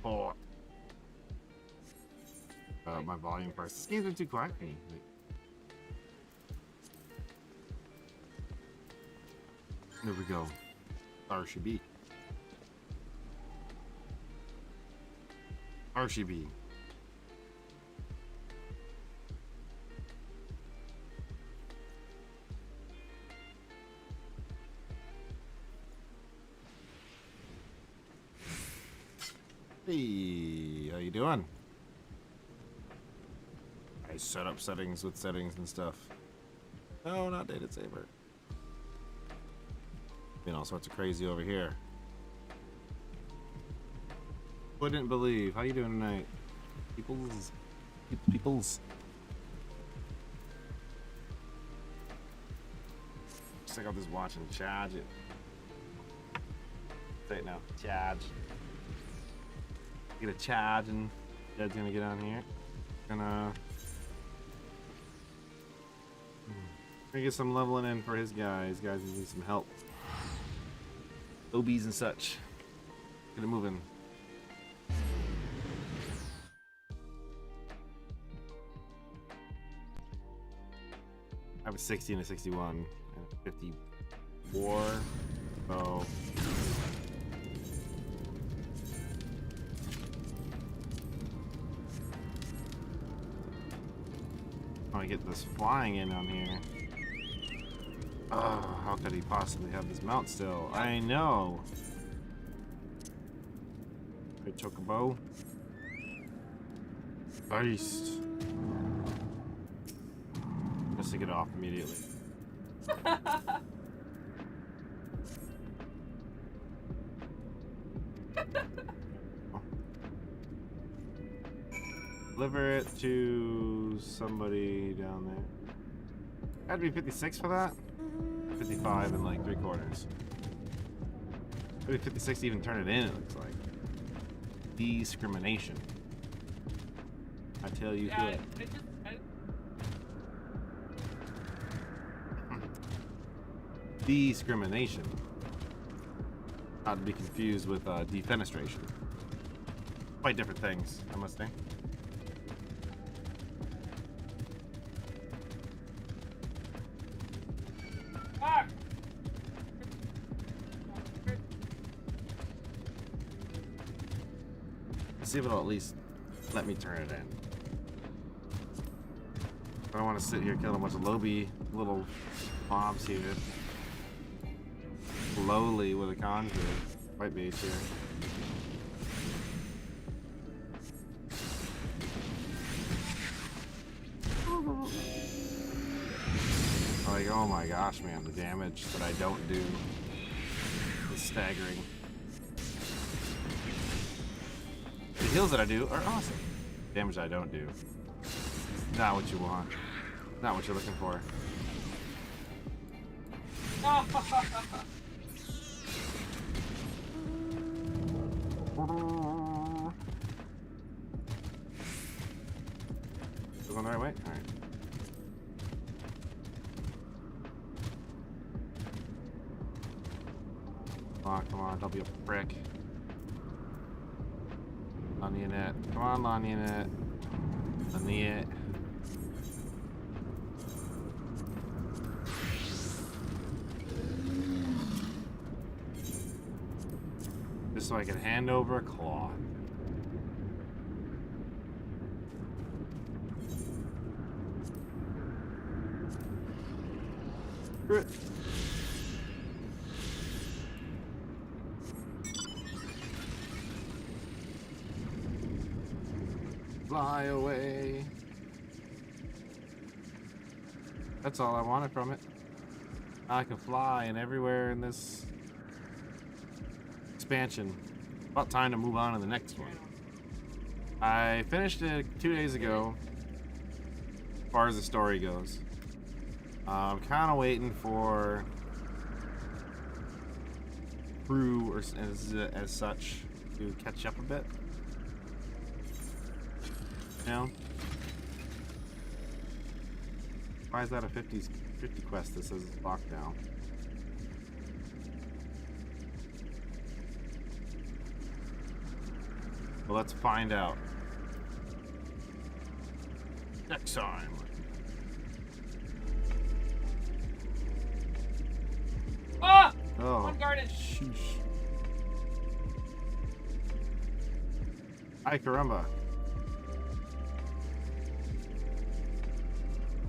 Oh. My volume first. This game's been too quiet for me. There we go. RCB. RCB. Hey, how you doing? I set up settings with settings and stuff. No, not data saver. Been all sorts of crazy over here. Wouldn't believe. How you doing tonight? Peoples. Check out this watch and charge it. Say it now. Charge. Get a charge and Dad's gonna get on here. Gonna get some leveling in for his guys. Guys need some help. OBs and such. Get it moving. I have a 60 and a 61 and a 54. So I want to get this flying in on here. Oh, how could he possibly have this mount still? I know. Good chocobo. Beast. Just to get off immediately. Deliver it to somebody down there. Had to be 56 for that? 55 and like 3/4. Maybe 56 to even turn it in, it looks like. Discrimination. I tell you Yeah, what. Discrimination. Not to be confused with defenestration. Quite different things, I must say. See if it'll at least let me turn it in. I don't want to sit here killing a bunch of lowbie little mobs here. Slowly with a conjure. White base here. Like, oh my gosh, man, the damage that I don't do is staggering. The heals that I do are awesome. Damage I don't do. Not what you want. Not what you're looking for. Still going the right way? Alright. Come on, don't be a prick. Lonnienet. Come on, Lonnienet. Lonnienet. Just so I can hand over a claw. Fly away. That's all I wanted from it. I can fly and everywhere in this expansion. About time to move on to the next one. I finished it 2 days ago as far as the story goes. I'm kind of waiting for crew or as such to catch up a bit. You know? Why is that a 50 quest that says it's locked now? let's find out. Next time. Ah! Oh. Unguarded. Sheesh. Ay, caramba.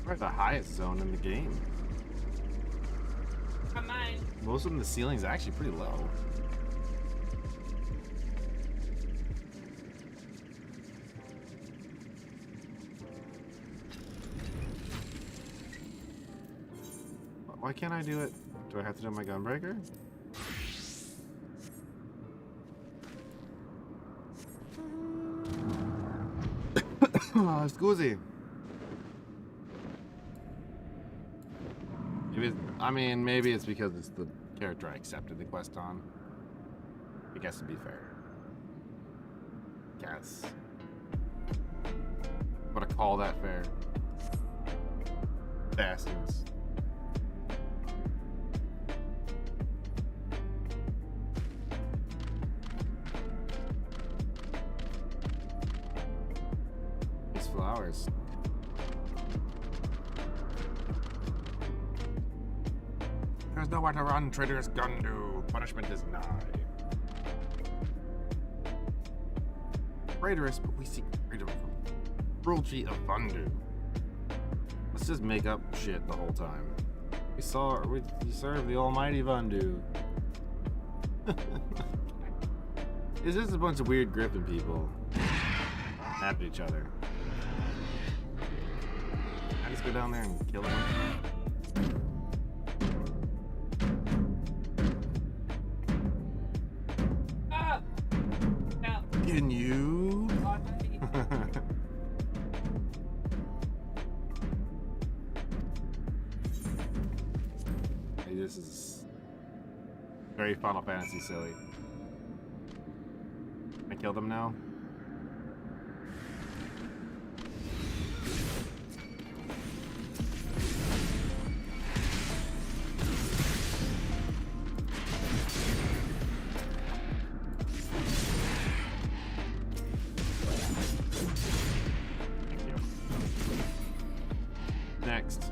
We're at the highest zone in the game. On mine. Most of them, the ceiling's actually pretty low. Why can't I do it? Do I have to do my gunbreaker? Scusi. Maybe it's because it's the character I accepted the quest on. I guess to be fair. Guess. What to call that fair? Bastards. These flowers. There's nowhere to run, traitorous Gundu. Punishment is nigh. Traitorous, but we seek freedom from cruelty of Gundu. Let's just make up shit the whole time. We serve the almighty Vandu. It's just a bunch of weird Griffin people at each other. I just go down there and kill them. Ah! No. Can you? Hey, this is very Final Fantasy silly. I killed him now. Next.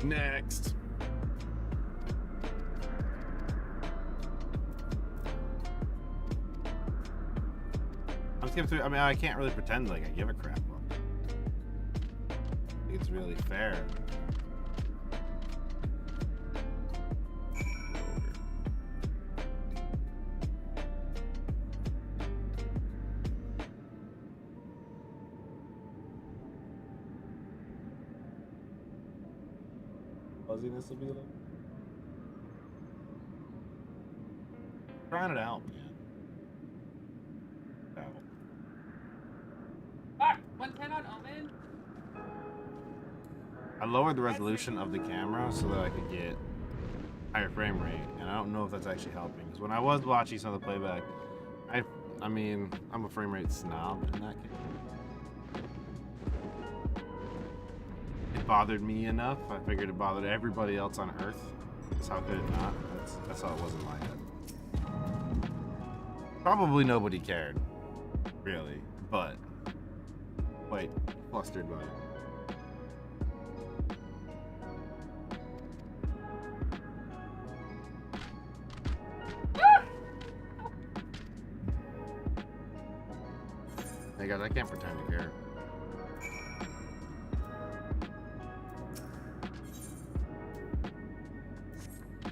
Next. I'm skipping through. I can't really pretend like I give a crap. I think it's really fair. Fuzziness will be a little. Trying it out, man. Ah! 110 on Omen? I lowered the resolution of the camera so that I could get higher frame rate, and I don't know if that's actually helping. Because when I was watching some of the playback, I'm a frame rate snob in that case. It bothered me enough. I figured it bothered everybody else on Earth. So how could it not? That's how it was in my head. Probably nobody cared, really, but quite flustered by it. Hey guys, I can't pretend to care.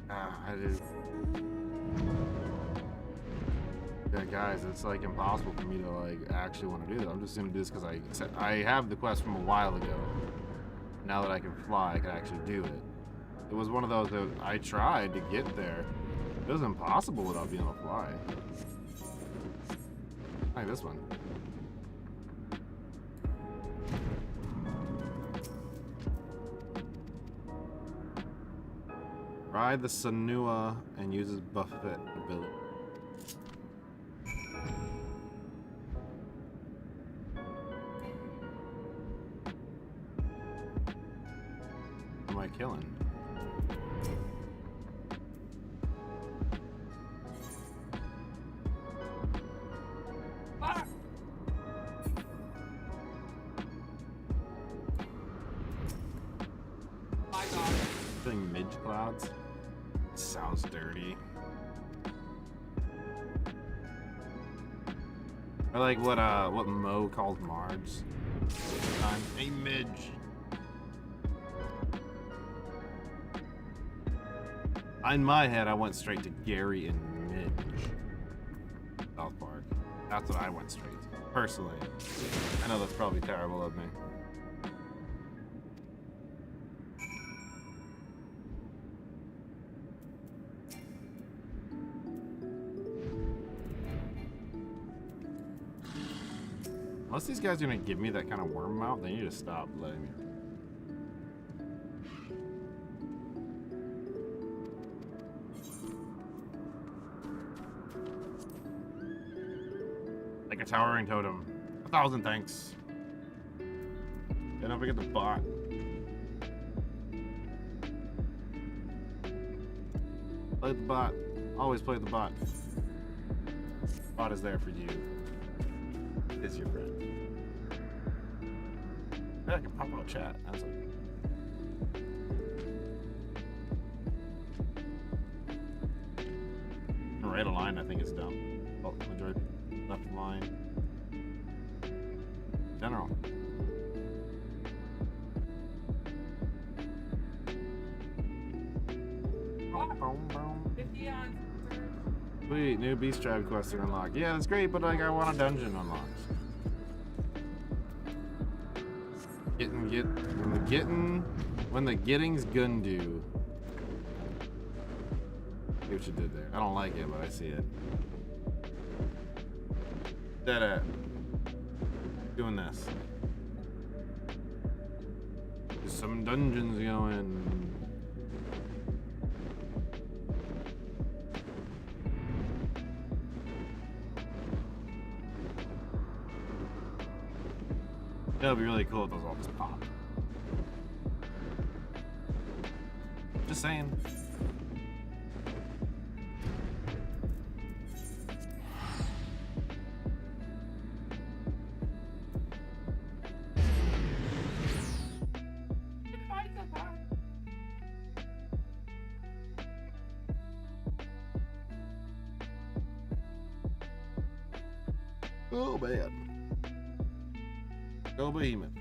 I do. Yeah, guys, it's like impossible for me to like actually want to do this. I'm just gonna do this because I have the quest from a while ago. Now that I can fly, I can actually do it. It was one of those that I tried to get there. It was impossible without being able to fly. Like this one. Ride the Sanua and uses buffet ability. What am I killing? clouds. Sounds dirty. I like what Mo called Marge. Hey Midge. In my head, I went straight to Gary and Midge. South Park. That's what I went straight to. Personally. I know that's probably terrible of me. Unless these guys are gonna give me that kind of worm mount, they need to stop letting me. Like a towering totem. 1,000 thanks. And don't forget the bot. Play the bot. Always play the bot. Bot is there for you. Is your friend. I can pop out chat. That's like... Right a line, I think it's dumb. Oh, majority. Left line. General. Sweet, new beast tribe quest are unlocked. Yeah, that's great, but like I want a dungeon unlocked. When the getting's gun do. See what you did there. I don't like it, but I see it. Dead at. Doing this. There's some dungeons going. That would be really cool if those all just pop. Just saying. Oh man. Go Behemoth.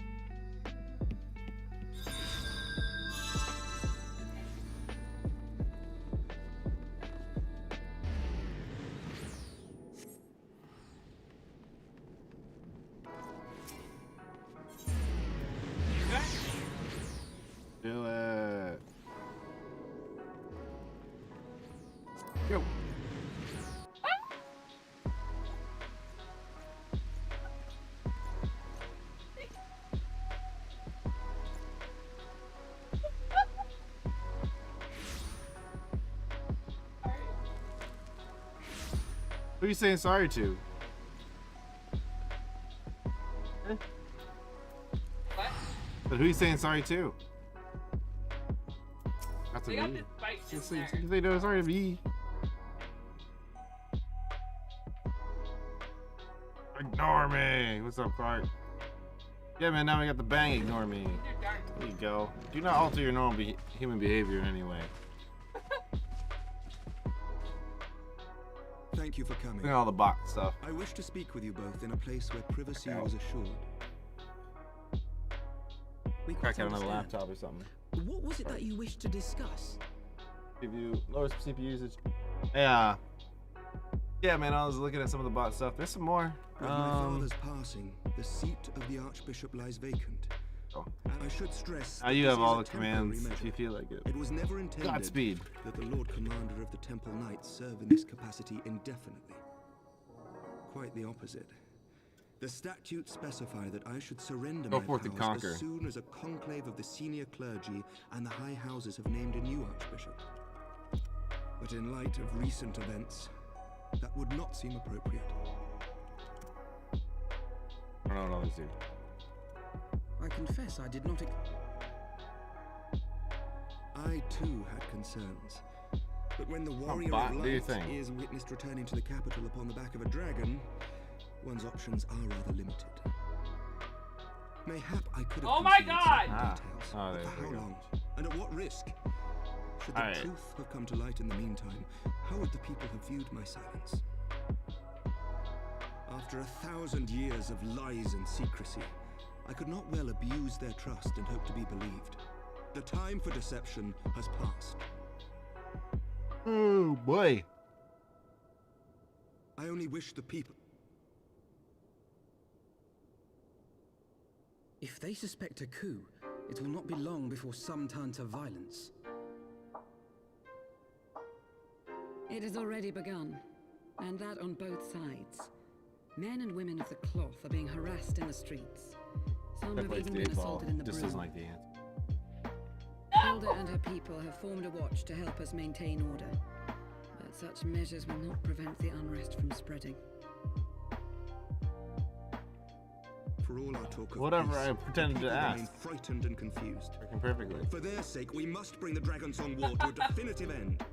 Do it. Go. Who are you saying sorry to? What? But who are you saying sorry to? That's They a got me. this bite in Just there. say no sorry to me. Ignore me. What's up, Clark? Yeah, man. Now we got the bang. Ignore me. They're dark. There you go. Do not alter your normal human behavior in any way. Thank you for coming. Look at all the box stuff. I wish to speak with you both in a place where privacy Okay. was assured. We Crack quite out another understand. laptop or something. What was it that you wished to discuss? Give you lower CPU usage. Yeah. Yeah, man. I was looking at some of the bot stuff. There's some more. With my father's passing, the seat of the Archbishop lies vacant. Oh. I should stress Now that you this have is all a the temporary commands if measure. you feel like it. It was never intended Godspeed. that the Lord Commander of the Temple Knights serve in this capacity indefinitely. Quite the opposite. The statutes specify that I should surrender Go my forth and powers conquer. as soon as a conclave of the senior clergy and the high houses have named a new archbishop. But in light of recent events, that would not seem appropriate. I don't know what others do. I confess I did not. I too had concerns. But when the warrior bot, of do your light thing. is witnessed returning to the capital upon the back of a dragon, one's options are rather limited. Mayhap I could have Oh my concealed God! certain Ah. details, Oh, but there for we how go. long? And at what risk? Should the Alright. truth have come to light in the meantime, how would the people have viewed my silence? After 1,000 years of lies and secrecy, I could not well abuse their trust and hope to be believed. The time for deception has passed. Oh boy. I only wish the people... If they suspect a coup, it will not be long before some turn to violence. It has already begun, and that on both sides. Men and women of the cloth are being harassed in the streets. Some have Definitely even the been 8 ball. assaulted in the Just broom. doesn't like the ant. Hilda and her people have formed a watch to help us maintain order. But such measures will not prevent the unrest from spreading. For all our talk of Whatever peace, I the pretended to people remain ask. frightened and confused. Working perfectly. For their sake, we must bring the Dragonsong War to a definitive end.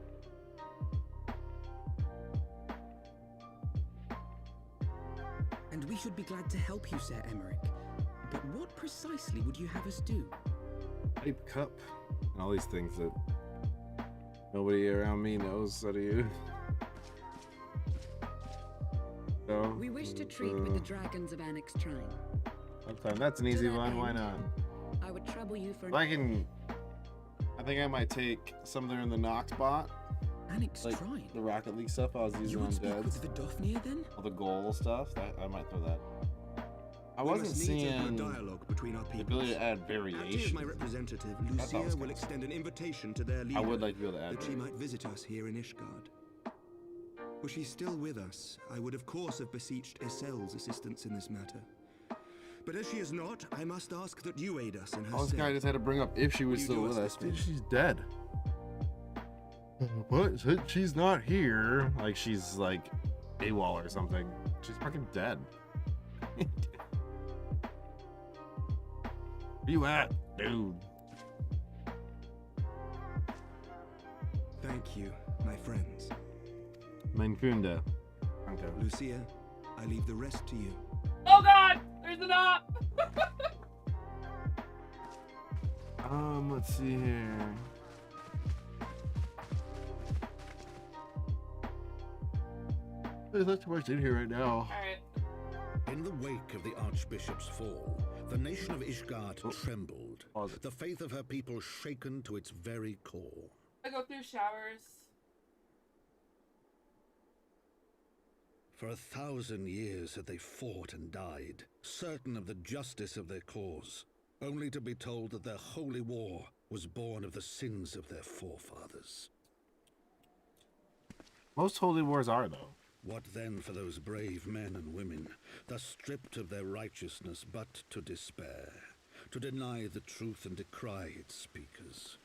And we should be glad to help you, Sir Emmerich. But what precisely would you have us do? Pipe cup. And all these things that nobody around me knows how to use. So, We wish to treat with the dragons of Annex Trine. sometime. That's an To easy that one. Why end, not? I would trouble you for If I can, I think I might take some that are in the Nox bot, Annex like Trine? the Rocket League stuff I was using You on would speak Deads. with Vidofnir then? All the goal stuff. That I might throw that. I We wasn't must needs open seeing a dialogue between our the peoples. ability to add Acting as variation. my representative, thought that was Lucia will kinda extend an invitation to their leader I would like to be able to add that she might visit us here in Ishgard. Were she still with us, I would of course have beseeched Esel's assistance in this matter. But as she is not, I must ask that you aid us in her Oh, this guy stead. just had to bring up if she was You still do with us us. this favor. She's dead. But since she's not here, like she's like AWOL or something. She's fucking dead. Where you at, dude? Thank you, my friends. Mankunda. Okay. Lucia, I leave the rest to you. Oh god! There's an op! Let's see here. There's not too much in here right now. Alright. In the wake of the Archbishop's fall, the nation of Ishgard trembled, Pause it. the faith of her people shaken to its very core. I go through showers. For 1,000 years had they fought and died, certain of the justice of their cause, only to be told that their holy war was born of the sins of their forefathers. Most holy wars are, though. What then for those brave men and women, thus stripped of their righteousness but to despair, to deny the truth and decry its speakers?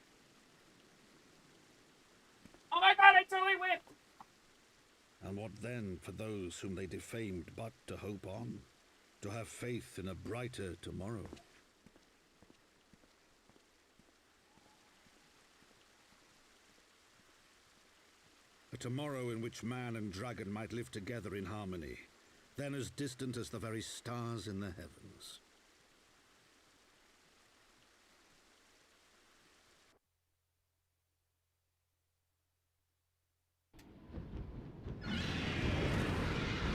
Oh my god, I totally whipped! And what then for those whom they defamed but to hope on, to have faith in a brighter tomorrow? A tomorrow in which man and dragon might live together in harmony, then as distant as the very stars in the heavens.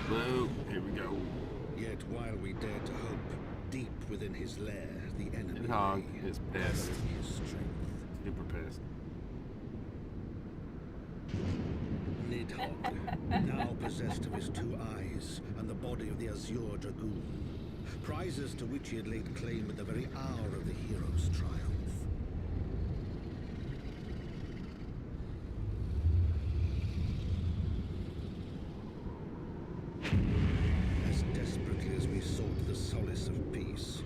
Blue. Here we go. Yet while we dare to hope, deep within his lair, the enemy Nidhogg lay, is pissed. gathering his strength. Super pissed. Nidhogg, now possessed of his 2 eyes and the body of the Azure Dragoon, prizes to which he had laid claim at the very hour of the hero's triumph. As desperately as we sought the solace of peace,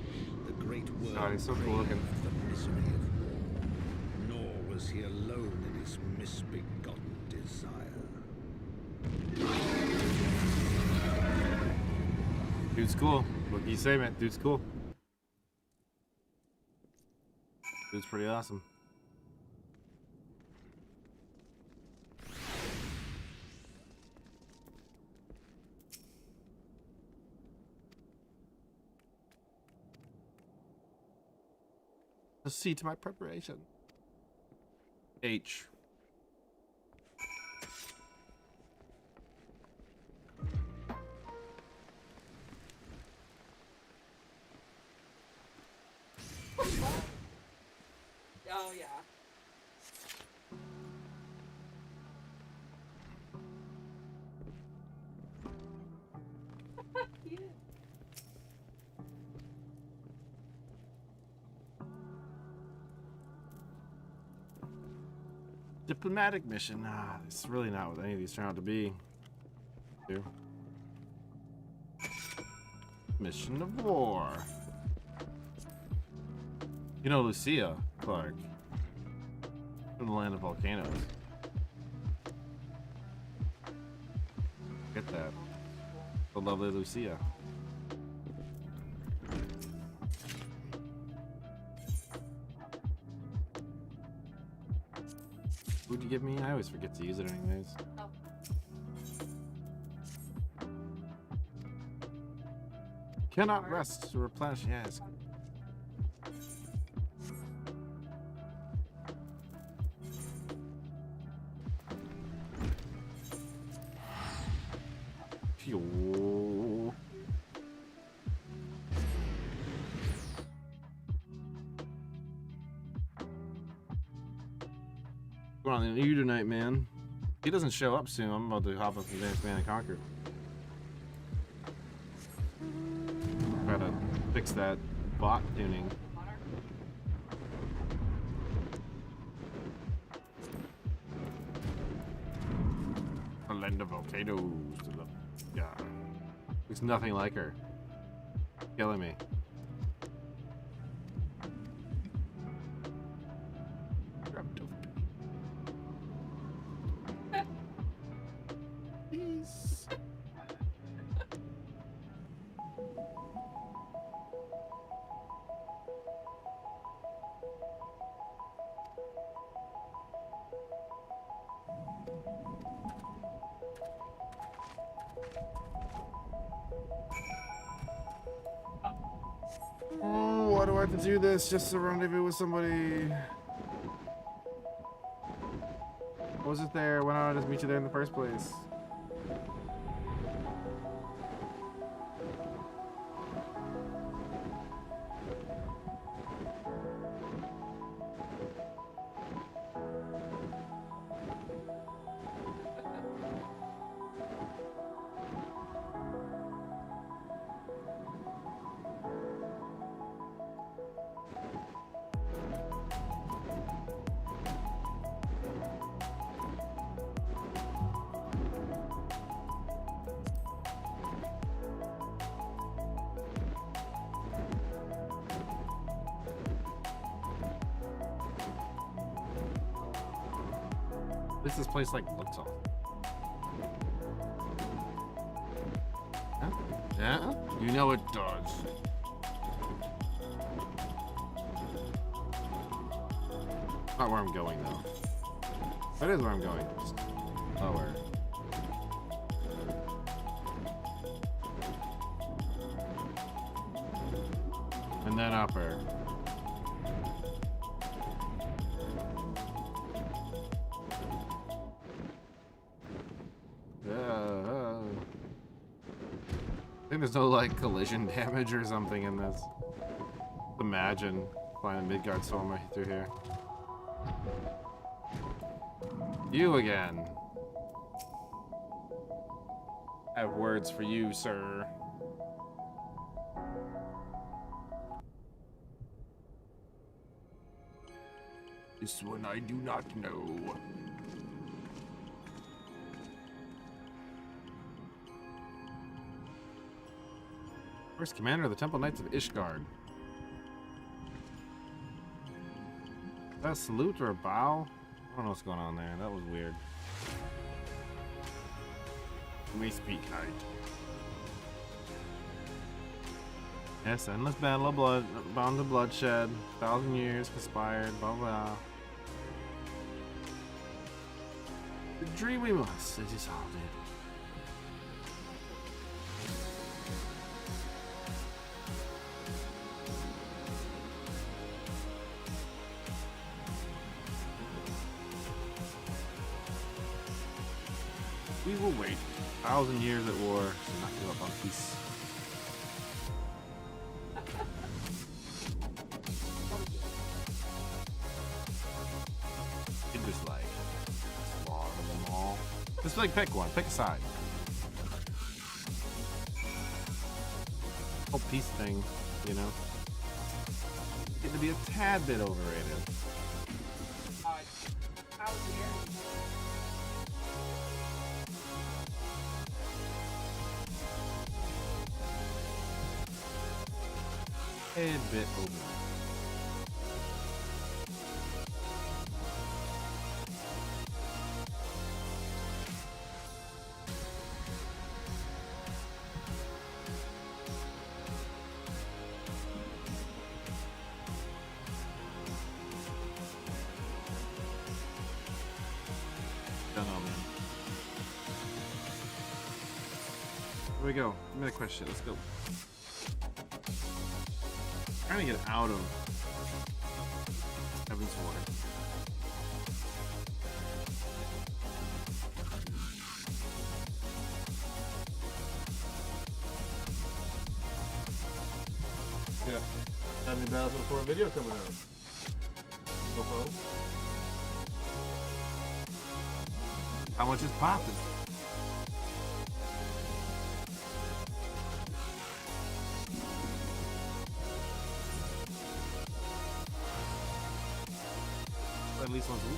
the great world God, he's so cool looking. craved the misery of war. Nor was he alone in his misbegotten desire. Dude's cool. What can you say, man? Dude's cool. Dude's pretty awesome. A C to my preparation. H. Yeah. Diplomatic mission. Ah, it's really not what any of these turn out to be. Here. Mission of war. You know Lucia, Clark. From the land of volcanoes. Get that. The lovely Lucia. What'd you give me? I always forget to use it anyways. Oh. Cannot rest to replenish. Yes. Phew. Going on in you tonight, man. He doesn't show up soon. I'm about to hop up from Dance Man and Conquer. Try to fix that bot tuning. A land of volcanoes. Yeah. Looks nothing like her. Killing me. Peace. Oh, why do I have to do this just to rendezvous with somebody? Was it there? Why not just meet you there in the first place? This place like looks off. Huh? Yeah? You know it does. Not where I'm going though. That is where I'm going. Just lower. And then upper. I think there's no like collision damage or something in this. Imagine flying a Midgard storm right through here. You again. I have words for you, sir. This one I do not know. First commander of the Temple Knights of Ishgard. Is that a salute or a bow? I don't know what's going on there. That was weird. You may speak, knight. Yes, endless battle of blood, bound to bloodshed, 1,000 years conspired, blah blah. The dream we must, it is all dead. We will wait. 1,000 years at war to not give up on peace. Just like pick one. Pick a side. Whole peace thing, you know. Get to be a tad bit overrated. How dare Tad bit overrated. Don't know, man. Here we go. Give me the question. Let's go. Trying to get out of Heaven's Water. Yeah. Have any Battlefield 4 video coming out? No problem. How much is popping? At least once a week.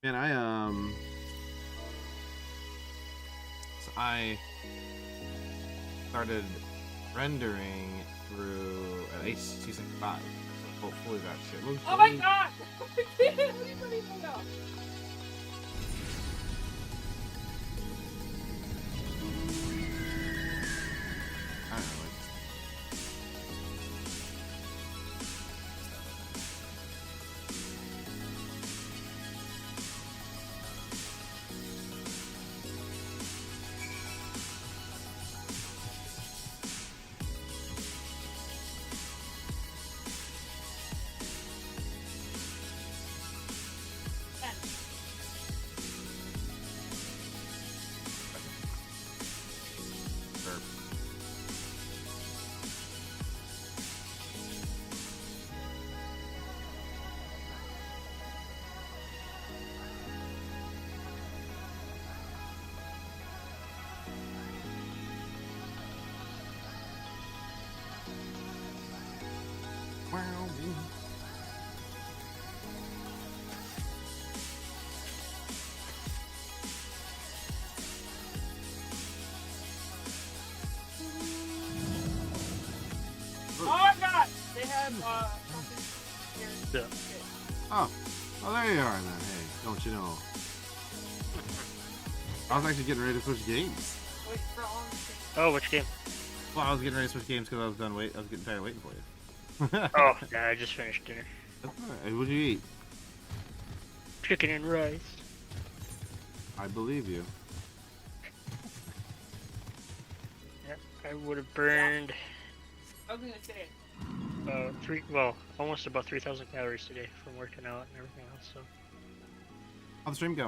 And so I started rendering through an H265. So hopefully that shit looks Oh my really- god! I can't even know. I don't know. Like, burp. Wow. Oh my god! They have something here. Oh, well there you are, man. Hey, don't you know? I was actually getting ready to switch games. Wait, for all the things. Oh, which game? Well, I was getting ready to switch games because I was done wait. I was getting tired of waiting for you. Oh, nah, I just finished dinner. That's all right. What'd you eat? Chicken and rice. I believe you. Yep, I would have burned I was gonna say, almost about 3,000 calories today from working out and everything else. So How'd the stream go?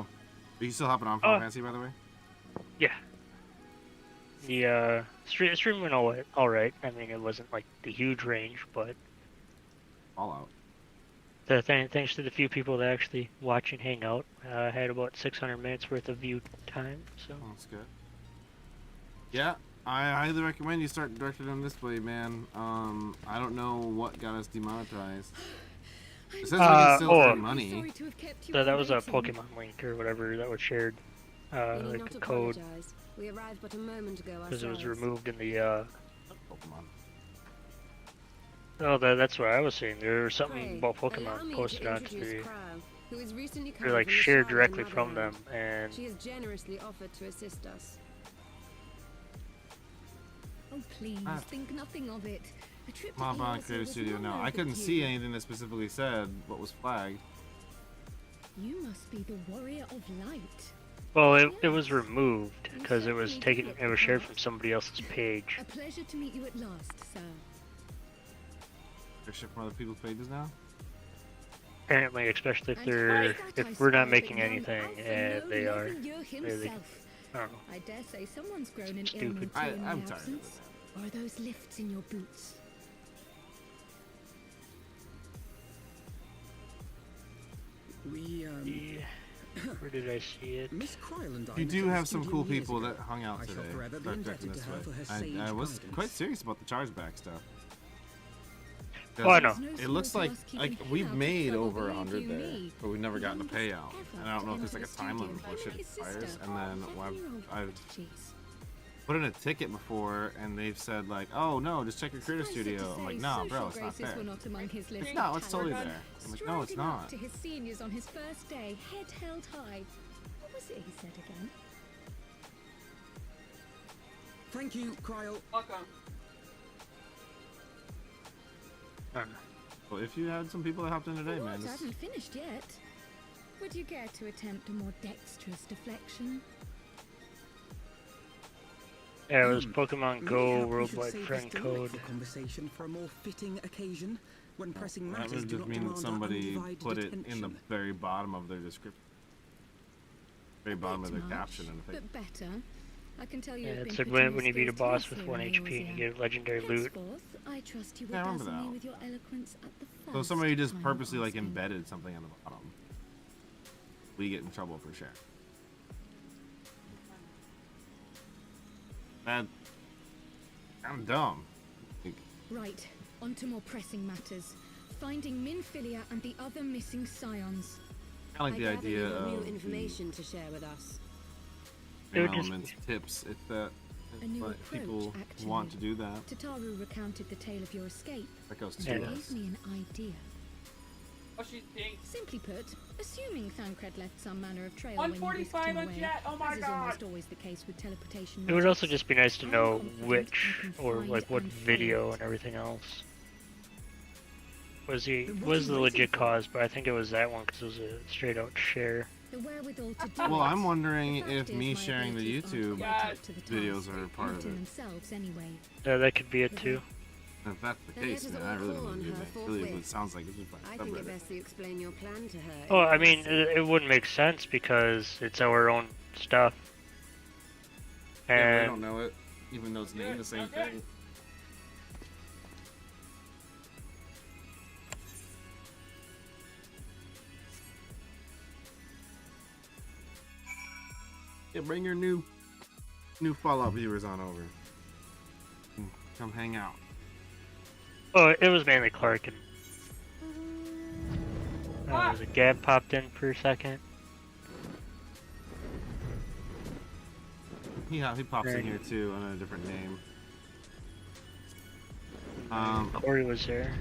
Are you still hopping on Final Oh. Fantasy, by the way? yeah, the stream went all right. I mean, it wasn't like the huge range, but All out. thanks to the few people that actually watch and hang out, I had about 600 minutes worth of view time. So Oh, that's good. Yeah, I highly recommend you start directed on display, man. I don't know what got us demonetized. It says we can still earn money. Sorry to have kept you that was a waiting. Pokemon link or whatever that was shared, You need like not the code, apologize. We arrived but a moment ago because it was ourselves. removed in the. Pokemon. Oh, that's what I was saying. There was something Pray, about allow Pokemon me posted to onto introduce the. Crow, who is recently come They're like from the shared Shire directly of from them, Motherland. and She has generously offered to assist us. Oh, please, Ah. think nothing of it. A trip to Mob on Eorzea Creative was Studio. well No, worth I it couldn't to see you. anything that specifically said what was flagged. You must be the warrior of light. well, it was removed because it was shared from somebody else's page. A pleasure to meet you at last, sir. They're shipped from other people's pages now. Apparently, especially And by that I if we're not suppose making that none anything, other and known they are. Levinger Really, himself. I don't know. I dare say someone's grown an Stupid. ill mood in my I'm tired of absence. it. Or are those lifts in your boots? We, Yeah. Where did I see it? Miss Cryle and I You met do at the have some studio cool years people ago. that hung out I shall today. forever be Start indebted checking to this her way. for her I sage was guidance. quite serious about the chargeback stuff. Oh, I know. It looks like we've made over 100 there, but we've never gotten a payout. And I don't know if there's like a time limit before shit expires. And then I've put in a ticket before, and they've said like, "Oh no, just check your creator studio." I'm like, "Nah, bro, it's not there." It's not. It's totally there. I'm like, "No, it's not." To his seniors on his first day, head held high. What was it he said again? Thank you, Cryle. Welcome. Well, if you had some people that hopped in today, man. I haven't finished yet. Would you care to attempt a more dexterous deflection? Yeah, it was Pokemon Go Maybe we should Worldwide save Friend this Code. delightful conversation for a more fitting occasion when pressing That matters would do just not mean that demand our somebody undivided put it in the attention. very bottom of their description. Very bottom of their Much, caption, and I think. but better. I can tell you Yeah, have it been said putting when your you beat a skills to boss use with here 1 in HP, you Eorzea. get legendary loot. Henceforth, I trust you will Yeah, I remember dazzle that me one. with your eloquence at the So first somebody just time purposely like asking. embedded something on the bottom. We get in trouble for sharing. That kind of dumb. Like, Right, on to more pressing matters. Finding Minfilia and the other missing scions. I like the gather idea you have new of information to share with us. It the would just- elements tips. If that A new if approach, people actually. want to do that, Tataru recounted the tale of your escape. that goes And to Yeah. gave us. me an idea. Oh, she's pink. Simply put, assuming Thancred left some manner of trail when he whisked 145 him on away, chat. Oh my as is god. almost always the case with teleportation It would also magics. just be nice to I'm know confident which, I can or find like what and follow video it. and everything else. Was Then what was are the you waiting legit for? cause, but I think it was that one because it was a straight out share. The wherewithal to do Well, it. I'm wondering The fact if is me my sharing the abilities aren't YouTube quite Yeah. up to the videos task, are part not of in it. themselves anyway. That could be it too. If that's the Then case, let us man, I all really call don't want to do on her that. Really, forthwith. it sounds like it's just like I think it subreddit. best that you explain your plan to her. Oh, I in mean, person. it wouldn't make sense because it's our own stuff. Yeah, I And don't know it, even though it's named the same Okay. thing. Yeah, bring your new Fallout viewers on over. Come hang out. oh, it was mainly Clark and was it Gab popped in for a second. Yeah, he pops in Right. here too under a different name. Corey was there.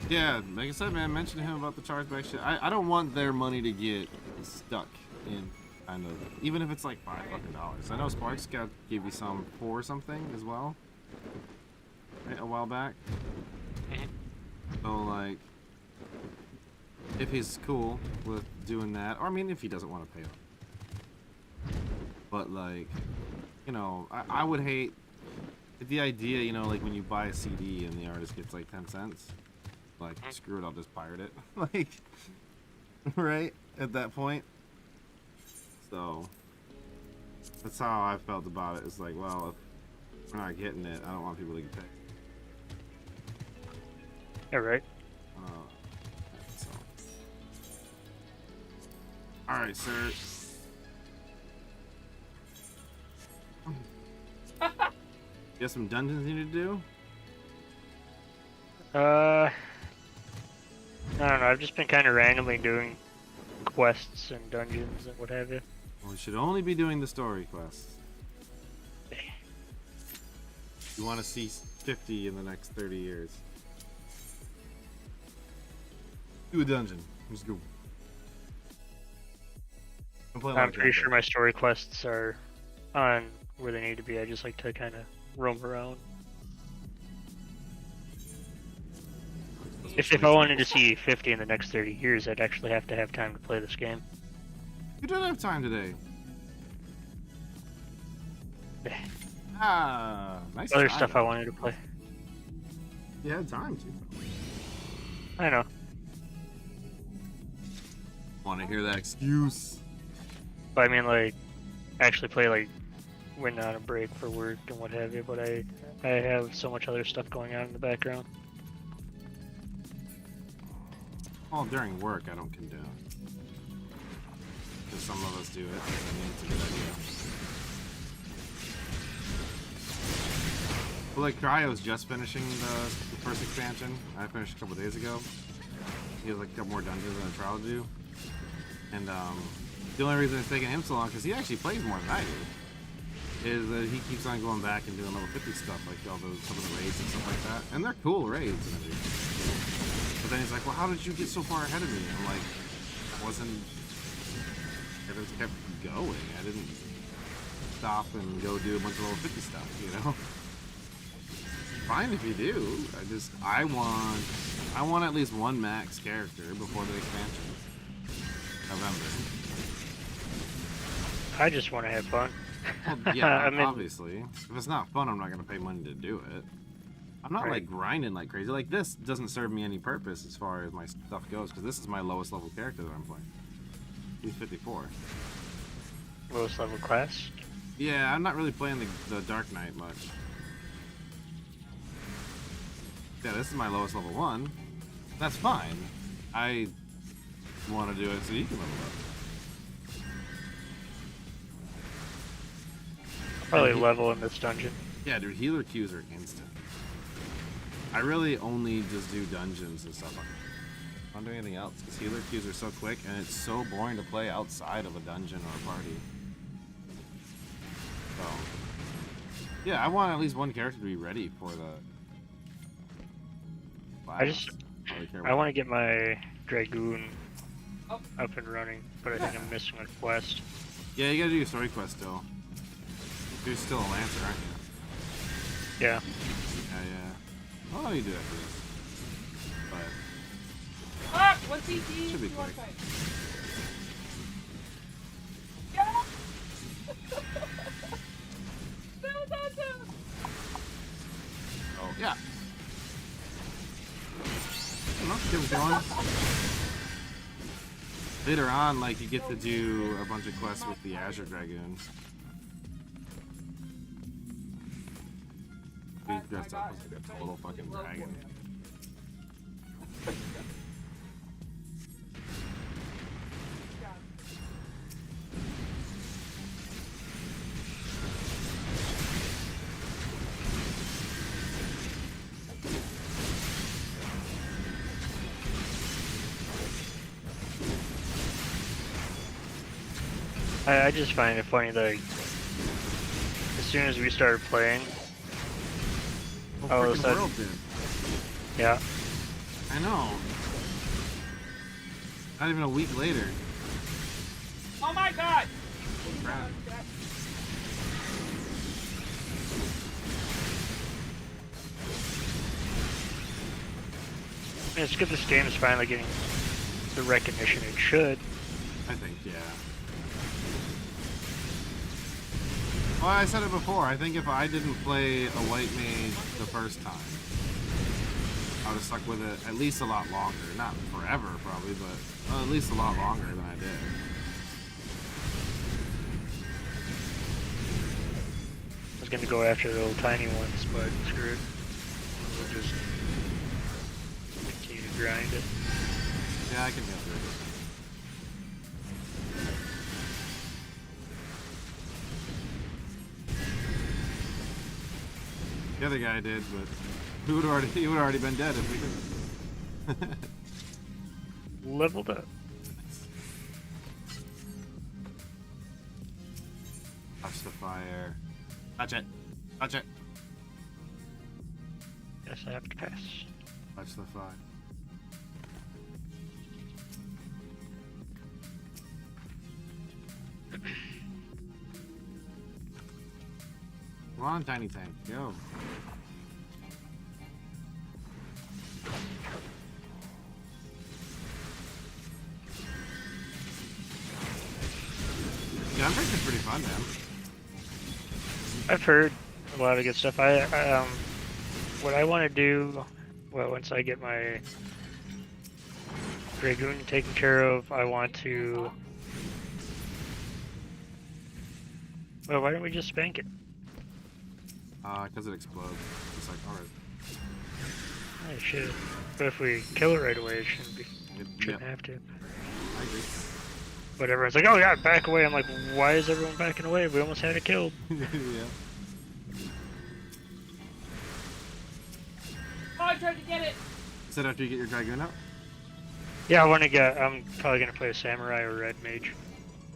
Yeah, like I said, man, mention to him about the chargeback shit. I don't want their money to get stuck in kind of, even if it's like $5 I know Sparks gave you some for something as well, right, a while back. So like, if he's cool with doing that, or I mean, if he doesn't want to pay up. But like, you know, I would hate the idea, you know, like when you buy a CD and the artist gets like 10 cents. Like, screw it, I'll just pirate it. Like, right? At that point. So, that's how I felt about it. It's like, well, if we're not getting it, I don't want people to get paid. Yeah, right. So. Alright, sir. You got some dungeons you need to do? I don't know. I've just been kind of randomly doing quests and dungeons and what have you. Well, we should only be doing the story quests. You want to see 50 in the next 30 years. Do a dungeon. Let's go. I'm pretty sure my story quests are on where they need to be. I just like to kind of roam around. If I wanted to see 50 in the next 30 years, I'd actually have to have time to play this game. You don't have time today. Ah, nice. Other try, stuff though. I wanted to play. You had time to. I know. Want to hear that excuse? But I mean, like, actually play, like, went on a break for work and what have you, but I have so much other stuff going on in the background. Well, during work, I don't condone. Because some of us do it. I mean, it's a good idea. Well, like, Cryo's just finishing the first expansion. I finished a couple days ago. He has like a couple more dungeons than a trial to do. And the only reason it's taking him so long, because he actually plays more than I do, is that he keeps on going back and doing level 50 stuff, like all those, some of the raids and stuff like that. And they're cool raids and everything. But then he's like, well, how did you get so far ahead of me? I'm like, I just kept going. I didn't stop and go do a bunch of level 50 stuff, you know? Fine if you do. I want at least one max character before the expansion. November. I just want to have fun. Well, yeah, I mean, obviously. If it's not fun, I'm not gonna pay money to do it. I'm not like grinding like crazy. Like this doesn't serve me any purpose as far as my stuff goes, because this is my lowest level character that I'm playing. He's 54. lowest level class? Yeah, I'm not really playing the Dark Knight much. Yeah, this is my lowest level 1. That's fine. I want to do it so you can level up. I'll probably level in this dungeon. Yeah, dude, healer queues are instant. I really only just do dungeons and stuff. I don't do anything else because healer queues are so quick and it's so boring to play outside of a dungeon or a party. So, yeah, I want at least one character to be ready for the. I want to get my Dragoon up and running, but I think I'm missing a quest. Yeah, you gotta do your story quest still. You're still a Lancer, aren't you? Yeah. Yeah. Well, you do after this. But. Ah! What's he? Should be quick. Yeah! Oh, yeah. Keep him going. Later on, like, you get to do a bunch of quests with the Azure Dragoons. He's dressed up as like a total fucking dragon. I just find it funny that as soon as we started playing, all of a sudden, World did. yeah. I know. Not even a week later. Oh my god! Crap. It's good this game is finally getting the recognition it should. I think, yeah. Well, I said it before. I think if I didn't play a white mage the first time, I would have stuck with it at least a lot longer. Not forever, probably, but at least a lot longer than I did. I was gonna go after the little tiny ones, but screw it. We'll just continue to grind it. Yeah, I can get through it. The other guy did, but he would have already been dead if we didn't. Leveled up. Touch the fire. Touch it. Touch it. Yes, I have to pass. Touch the fire. Come on, tiny tank. Go. Gunbreak is pretty fun, man. I've heard a lot of good stuff. What I want to do, well, once I get my Dragoon taken care of, I want to Well, why don't we just spank it? Because it explodes. It's like, alright. I should. But if we kill it right away, it shouldn't be. Shouldn't Yeah, have to. I agree. But everyone's like, oh yeah, back away. I'm like, why is everyone backing away? We almost had it killed. Yeah. Oh, I tried to get it! Is that after you get your Dragoon out? Yeah, I want to get. I'm probably gonna play a samurai or red mage.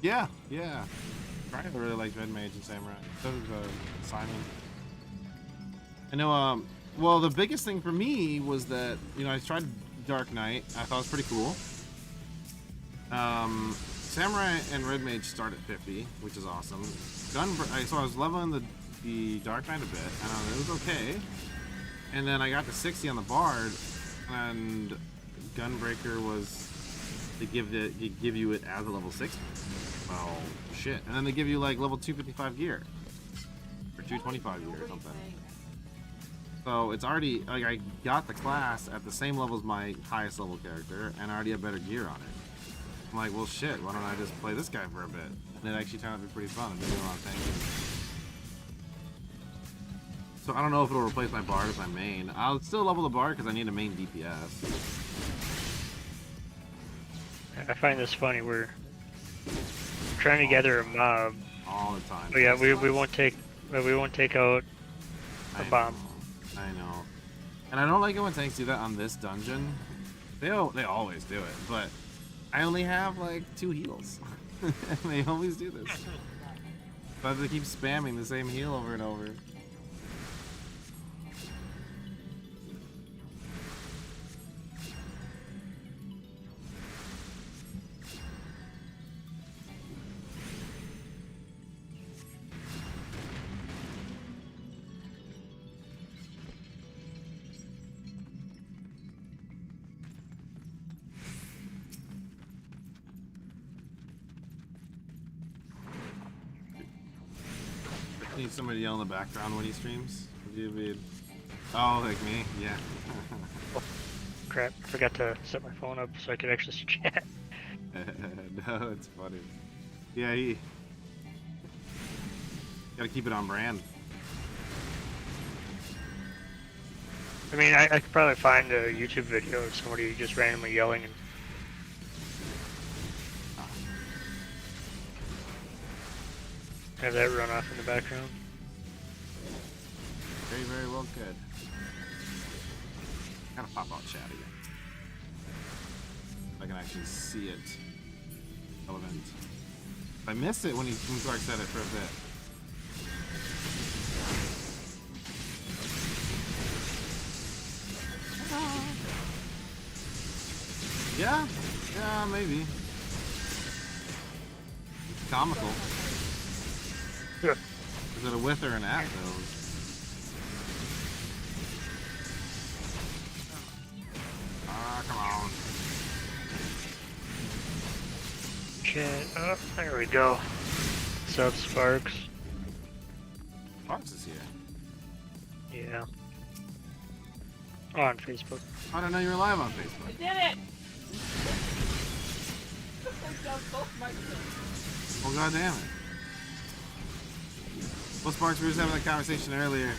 Yeah, yeah. Brian really likes Red Mage and Samurai. So does Simon. I know, well, the biggest thing for me was that, you know, I tried Dark Knight. I thought it was pretty cool. Samurai and Red Mage start at 50, which is awesome. So I was leveling the Dark Knight a bit, and it was okay. And then I got to 60 on the Bard, and Gunbreaker was to give you it as a level 60. Well, shit. And then they give you like level 255 gear, or 225 gear or something. So it's already like I got the class at the same level as my highest level character, and I already have better gear on it. I'm like, well, shit. Why don't I just play this guy for a bit? And it actually turned out to be pretty fun. I'm doing a lot of things. So I don't know if it'll replace my Bard as my main. I'll still level the Bard because I need a main DPS. I find this funny. We're trying to gather a mob. All the time. But yeah, we won't take out a bomb. I know. And I don't like it when tanks do that on this dungeon. They always do it, but I only have like 2 heals. They always do this. So I have to keep spamming the same heal over and over. Need somebody to yell in the background when he streams. Would you be... Oh, like me? Yeah. Oh, crap, I forgot to set my phone up so I could actually chat. No, it's funny. Yeah, he... Gotta keep it on brand. I mean, I could probably find a YouTube video of somebody just randomly yelling and have that run off in the background. Very, very well good. Gotta pop out chat again. If I can actually see it. Relevant. I missed it when Clark said it for a bit. Yeah? Yeah, maybe. It's comical. Yeah. Is it a with or an at, though? Ah, come on. Chat up. There we go. What's up, Sparks? Sparks is here. Yeah. On Facebook. I don't know you were live on Facebook. I did it! I got both my kills. Well, goddamn it. Well, Sparks, we were just having a conversation earlier.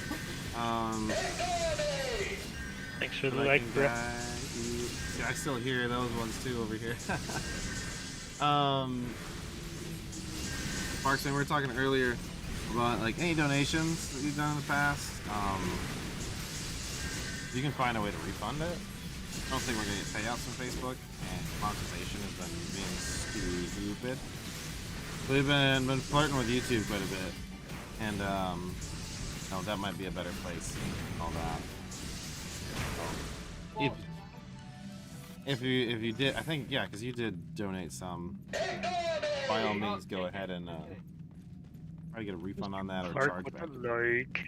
Thanks for the But like, bro. Yeah, I still hear those ones too over here. Sparks, we were talking earlier about like any donations that you've done in the past. You can find a way to refund it. I don't think we're gonna get payouts from Facebook, and monetization has been being stupid. So we've been flirting with YouTube quite a bit, and no, that might be a better place. All that. If you did, I think yeah, because you did donate some. By all means, go ahead and try to get a refund on that or charge back. Like.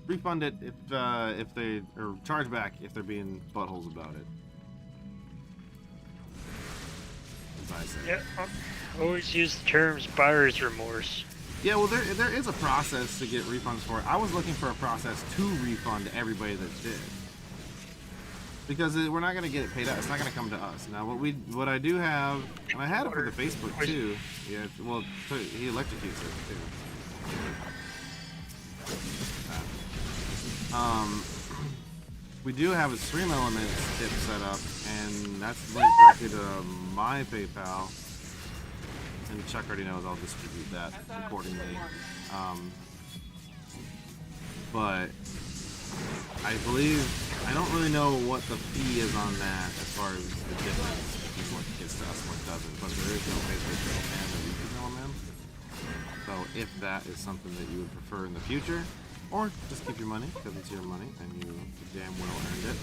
Refund it if they or charge back if they're being buttholes about it. As I say. Yeah, always use the terms buyer's remorse. Yeah, well, there is a process to get refunds for it. I was looking for a process to refund everybody that did. Because we're not gonna get it paid out. It's not gonna come to us. Now, what I do have, and I had it for the Facebook too. Yeah, well, he electrocutes it too. We do have a Stream Elements tip set up, and that's linked directly to my PayPal. And Chuck already knows I'll distribute that accordingly. But I believe, I don't really know what the fee is on that as far as the difference between what gets to us and what doesn't, but there is no Facebook middleman or YouTube middleman. So if that is something that you would prefer in the future, or just keep your money because it's your money and you damn well earned it.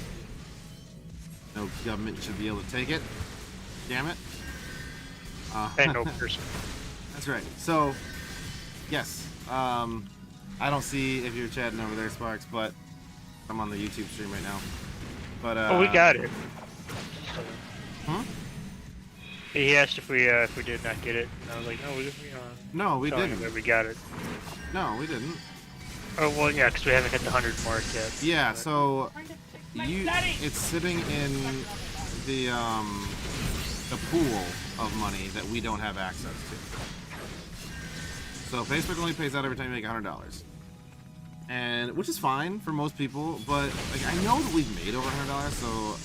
No government should be able to take it. Damn it. And no person. That's right. So, yes. I don't see if you're chatting over there, Sparks, but I'm on the YouTube stream right now. But oh, we got it. Hmm? He asked if we did not get it. And I was like, no, we didn't. That we got it. No, we didn't. Oh well, yeah, because we haven't hit the 100 mark yet. Yeah, but... so it's sitting in the pool of money that we don't have access to. So Facebook only pays out every time you make $100, and which is fine for most people. But like, I know that we've made over $100, so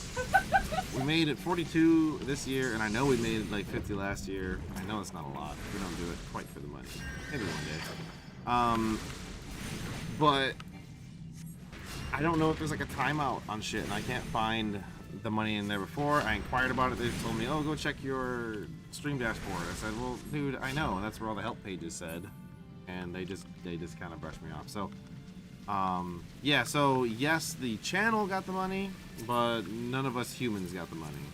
we made it 42 this year, and I know we made like 50 last year. I know it's not a lot. We don't do it quite for the money. Maybe one day. But I don't know if there's like a timeout on shit, and I can't find the money in there before. I inquired about it. They told me, oh, go check your stream dashboard. I said, well, dude, I know. That's where all the help pages said. And they just kind of brushed me off. So, yeah, so yes, the channel got the money, but none of us humans got the money.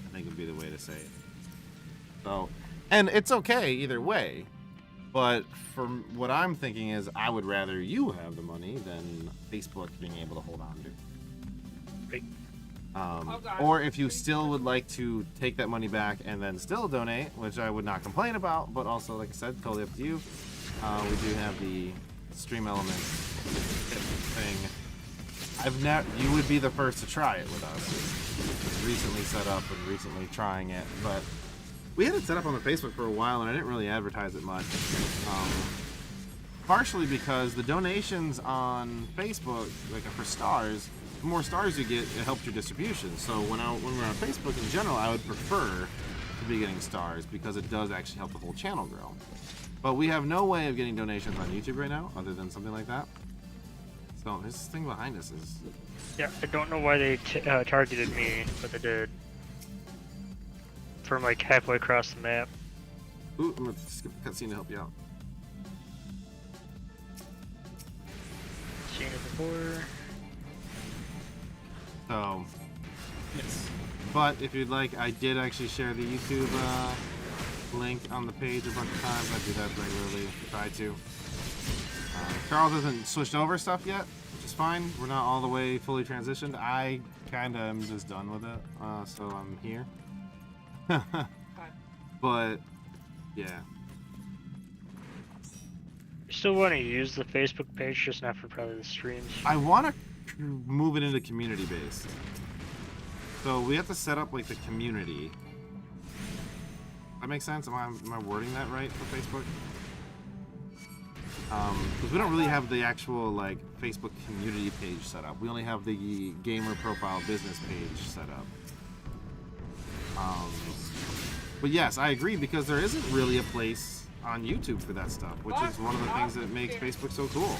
I think would be the way to say it. So, and it's okay either way. But from what I'm thinking is, I would rather you have the money than Facebook being able to hold on to. Or if you still would like to take that money back and then still donate, which I would not complain about, but also, like I said, totally up to you. We do have the Stream Elements thing. You would be the first to try it with us. It's recently set up and recently trying it, but we had it set up on the Facebook for a while, and I didn't really advertise it much. Partially because the donations on Facebook, like for stars, the more stars you get, it helps your distribution. So when we're on Facebook in general, I would prefer to be getting stars because it does actually help the whole channel grow. But we have no way of getting donations on YouTube right now, other than something like that. So this thing behind us is... Yeah, I don't know why they targeted me, but they did. From like halfway across the map. Ooh, I'm gonna skip the cutscene to help you out. Seen it before. So, yes. But if you'd like, I did actually share the YouTube link on the page a bunch of times. I do that regularly. Try to. Charles hasn't switched over stuff yet, which is fine. We're not all the way fully transitioned. I kind of am just done with it, so I'm here. But yeah, You still want to use the Facebook page, just not for probably the streams. I want to move it into community based. So we have to set up like the community. That makes sense? Am I wording that right for Facebook? Because we don't really have the actual like Facebook community page set up. We only have the gamer profile business page set up. But yes, I agree, because there isn't really a place on YouTube for that stuff, which is one of the things that makes Facebook so cool.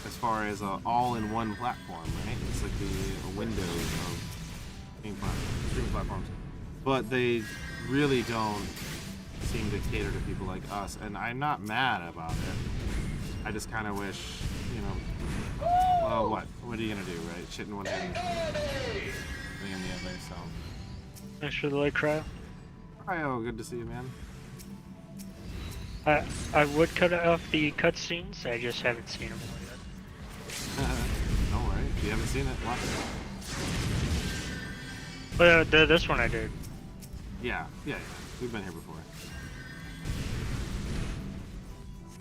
As far as an all-in-one platform, right? It's like the Windows of streaming platforms. But they really don't seem to cater to people like us, and I'm not mad about it. I just kind of wish, you know, well, what are you gonna do, right? Shit in one hand, thing in the other. So Thanks for the light, Cryo. Cryo, good to see you, man. I would cut off the cutscenes, I just haven't seen them all yet. Don't worry, if you haven't seen it, watch it. But this one I did. Yeah, we've been here before.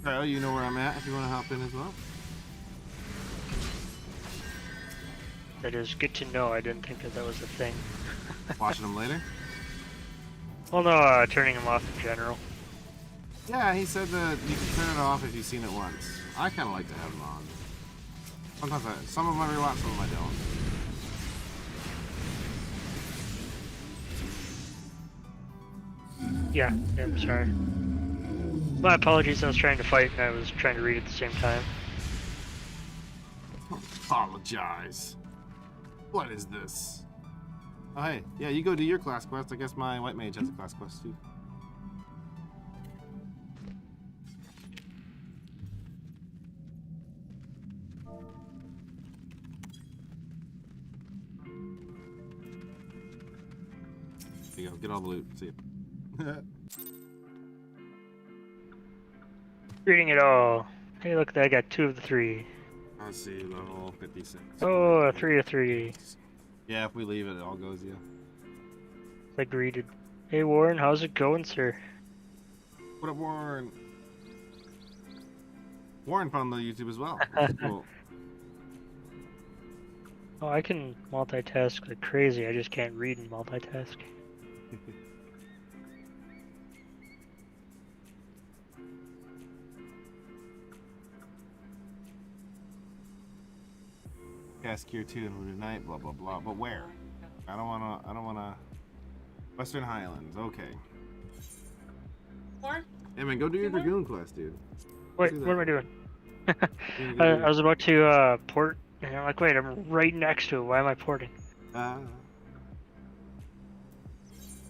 Cryo, you know where I'm at if you want to hop in as well. That is good to know. I didn't think that that was a thing. Watching them later? Well, no, turning them off in general. Yeah, he said that you can turn it off if you've seen it once. I kind of like to have them on. Sometimes some of them I rewatch, some of them I don't. Yeah, I'm sorry. My apologies, I was trying to fight and I was trying to read at the same time. Apologize. What is this? Oh, hey. Yeah, you go do your class quest. I guess my white mage has a class quest, too. There you go. Get all the loot. See ya. Reading it all. Hey, look, I got 2 of the 3. Let's see, level 56. Oh, a 3 of 3. Yeah, if we leave it, it all goes, yeah. Like greeted. Hey, Warren, how's it going, sir? What up, Warren? Warren found the YouTube as well. Cool. Oh, I can multitask like crazy. I just can't read and multitask. Cast Cure 2 and Wounded Knight, blah blah blah. But where? I don't wanna. Western Highlands, okay. Or? Hey man, go do your Dragoon quest, dude. Wait, what am I doing? I was about to port, and I'm like, wait, I'm right next to it. Why am I porting?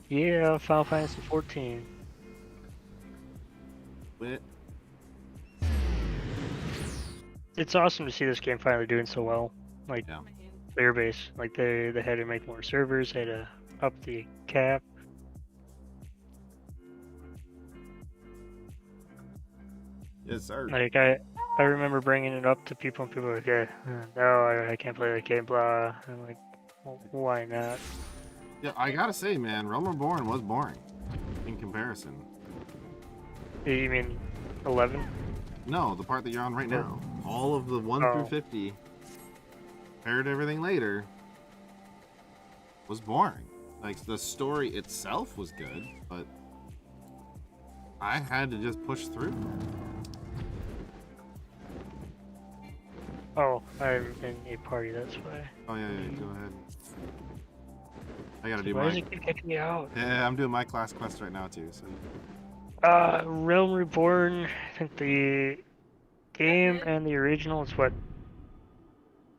Yeah, Final Fantasy XIV. Wit. It's awesome to see this game finally doing so well. Like, Yeah. player base. Like, they had to make more servers, had to up the cap. Yes, sir. Like, I remember bringing it up to people, and people were like, yeah, no, I can't play that game, blah. I'm like, well, why not? Yeah, I gotta say, man, Realm Reborn was boring in comparison. You mean 11? No, the part that you're on right now. All of the 1 Oh. through 50, compared to everything later, was boring. Like, the story itself was good, but I had to just push through. Oh, I'm in a party, that's why. Oh, yeah, go ahead. I gotta do Why does my... it keep kicking me out? Yeah, I'm doing my class quest right now, too, so... Realm Reborn, I think the game and the original is what?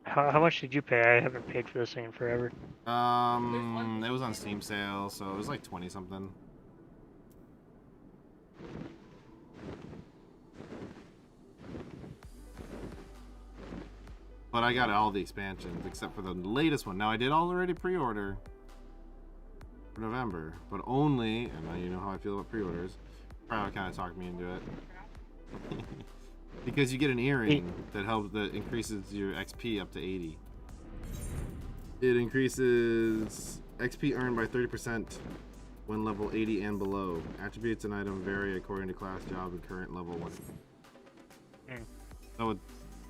How much did you pay? I haven't paid for this thing in forever. It was on Steam sale, so it was like 20 something. But I got all the expansions except for the latest one. Now I did already pre-order for November, but only, and now you know how I feel about pre-orders. Probably kind of talked me into it. Because you get an earring that increases your XP up to 80. It increases XP earned by 30% when level 80 and below. Attributes and items vary according to class, job, and current level 1. So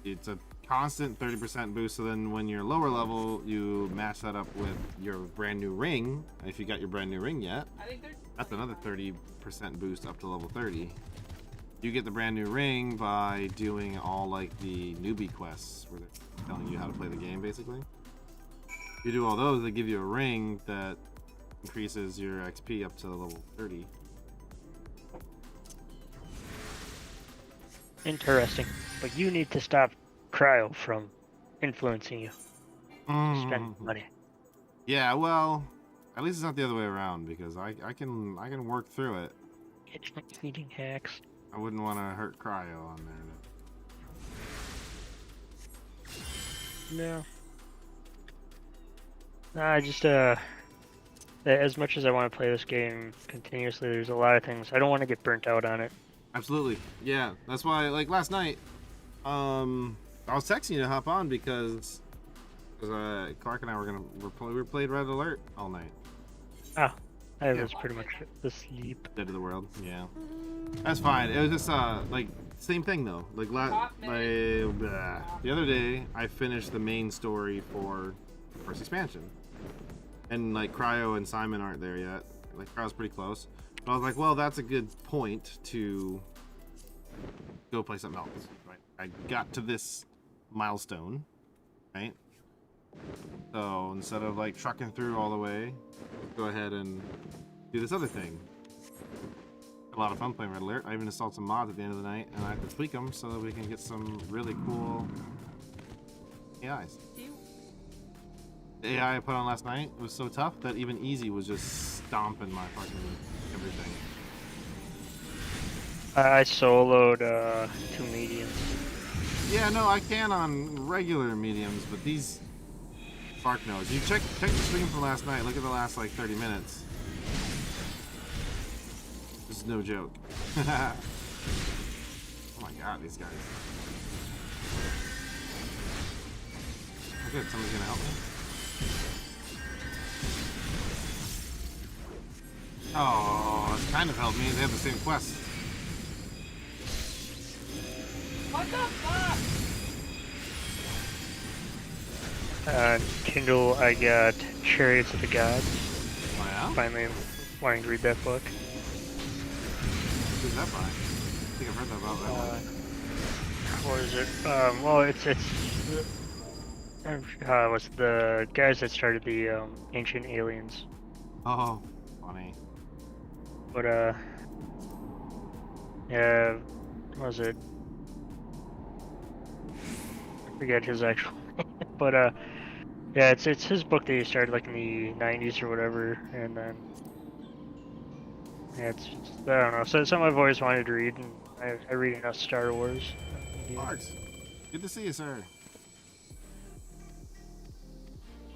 it's a constant 30% boost, so then when you're lower level, you match that up with your brand new ring. If you got your brand new ring yet, that's another 30% boost up to level 30. You get the brand new ring by doing all like the newbie quests where they're telling you how to play the game, basically. You do all those, they give you a ring that increases your XP up to level 30. Interesting. But you need to stop Cryo from influencing you. Spend money. Yeah, well, at least it's not the other way around because I can work through it. It's not feeding hacks. I wouldn't want to hurt Cryo on there. No. I just as much as I want to play this game continuously, there's a lot of things I don't want to get burnt out on it. Absolutely, yeah. That's why, like last night, I was texting you to hop on because Clark and I we played Red Alert all night. Ah, I was pretty much asleep. Dead to the world, yeah. That's fine. It was just like same thing though. Like the other day, I finished the main story for first expansion. And like Cryo and Simon aren't there yet. Like Cryo's pretty close. But I was like, well, that's a good point to go play something else, right? I got to this milestone, right? So instead of like trucking through all the way, go ahead and do this other thing. A lot of fun playing Red Alert. I even installed some mods at the end of the night, and I have to tweak them so that we can get some really cool AIs. The AI I put on last night was so tough that even easy was just stomping my fucking everything. I soloed 2 mediums. Yeah, no, I can on regular mediums, but these Spark nodes. You check the stream from last night. Look at the last like 30 minutes. This is no joke. Oh my god, these guys. Oh, good, somebody's gonna help me. Oh, it's kind of helped me. They have the same quest. What the fuck? Kindle, I got Chariots of the Gods. Oh yeah? Finally wanting to read that book. Who's that by? I think I've heard that about that one. What is it? Well, it's was the guys that started the Ancient Aliens. Oh, funny. But yeah, what was it? I forget his actual name. But yeah, it's his book that he started like in the 90s or whatever, and then yeah, it's I don't know. So something I've always wanted to read, and I read enough Star Wars. Marks, good to see you, sir.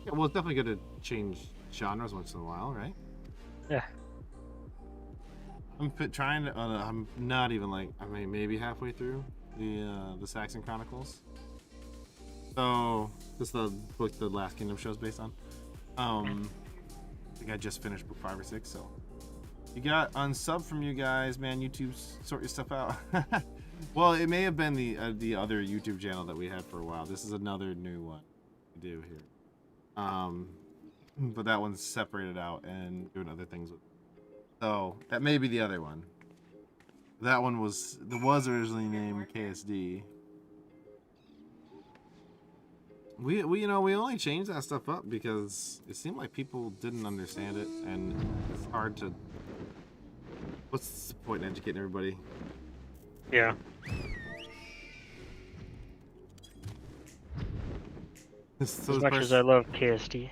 Yeah, well, it's definitely good to change genres once in a while, right? Yeah. I'm trying to. I'm not even like. I mean, maybe halfway through the Saxon Chronicles. So this is the book the Last Kingdom show is based on. I think I just finished book 5 or 6. So you got unsub from you guys, man. YouTube, sort your stuff out. Well, it may have been the other YouTube channel that we had for a while. This is another new one we do here. But that one's separated out and doing other things with. So that may be the other one. That one was originally named KSD. We you know, we only changed that stuff up because it seemed like people didn't understand it, and it's hard to. What's the point in educating everybody? Yeah. So As much as I love KSD.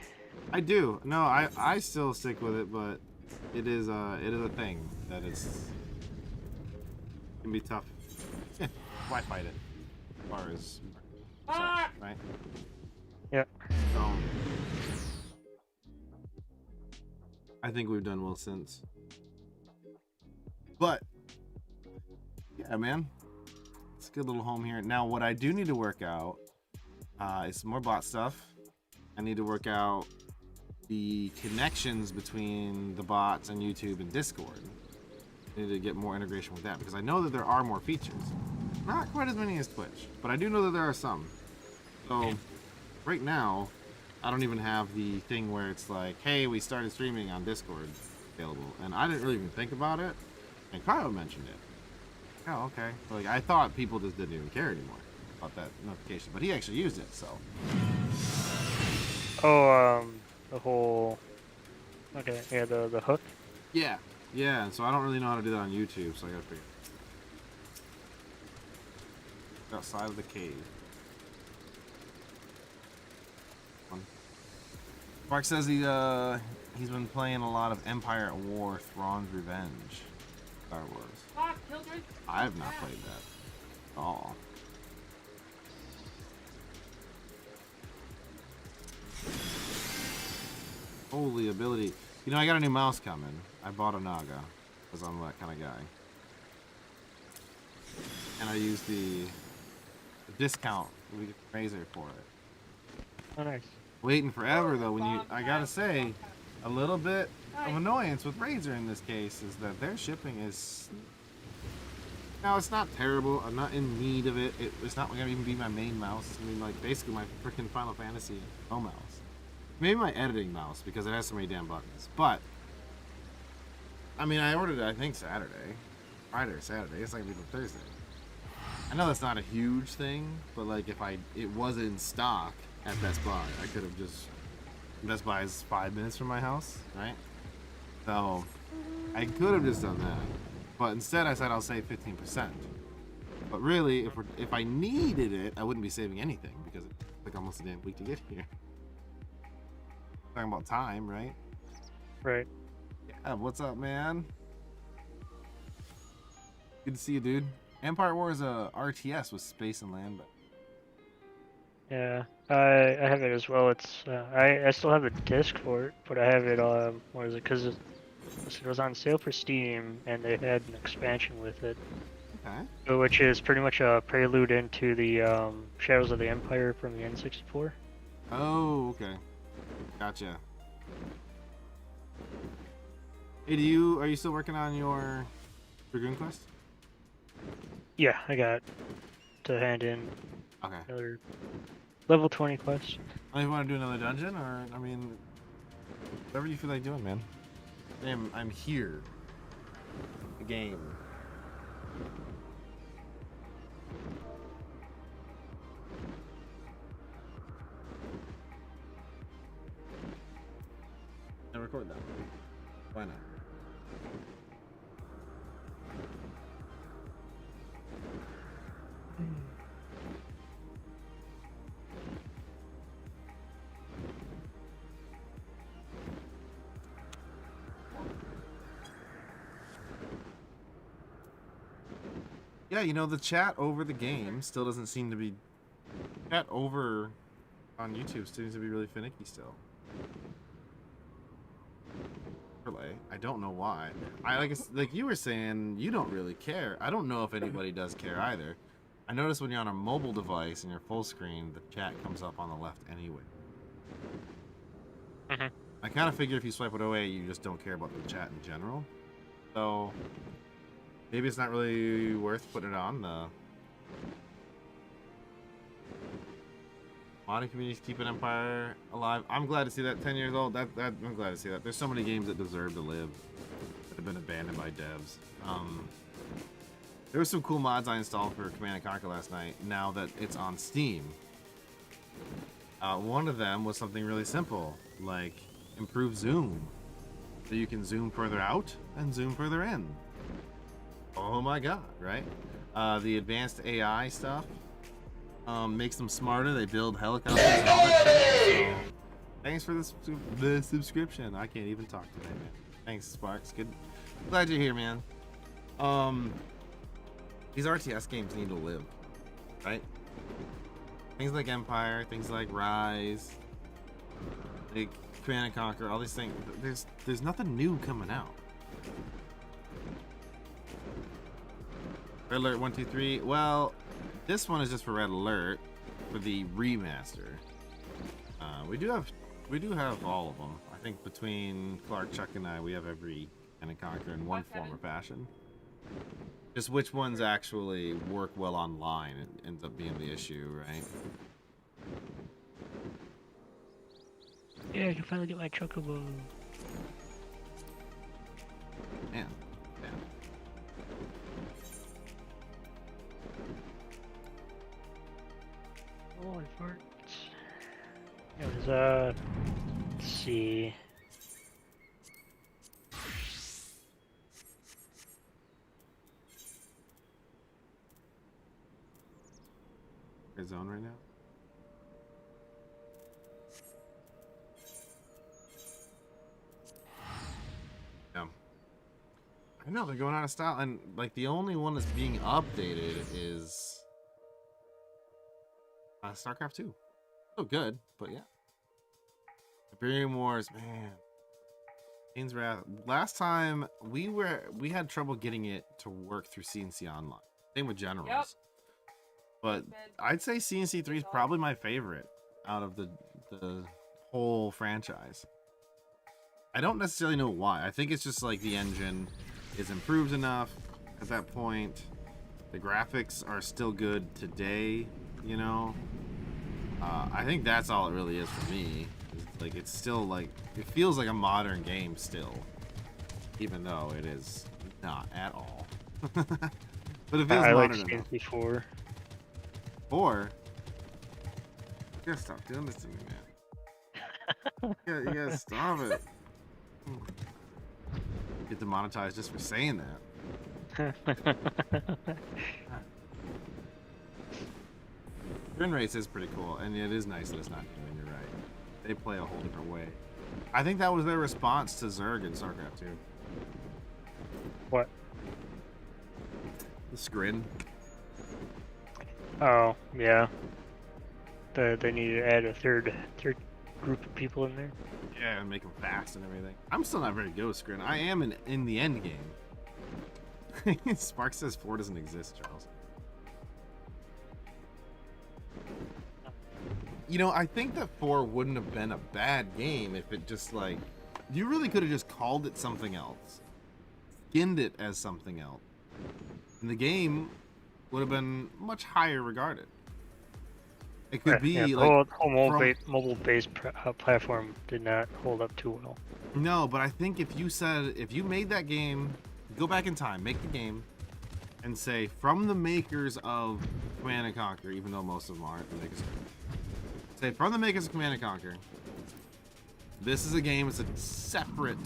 I do. No, I still stick with it, but it is a thing that can be tough. Yeah, why fight it? As far as yourself, right? Yeah. So I think we've done well since. But yeah, man, it's a good little home here. Now, what I do need to work out is some more bot stuff. I need to work out the connections between the bots and YouTube and Discord. I need to get more integration with that because I know that there are more features. Not quite as many as Twitch, but I do know that there are some. So right now, I don't even have the thing where it's like, hey, we started streaming on Discord available. And I didn't really even think about it. And Kyle mentioned it. Oh, okay. Like, I thought people just didn't even care anymore about that notification, but he actually used it, so. Oh, the whole. Okay, yeah, the hook. Yeah, yeah. And so I don't really know how to do that on YouTube, so I gotta figure. Outside of the cave. Mark says he's been playing a lot of Empire at War, Thrawn's Revenge, Star Wars. I have not played that at all. Holy ability. You know, I got a new mouse coming. I bought a Naga, because I'm that kind of guy. And I used the discount we get Razer for it. Oh, nice. Waiting forever though. When I gotta say, a little bit of annoyance with Razer in this case is that their shipping is. Now it's not terrible. I'm not in need of it. It's not gonna even be my main mouse. It's gonna be like basically my freaking Final Fantasy home mouse. maybe my editing mouse because it has so many damn buttons. But I mean, I ordered it, I think Saturday, Friday or Saturday. It's not gonna be till Thursday. I know that's not a huge thing, but like if it was in stock at Best Buy, I could have just. Best Buy is 5 minutes from my house, right? So I could have just done that, but instead I said I'll save 15%. But really, if I needed it, I wouldn't be saving anything because it took like almost a damn week to get here. Talking about time, right? Right. Yeah. What's up, man? Good to see you, dude. Empire Wars RTS with space and land, but. Yeah, I have it as well. It's I still have a disc for it, but I have it what is it? Because it was on sale for Steam, and they had an expansion with it. Okay. Which is pretty much a prelude into the Shadows of the Empire from the N64. Oh, okay. Gotcha. Hey, are you still working on your Dragoon Quest? Yeah, I got to hand in Okay. another level 20 quest. Oh, you want to do another dungeon, or I mean, whatever you feel like doing, man. I'm here. The game. And record that. Why not? Yeah, you know, the chat over the game still doesn't seem to be... Chat over on YouTube seems to be really finicky still. I don't know why. Like you were saying, you don't really care. I don't know if anybody does care either. I notice when you're on a mobile device and you're full screen, the chat comes up on the left anyway. I kind of figure if you swipe it away, you just don't care about the chat in general. So... maybe it's not really worth putting it on the modding communities keeping Empire alive. I'm glad to see that. 10 years old. I'm glad to see that. There's so many games that deserve to live that have been abandoned by devs. There were some cool mods I installed for Command & Conquer last night. Now that it's on Steam, one of them was something really simple, like improve zoom, so you can zoom further out and zoom further in. Oh my god, right? The advanced AI stuff makes them smarter. They build helicopters and all that shit. So, thanks for the subscription. I can't even talk today, man. Thanks, Sparks. Good. Glad you're here, man. These RTS games need to live, right? Things like Empire, things like Rise, like Command & Conquer, all these things. There's nothing new coming out. Red Alert 1, 2, 3. Well, this one is just for Red Alert, for the remaster. We do have all of them. I think between Clark, Chuck, and I, we have every Command & Conquer in one form or fashion. Just which ones actually work well online ends up being the issue, right? Yeah, I can finally get my chocobo. Man. Holy fart. It was, let's see. Red zone right now? Yeah. I know, they're going out of style, and like the only one that's being updated is StarCraft 2. So good, but yeah. Imperium Wars, man. Kane's Wrath. Last time we had trouble getting it to work through CNC Online. Same with Generals. Yep. But I'd say CNC 3 is probably my favorite out of the whole franchise. I don't necessarily know why. I think it's just like the engine is improved enough at that point. The graphics are still good today, you know. I think that's all it really is for me. Like, it's still like, it feels like a modern game still, even though it is not at all. But it feels I modern liked enough. games before. 4? You gotta stop doing this to me, man. You gotta stop it. Get demonetized just for saying that. Turn race is pretty cool, and it is nice that it's not human, you're right. They play a whole different way. I think that was their response to Zerg in StarCraft 2. What? The Scrin. Oh, yeah. They need to add a third group of people in there. Yeah, and make them fast and everything. I'm still not very good with Scrin. I am in the end game. Spark says 4 doesn't exist, Charles. You know, I think that 4 wouldn't have been a bad game if it just, like... You really could have just called it something else. Skinned it as something else. And the game would have been much higher regarded. It could be, yeah, like... whole mobile-based platform did not hold up too well. No, but I think if you made that game, go back in time, make the game, and say, from the makers of Command & Conquer, even though most of them aren't the makers, say, from the makers of Command & Conquer, this is a game, it's a separate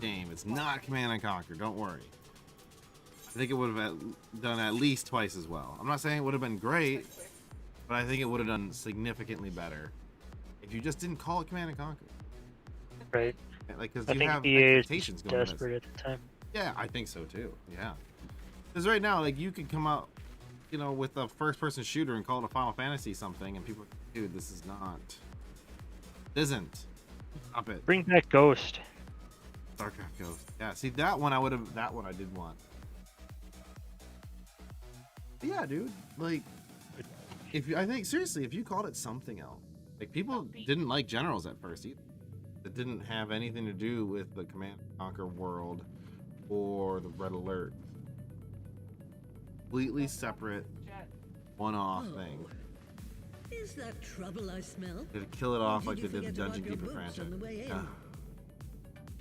game, it's not Command & Conquer, don't worry. I think it would have done at least twice as well. I'm not saying it would have been great, but I think it would have done significantly better if you just didn't call it Command & Conquer. Right. Like, because I you think have EA expectations is going into desperate this. at the time. Yeah, I think so too. Yeah. Because right now, like, you could come out, you know, with a first-person shooter and call it a Final Fantasy something, and people, dude, this is not. It isn't. Stop it. Bring back Ghost. StarCraft Ghost. Yeah, see, that one I would have, that one I did want. But yeah, dude, like, if you, I think, seriously, if you called it something else, like, people didn't like Generals at first either. It didn't have anything to do with the Command & Conquer world or the Red Alert. Completely separate, one-off thing. Is that trouble I smell? To kill it off Or like did they you did the forget to Dungeon wipe your Keeper boots franchise. on the way in? Yeah.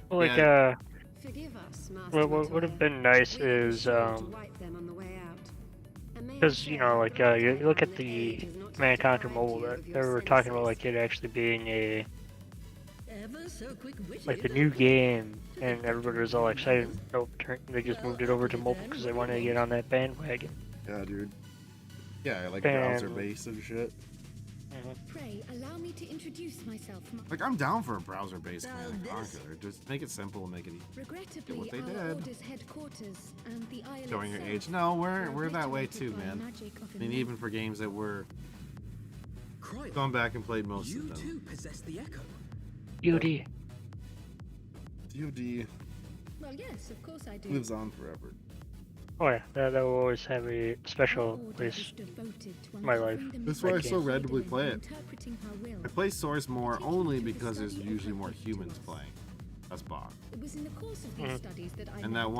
Well, like, Yeah. Forgive us, Master what would have Montoya. been nice We will be is, sure to wipe them on the way out. And may I because, you say, know, like, you look at on the edge is not Command & Conquer justified mobile, you that of they your were talking about, senses. like, it actually being a, Ever so quick-witted. like, the new game, and everybody was all excited. Nope, they just moved it over to mobile because they wanted to get on that bandwagon. Yeah, dude. Yeah, like And- browser-based and shit. Pray, allow me to introduce myself. Like, I'm down for a browser-based Now Command & this- Conquer. Just make it simple and make it easy. Regrettably, what they our did. order's headquarters and the island Showing your itself age. No, are we're that way too, obliterated by man. magic of I mean, even for games that were Cryo, gone back and played most you of them. too possess the echo. Beauty. DoD Well, yes, of course I do. lives on forever. Oh yeah, that will always have a Our special order place. is devoted to my life. uncovering the That's why I mysteries so of randomly Evelyn play and it. interpreting her will. I play Source more Taking only to the because there's study of usually her more gift to humans us. playing. That's boss. It was in the course of these studies that I And met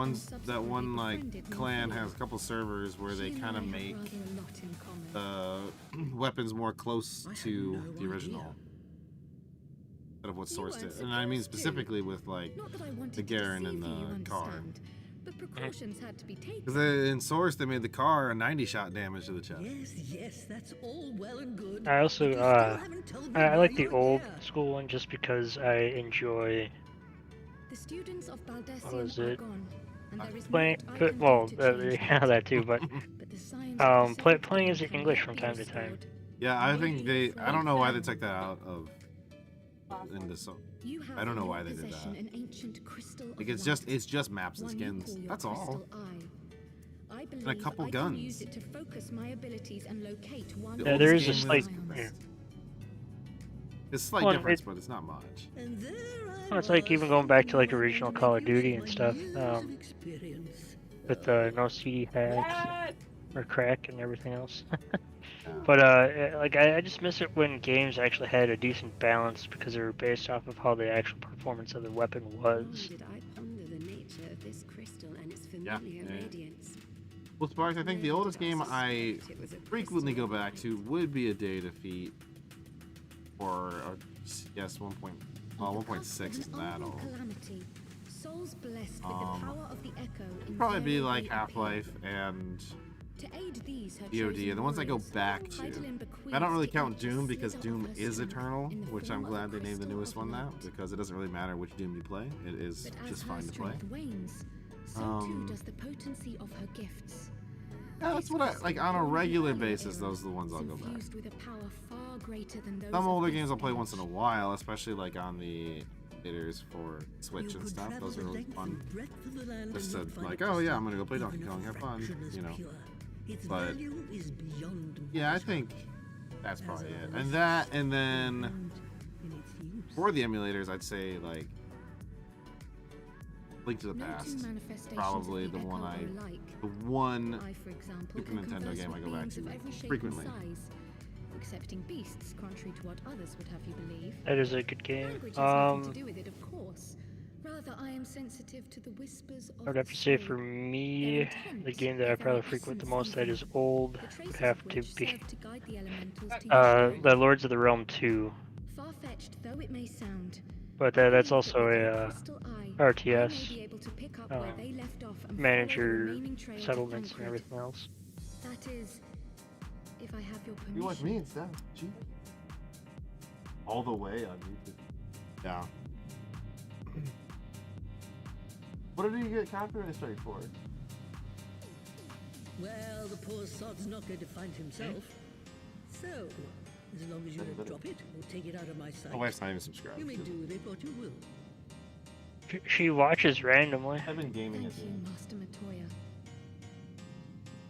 that one like befriended clan Minfield. has a couple servers where they She and kind I of have make rather a lot in common. weapons more close I had to no the idea. original. Instead of what You Source weren't did. And I mean supposed to. specifically with like Not that I wanted the to Garen deceive and you, you the car. understand, but precautions had to be taken. Because in Source they made the car a 90 shot damage to the chest. Yes, yes, that's all well and good. I also, but you still haven't told me I why like the you're old here. school one just because I enjoy The students of was Baldessian are it? gone, and there is playing. naught I can Well, do to change yeah, that too. But But the signs of the second playing dawn as cannot English from be time to time. restored. Yeah, I think they. I don't know why they took that out of. In the so. You have I don't know in why your they did possession that. An ancient crystal Like of it's just light, maps and one you skins. call your That's all. crystal eye. I believe a couple I guns. can use it to focus my abilities and locate one. The Yeah, of there oldest is a the game slight. was- Yeah. It's a slight Well, difference, it- but it's not much. And there I Well, it's like even going back to like original Call of Duty and my stuff. years of experience. With no CD hacks or crack and everything else. Yeah. But like I just miss it when games actually had a decent balance because they were based off of how the actual performance of the weapon Long was. did I ponder the nature of this crystal and its Yeah, familiar yeah. radiance. Well, Sparks, I think the Little oldest did game I suspect it was a frequently crystal go back to would be a Day Defeat or a Yes, 1.6 is that old. Calamity, souls blessed with the power of the echo. Probably be like Half-Life and To aid these, her EOD, and the ones I go warriors, back to. Heidelin bequeathed I don't really to count each Doom a because slither of Doom her is strength eternal, in the which form I'm of glad a they named the crystal newest of one that, light. because it doesn't really matter which Doom you play. It is But as just her fine to play. strength wanes, so too does the potency of her gifts. Yeah, that's what I like on a regular basis. Those are the ones I'll go back. Infused with a power far greater than those Some of older this games I'll play age. once in a while, especially like on the emulators for Switch You and could stuff. travel Those are the really length fun. and breadth of the land Just and to not find like, a oh yeah, crystal, I'm gonna go play Donkey even Kong, if have a fun, fraction is you know. pure. Its But value is beyond yeah, I measure. think that's As probably a it. And that, and then and in its use. for the emulators, I'd say like Link to the Noting Past. manifestations Probably of the one echo I, alike. the one I, for example, Super can Nintendo converse game I with go back beings to of every shape frequently. and size, excepting beasts, contrary to what others would have you believe. That is a good game. Language has nothing to do with it, of course. Rather, I am sensitive to the whispers of I would have the to say soul. for Their me, intent, the game that their I probably very frequent the essence most that even, is old the would traces have of to which be serve to guide the elementals to your the Lords of the Realm 2. Far-fetched though it may sound, But I that's believe that also with a your crystal eye, RTS, I may be able to pick up where they left off and follow the manager remaining trail to settlements and Thancred. everything else. That is, if I have your permission. You like me instead? Gee. All the way on YouTube. Yeah. What did you get copyright strike for? Well, the poor sod's not going to find himself. So, as long as you don't drop it or take it out of my sight, My wife's not even subscribed. you may do with it what you will. She watches randomly. I've been gaming Thank at you, Master Matoya.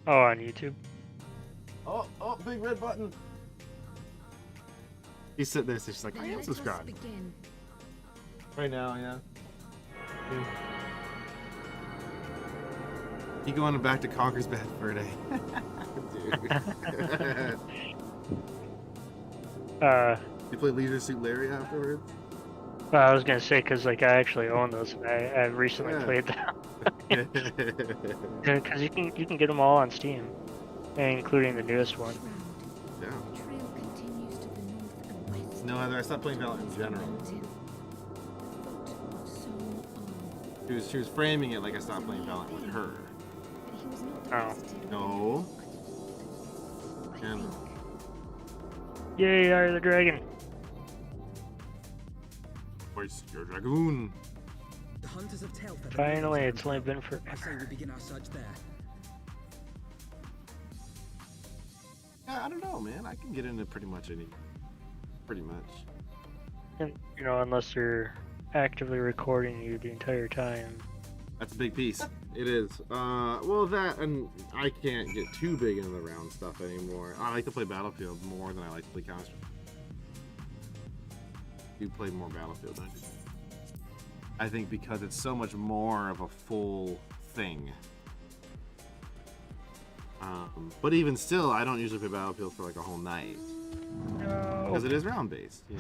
Oh, on YouTube. Oh, big red button. He's sitting there, so she's like, I Then am let us subscribed. begin. Right now, yeah. You going back to Conker's Bad Fur Day. Dude. You play Leisure Suit Larry afterwards? I was gonna say because like I actually own those. And I recently Yeah. played them. Because you can get them all on Steam, including the newest one. Yeah. The trail continues to the north and west. No, Heather, I stopped playing Valorant in general. Mountain. The foot of sown on. She was framing it like I stopped playing Valorant with her. But he was not Oh. devastated. No. I And think. Yay, Eye of the Dragon! voice your dragoon. The hunters of Telf at the Finally, mountains it's only been I say forever. we begin our search there. Yeah, I don't know, man. I can get into pretty much any. Pretty much. And, you know, unless they're actively recording you the entire time. That's a big piece. It is. Well, that, and I can't get too big into the round stuff anymore. I like to play Battlefield more than I like to play Counter. You play more Battlefield, don't you? I think because it's so much more of a full thing. But even still, I don't usually play Battlefield for like a whole night. No. Because it is round based. Yeah.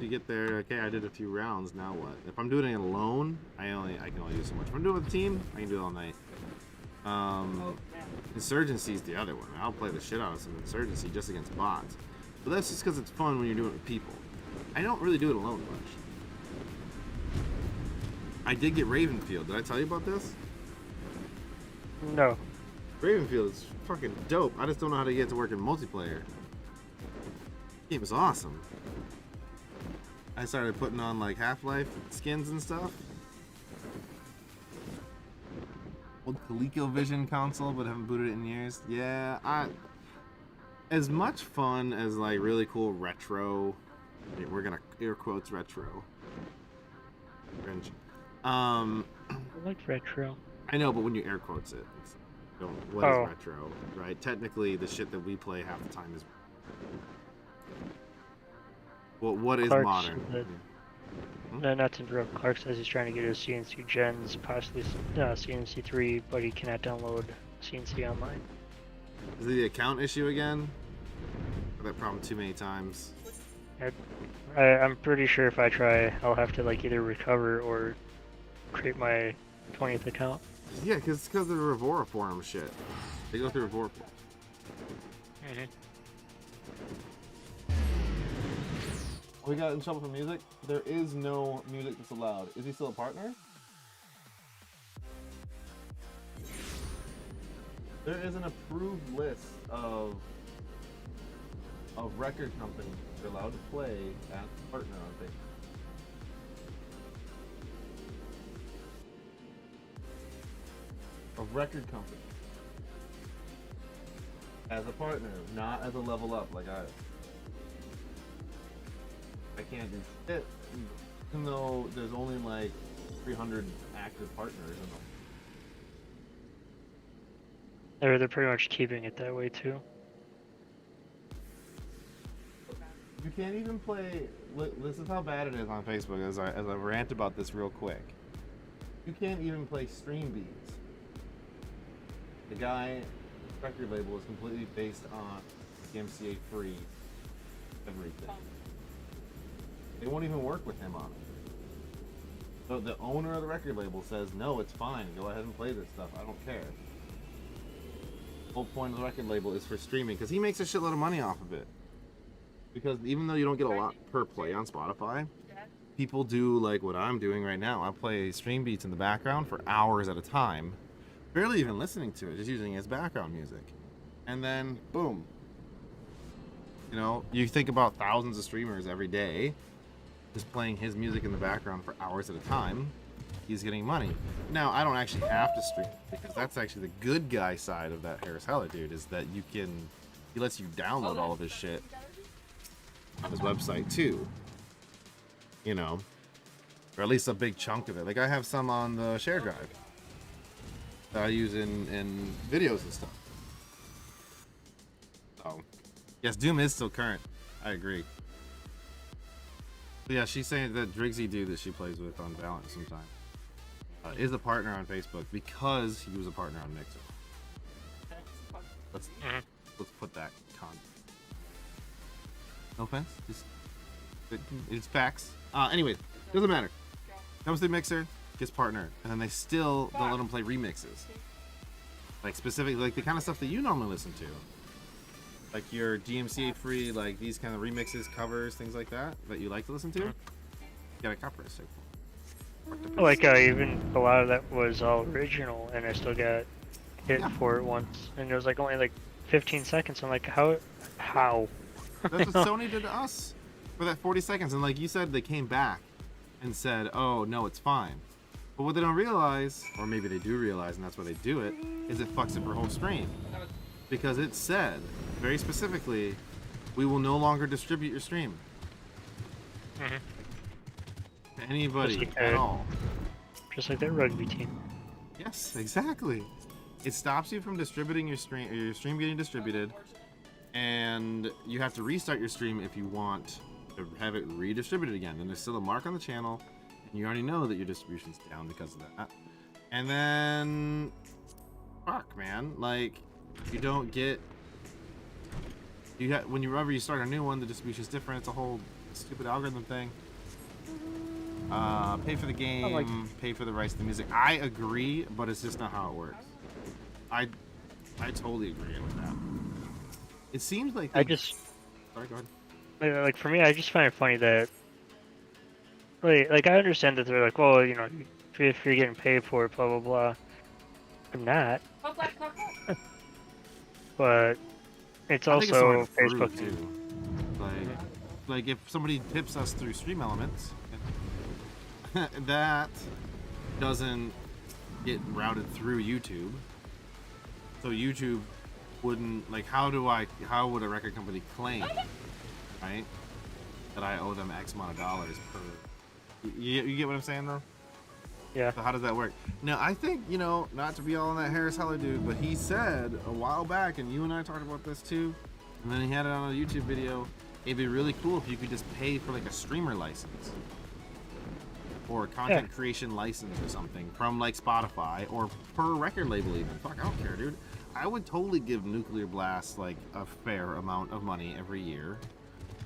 You get there, okay, I did a few rounds, now what? If I'm doing it alone, I can only do so much. If I'm doing it with a team, I can do it all night. Insurgency is the other one. I'll play the shit out of some Insurgency just against bots. But that's just because it's fun when you're doing it with people. I don't really do it alone much. I did get Ravenfield. Did I tell you about this? No. Ravenfield is fucking dope. I just don't know how to get it to work in multiplayer. The game is awesome. I started putting on like Half-Life skins and stuff. Old ColecoVision console, but haven't booted it in years. Yeah, as much fun as like really cool retro. We're gonna air quotes retro. Cringe. I like retro. I know, but when you air quotes it, it's, what is retro, right? Technically, the shit that we play half the time is. Well, what is Clark's modern? No, not to interrupt. Clark says he's trying to get his CNC gens, possibly CNC 3, but he cannot download CNC online. Is it the account issue again? Had that problem too many times. I'm pretty sure if I try, I'll have to like either recover or create my 20th account. Yeah, because it's because of the Revora forum shit. They go through Revora forums. We got in trouble for music. There is no music that's allowed. Is he still a partner? There is an approved list of record companies that are allowed to play as a partner on things. Of record company as a partner, not as a level up like I can't do shit, even though there's only like 300 active partners in them. They're pretty much keeping it that way too. You can't even play. This is how bad it is on Facebook. As I rant about this real quick, you can't even play stream beats. The guy record label is completely based on DMCA free everything. They won't even work with him on it. So the owner of the record label says, no, it's fine. Go ahead and play this stuff. I don't care. The whole point of the record label is for streaming because he makes a shitload of money off of it. Because even though you don't get a lot per play on Spotify, people do like what I'm doing right now. I play stream beats in the background for hours at a time, barely even listening to it, just using it as background music. And then, boom. You know, you think about thousands of streamers every day just playing his music in the background for hours at a time. He's getting money. Now, I don't actually have to stream because that's actually the good guy side of that Harris Heller dude, is that he lets you download all of his shit on his website too. You know, or at least a big chunk of it. Like I have some on the share drive that I use in videos and stuff. So, yes, Doom is still current. I agree. But yeah, she's saying that Driggsy dude that she plays with on Valorant sometimes is a partner on Facebook because he was a partner on Mixer. Let's put that con. No offense, it's facts. Anyways, doesn't matter. Comes through Mixer, gets partner, and then they still don't let him play remixes. Like specifically, like the kind of stuff that you normally listen to. Like your DMCA free, like these kind of remixes, covers, things like that you like to listen to. You got a copyright strike for. Like even a lot of that was all original, and I still got hit for it once, and it was like only like 15 seconds. I'm like, how? That's what Sony did to us for that 40 seconds, and like you said, they came back and said, "Oh no, it's fine." But what they don't realize, or maybe they do realize, and that's why they do it, is it fucks up your whole stream. Because it said, very specifically, we will no longer distribute your stream. To anybody at all. Just like that rugby team. Yes, exactly. It stops you from distributing your stream getting distributed, and you have to restart your stream if you want to have it redistributed again. And there's still a mark on the channel, and you already know that your distribution's down because of that. And then, fuck, man, like, you don't get. Whenever you start a new one, the distribution's different. It's a whole stupid algorithm thing. Pay for the game, pay for the rights to the music. I agree, but it's just not how it works. I totally agree with that. It seems like sorry, go ahead. Like for me, I just find it funny that like I understand that they're like, well, you know, if you're getting paid for it, blah blah blah. I'm not. But it's also Facebook too. Like if somebody tips us through Stream Elements, that doesn't get routed through YouTube. So YouTube wouldn't, like, how would a record company claim, right, that I owe them X amount of dollars per, you get what I'm saying though? Yeah. So how does that work? Now, I think, you know, not to be all on that Harris Heller dude, but he said a while back, and you and I talked about this too, and then he had it on a YouTube video, it'd be really cool if you could just pay for like a streamer license or a content creation license or something from like Spotify or per record label even. Fuck, I don't care, dude. I would totally give Nuclear Blast like a fair amount of money every year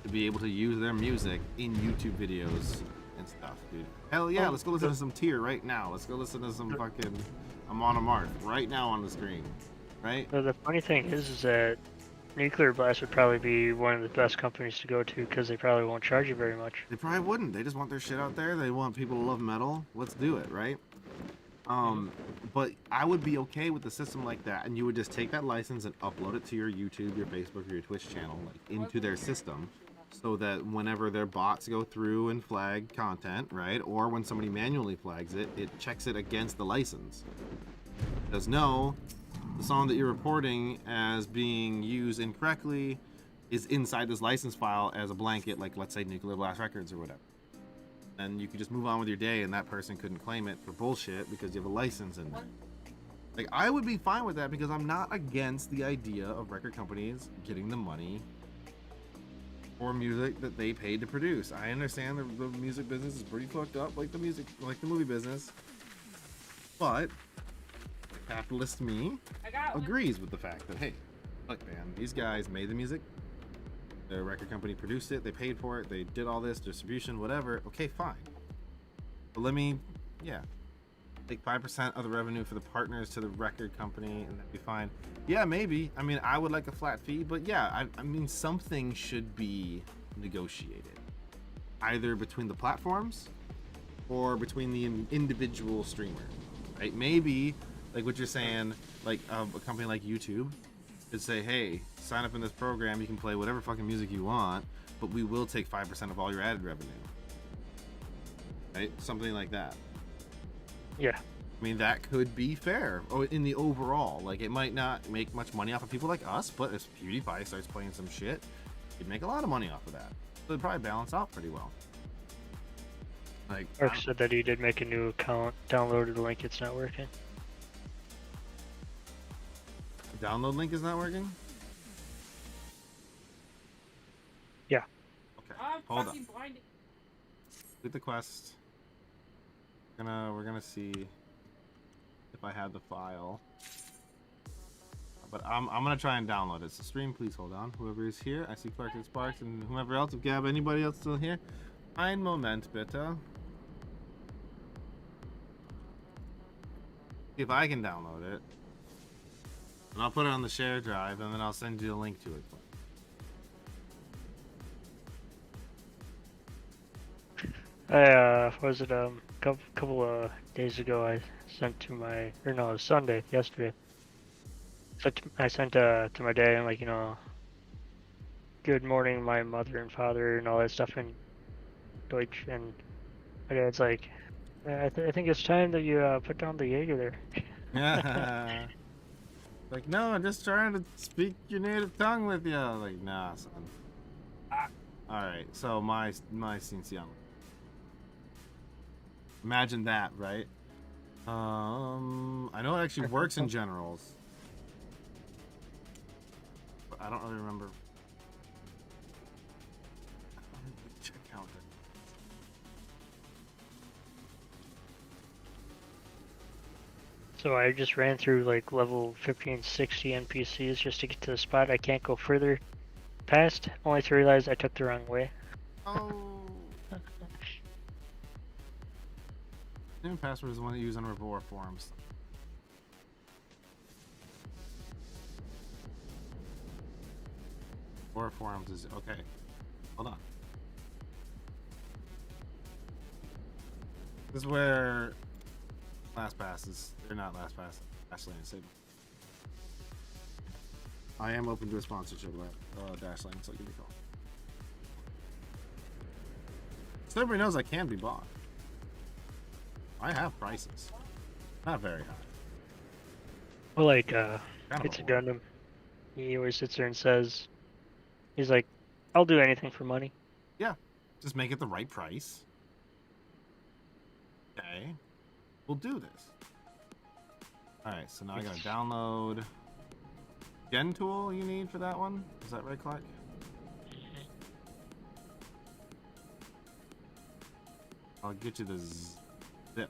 to be able to use their music in YouTube videos and stuff, dude. Hell yeah, let's go listen to some Tear right now. Let's go listen to some fucking Amon Amarth right now on the screen, right? So the funny thing is that Nuclear Blast would probably be one of the best companies to go to because they probably won't charge you very much. They probably wouldn't. They just want their shit out there. They want people to love metal. Let's do it, right? But I would be okay with a system like that, and you would just take that license and upload it to your YouTube, your Facebook, or your Twitch channel, like into their system, so that whenever their bots go through and flag content, right, or when somebody manually flags it, it checks it against the license. It does no, the song that you're reporting as being used incorrectly is inside this license file as a blanket, like let's say Nuclear Blast Records or whatever. And you could just move on with your day, and that person couldn't claim it for bullshit because you have a license in there. Like, I would be fine with that because I'm not against the idea of record companies getting the money for music that they paid to produce. I understand the music business is pretty fucked up, like the movie business. But the capitalist me agrees with the fact that, hey, look, man, these guys made the music. The record company produced it, they paid for it, they did all this, distribution, whatever. Okay, fine. But let me, take 5% of the revenue for the partners to the record company, and that'd be fine. Yeah, maybe. I mean, I would like a flat fee, but yeah, I mean, something should be negotiated. Either between the platforms or between the individual streamer, right? Maybe, like what you're saying, like a company like YouTube, to say, hey, sign up in this program, you can play whatever fucking music you want, but we will take 5% of all your added revenue. Right? Something like that. Yeah. I mean, that could be fair in the overall. Like, it might not make much money off of people like us, but if PewDiePie starts playing some shit, you'd make a lot of money off of that. So it'd probably balance out pretty well. Like, Mark said that he did make a new account, downloaded the link, it's not working. The download link is not working? Yeah. Okay, hold on. Get the quest. We're gonna see if I have the file. But I'm gonna try and download it. So stream, please hold on. Whoever is here, I see Clark and Sparks and whomever else. If you have anybody else still here, ein Moment bitte. See if I can download it. And I'll put it on the share drive, and then I'll send you a link to it. Was it couple of days ago I sent to my, or no, it was Sunday, yesterday. I sent to my dad, and like, you know, good morning my mother and father and all that stuff in Deutsch, and my dad's like, I think it's time that you put down the Jaeger there. Yeah. Like, no, I'm just trying to speak your native tongue with you. Like, nah, son. Alright, so my Cinciano. Imagine that, right? I know it actually works in generals. But I don't really remember. Check out it. So I just ran through like level 50 and 60 NPCs just to get to the spot I can't go further past, only to realize I took the wrong way. Oh. Name password is the one that you use on Revore forums. Revore forums is okay. Hold on. This is where LastPass is. They're not LastPass. Dashlane and Signal. I am open to a sponsorship of Dashlane, so give me a call. So everybody knows I can be bought. I have prices. Not very high. Well, like, it's a Gundam. He always sits there and says, he's like, I'll do anything for money. Yeah, just make it the right price. Okay, we'll do this. Alright, so now I gotta download Gen tool you need for that one? Is that right, Clark? I'll get you the zip.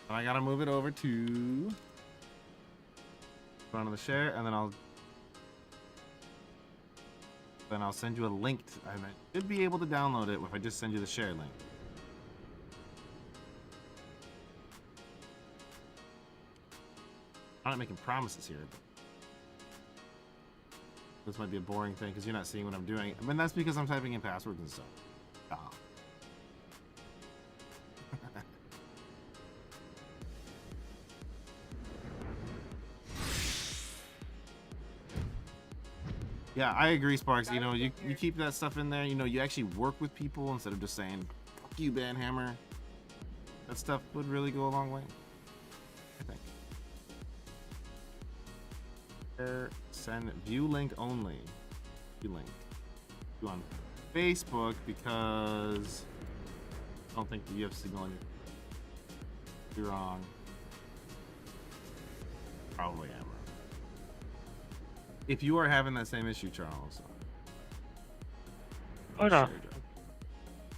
And I gotta move it over to front of the share, and then I'll send you a link. I should be able to download it if I just send you the share link. I'm not making promises here. This might be a boring thing because you're not seeing what I'm doing. I mean, that's because I'm typing in passwords and stuff. Oh. Yeah, I agree, Sparks. You know, you keep that stuff in there. You know, you actually work with people instead of just saying, fuck you, Banhammer. That stuff would really go a long way, I think. Send view link only. View link. Do on Facebook because I don't think that you have signal on your. You're wrong. Probably am. If you are having that same issue, Charles. Oh no.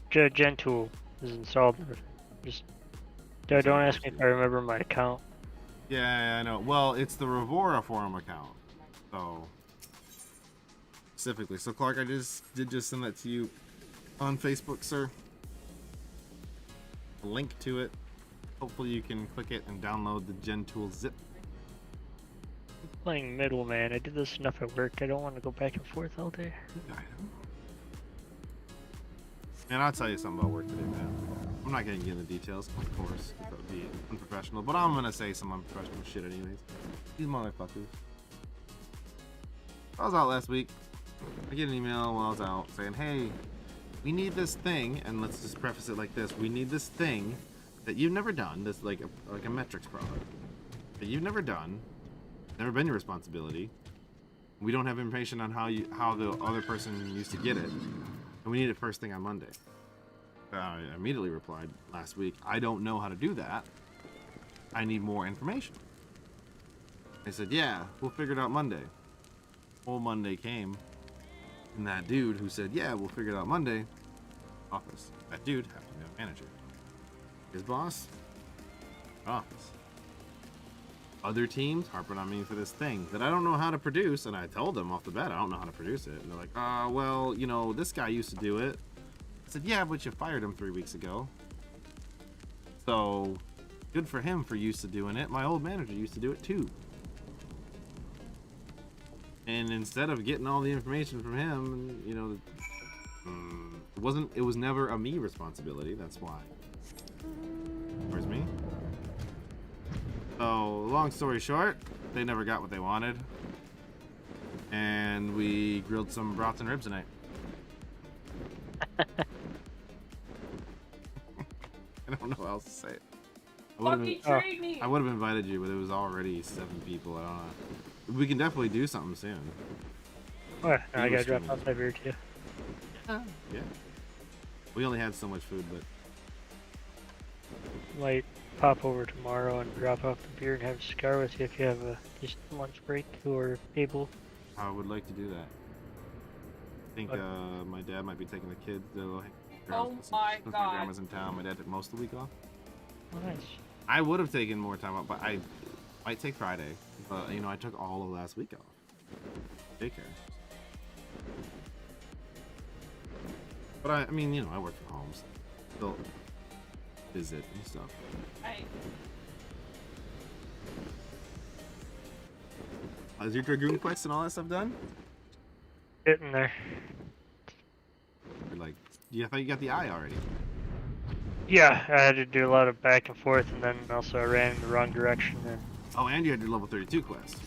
Gentool is installed. Just don't ask me if I remember my account. Yeah, I know. Well, it's the Revora forum account. So specifically. So Clark, I did just send that to you on Facebook, sir. A link to it. Hopefully you can click it and download the Gentool zip. Playing middleman. I did this enough at work. I don't want to go back and forth all day. I know. And I'll tell you something about work today, man. I'm not getting into details, of course. That would be unprofessional. But I'm gonna say some unprofessional shit anyways. These motherfuckers. I was out last week. I get an email while I was out saying, hey, we need this thing, and let's just preface it like this. We need this thing that you've never done, this like a metrics product that you've never done. Never been your responsibility. We don't have information on how the other person used to get it, and we need it first thing on Monday. I immediately replied last week, I don't know how to do that. I need more information. They said, yeah, we'll figure it out Monday. Whole Monday came, and that dude who said, yeah, we'll figure it out Monday, office. That dude happened to be a manager. His boss, office. Other teams harping on me for this thing that I don't know how to produce, and I told them off the bat I don't know how to produce it, and they're like, well, you know, this guy used to do it. I said, yeah, but you fired him 3 weeks ago, so good for him for used to doing it. My old manager used to do it too, and instead of getting all the information from him, you know, it was never a me responsibility. That's why. Where's me? So, long story short, they never got what they wanted. And we grilled some brats and ribs tonight. I don't know how else to say it. I would have invited you, but it was already 7 people. I don't know. We can definitely do something soon. What? I gotta drop off my beer too. Yeah. We only had so much food, but... Might pop over tomorrow and drop off the beer and have a cigar with you if you have a just lunch break or able. I would like to do that. I think my dad might be taking the kids. Oh my God! My grandma's in town. My dad took most of the week off. Oh, nice. I would have taken more time off, but I might take Friday. But you know, I took all of last week off. Daycare. But I mean, you know, I work from home, so still visit and stuff. Hey. Is your Dragoon quest and all that stuff done? Getting there. You're like, yeah, I thought you got the eye already. Yeah, I had to do a lot of back and forth, and then also I ran in the wrong direction. And... Oh, and you had your level 32 quest.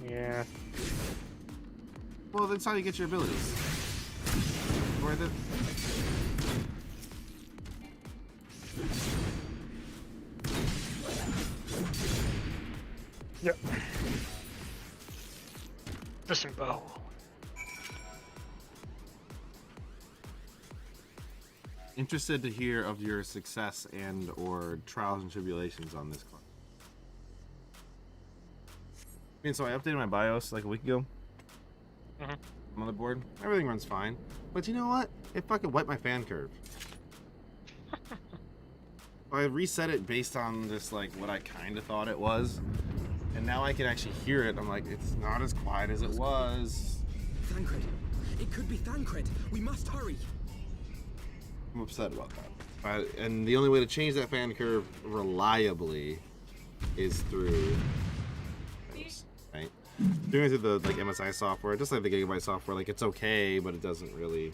Yeah. Well, that's how you get your abilities. Worth it. Yep. Disembowel. Interested to hear of your success and or trials and tribulations on this class. I mean, so I updated my BIOS like a week ago. Motherboard, everything runs fine. But you know what? It fucking wiped my fan curve. I reset it based on just like what I kind of thought it was. And now I can actually hear it. I'm like, it's not as quiet as it was. Thancred. It could be Thancred. We must hurry. I'm upset about that. And the only way to change that fan curve reliably is through right. Doing it through the like MSI software, just like the Gigabyte software, like it's okay, but it doesn't really.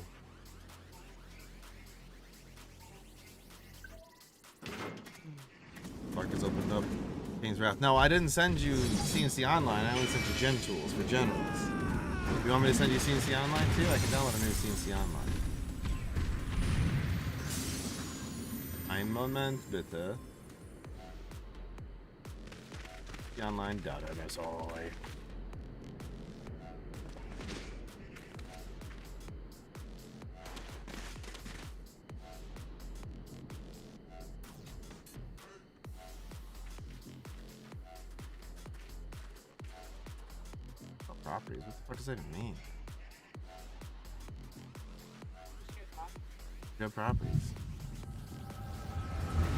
Clark has opened up King's Wrath. No, I didn't send you CNC Online. I only sent you Gen Tools for Generals. You want me to send you CNC Online too? I can download a new CNC Online. Ein Moment bitte. Online.msi. Properties? What the fuck does that even mean? Good properties.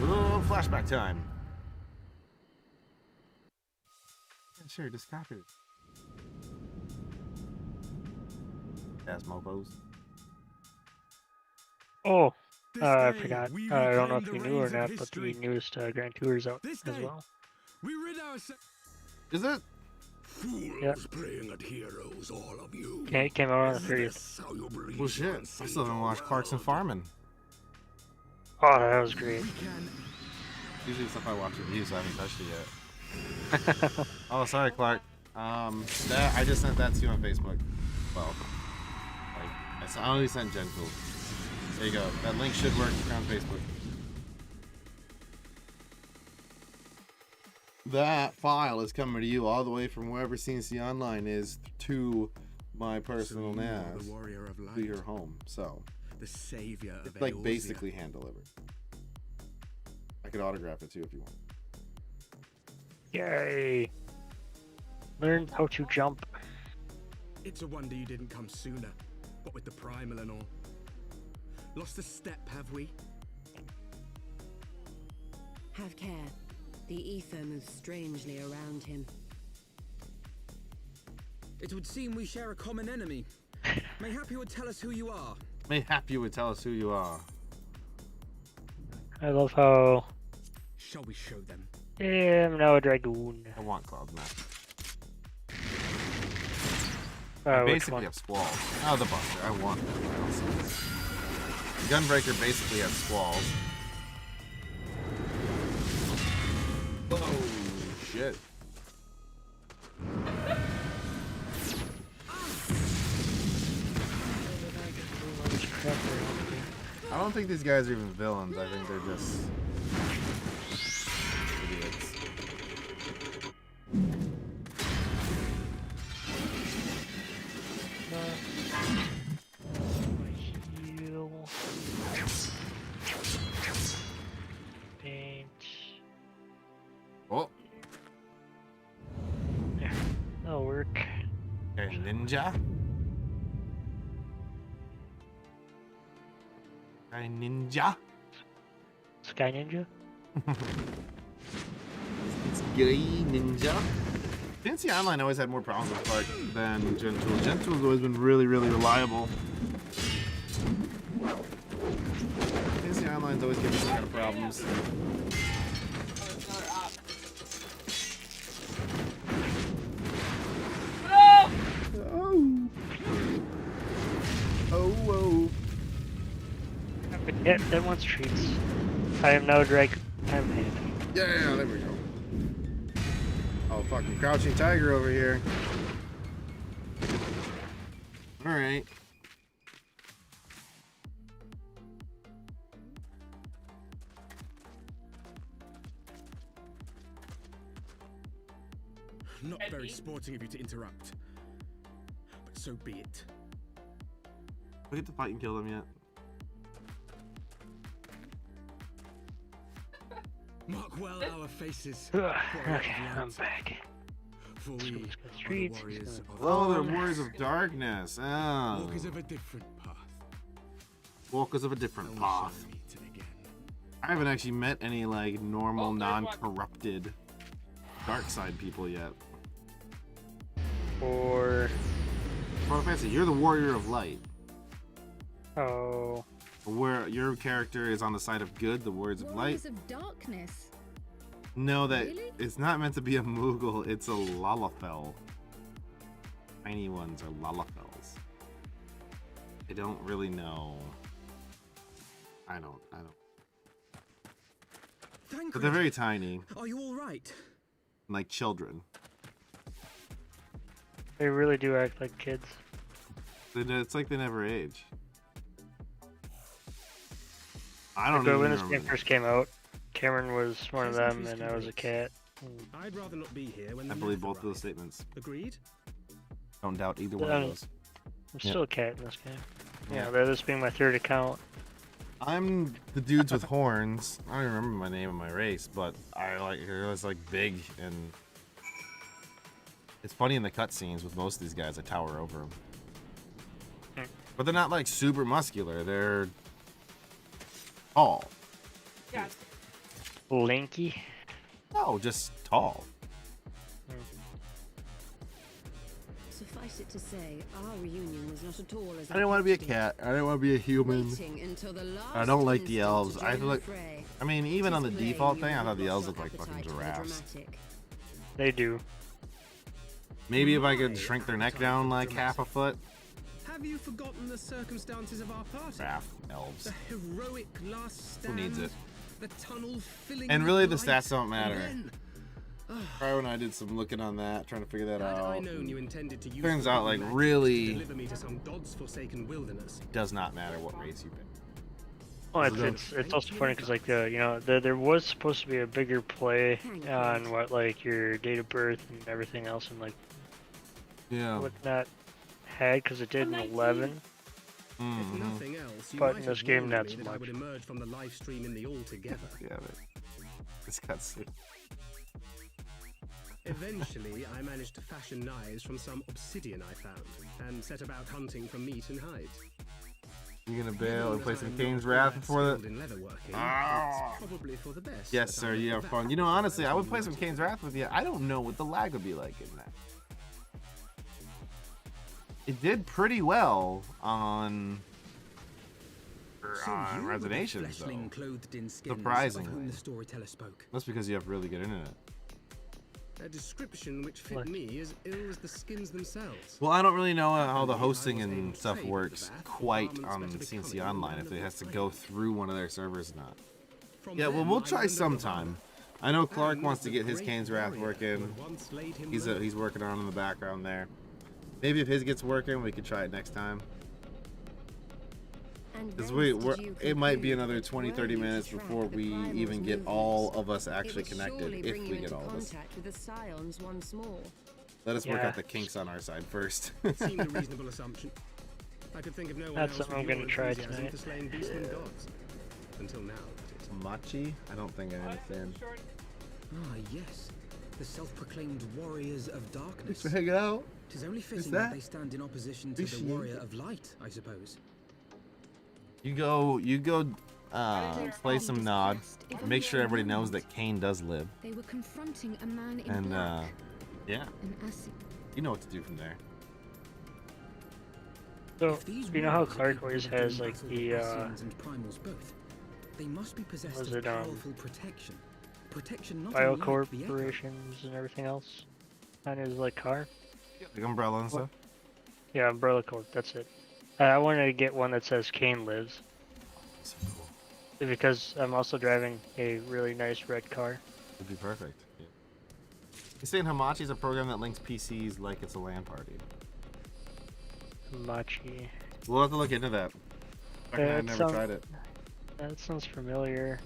Oh, flashback time. Yeah, sure, just copy it. Ass mofos. Oh, I forgot. I don't know if you knew or not, but the newest Grand Tour is out as well. We rid ourselves. Is it? Fools playing at heroes, all of you. Yeah, it came out on the 30th. Well, shit. I still haven't watched Clarkson Farming. Oh, that was great. Usually stuff I watch reviews, so I haven't touched it yet. Oh, sorry, Clark. That I just sent that to you on Facebook. Well, like I only sent Gen Tools. There you go. That link should work on Facebook. That file is coming to you all the way from wherever CNC Online is to my personal NAS to your home. So the savior of it's like Eorzea. basically hand delivered. I could autograph it too if you want. Yay! Learned how to jump. It's a wonder you didn't come sooner. What with the primal and all. Lost a step, have we? Have care. The ether moves strangely around him. It would seem we share a common enemy. Mayhap you would tell us who you are. Mayhap you would tell us who you are. I love how. Shall we show them? I'm now a dragoon. I want Cloud Map. Which Basically one? have squalls. Oh, the Buster. I want that. The Gunbreaker basically has squalls. Oh, shit. I don't think these guys are even villains. I think they're just idiots. Heal. Paint. Oh. There. That'll work. Okay, ninja. Sky Ninja. Sky Ninja? It's Sky Ninja. Fantasy Online always had more problems with Clark than Gen Tools. Gen Tools has always been really, really reliable. Fantasy Online's always given some kind of problems. Oh. Yeah, that wants treats. I am no drake. I'm handy. Yeah, there we go. Oh, fucking crouching tiger over here. Alright. Not very sporting of you to interrupt. But so be it. We get to fight and kill them yet? Mark well our faces. Okay, I'm back. For we are the Streets, warriors of Oh, they're warriors of darkness. Oh. walkers of a different path. Walkers of a different And we shall path. meet again. I haven't actually met any like normal, non-corrupted dark side people yet. Or Final Fantasy, you're the warrior of light. oh, Where your character is on the side of good, the warriors of light. Warriors of darkness. No, that Really? it's not meant to be a Moogle. It's a Lalafell. Tiny ones are Lalafels. I don't really know. I don't. But they're very tiny, Are you all right? like children. They really do act like kids. It's like they never age. I don't But even when this remember. game first came out, Cameron was one of them, and I was a cat. I'd rather not be here when I the believe Neth both of those arrive. statements. Agreed? Don't doubt either one of those. I'm Yeah. still a cat in this game. Yeah. Yeah, this being my third account. I'm the dudes with horns. I don't remember my name and my race, but I like it was like big, and it's funny in the cutscenes with most of these guys. I tower over them, but they're not like super muscular. They're tall. Yeah. Lanky. No, just tall. Suffice it to say, our reunion was not at all as I didn't want to be a expected. cat. I didn't want to be a human. Waiting until the last I don't like the instant elves. to I join feel the like. fray. I mean, even on the It is default plain thing, I you thought the have elves lost looked like your fucking appetite for the giraffes. dramatic. They do. Maybe if I could shrink their neck down like half a foot. Have you forgotten the circumstances of our party? Giraffe elves. The heroic last stand. Who needs it? The tunnel filling And with really, the light, stats don't and matter. then- Probably when I did some looking on that, trying to figure that Had I out. known you intended to use Turns the out, like, magic to really deliver me to some god's forsaken wilderness. does not matter what race you pick. Well, So it's also funny because like there was supposed to be a bigger play on what like your date of birth and everything else, and like Yeah. what that had, because it did in 11. If nothing else, you But might in this have game, warned not me so that I much. would emerge from the live stream in the altogether. Yeah, but this cutscene. Eventually, I managed to fashion knives from some obsidian I found, and set about hunting for meat and hides. You gonna bail and play some I'm King's not Wrath that before skilled that? in leatherworking, Ah. it's probably for the best. Yes, that sir. I You let have the fun. You know, vacuum honestly, I would do play the some talking. King's Wrath with you. I don't know what the lag would be like in that. It did pretty well on Resonations, though. Clothed in skins, Surprisingly. of whom the storyteller spoke. That's because you have really good internet. A description which fit me as ill as the skins themselves. Well, I don't really know how the hosting and stuff works quite on CNC Online, if it has to go through one of their servers or not. Yeah, well, we'll try sometime. I know Clark wants to get his Kane's Wrath working. He's working on it in the background there. Maybe if his gets working, we could try it next time. Because it might be another 20-30 minutes before we even get all of us actually connected, if we get all of us. With the scions once more. Let us work Yeah. out the kinks on our side first. Seemed a reasonable assumption. I could think of no one That's else something with I'm your gonna try enthusiasm tonight. for slaying beastmen gods. Until now, that is. Machi? I don't think I understand. Ah, yes. The self-proclaimed warriors of darkness. Thanks for hanging out. Tis only fitting that? that they stand in opposition to the Appreciate warrior it. of light, I suppose. You go play some Nod. Make sure everybody knows that Kane does live. They were confronting a man in And black, yeah, an acid. you know what to do from there. So you know how Clark always has like the and primals both. They must be possessed was of it, powerful protection. Protection not unlike the Echo. biocorporations and everything else on his like car. Like umbrella and stuff. Yeah, Umbrella Corp. That's it. I wanted to get one that says Kane lives, So cool. because I'm also driving a really nice red car. It'd be perfect. Yeah. You're saying Hamachi is a program that links PCs like it's a LAN party. Machi. We'll have to look into that. I've it never sounds- tried it. That sounds familiar.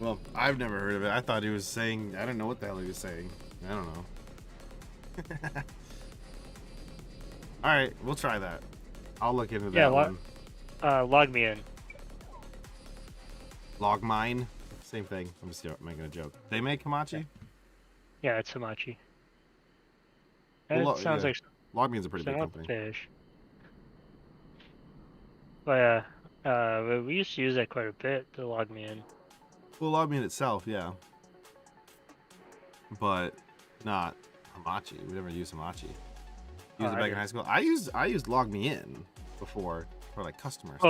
Well, I've never heard of it. I thought he was saying, I don't know what the hell he was saying. I don't know. Alright, we'll try that. I'll look into that Yeah, one. log me in. Log mine? Same thing. I'm just making a joke. They make Hamachi? Yeah, it's Hamachi. Well, It sounds yeah. like Logme's a pretty big somewhat company. fish. But we used to use that quite a bit to log me in. Well, Logme itself, yeah. But not Hamachi. We never used Hamachi. Used it I back in did. high school. I used Log Me In before for like customers.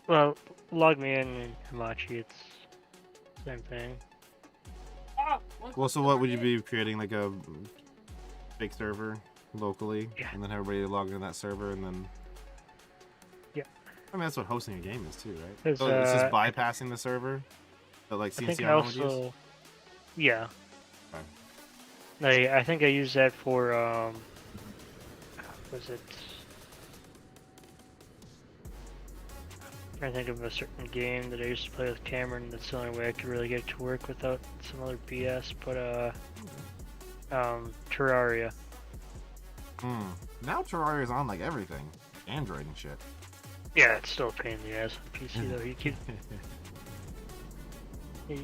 Well, log me in and Hamachi, it's same thing. Well, so what would you be creating, like a fake server locally, and then everybody log into that server, and then? Yeah. I mean, that's what hosting a game is too, right? So it's just bypassing the server, that like I think CNC I Online would use. also, yeah. Okay. I think I use that for was it? I'm trying to think of a certain game that I used to play with Cameron. That's the only way I could really get it to work without some other BS. But Terraria. Now Terraria's on like everything, Android and shit. Yeah, it's still a pain in the ass on PC though. You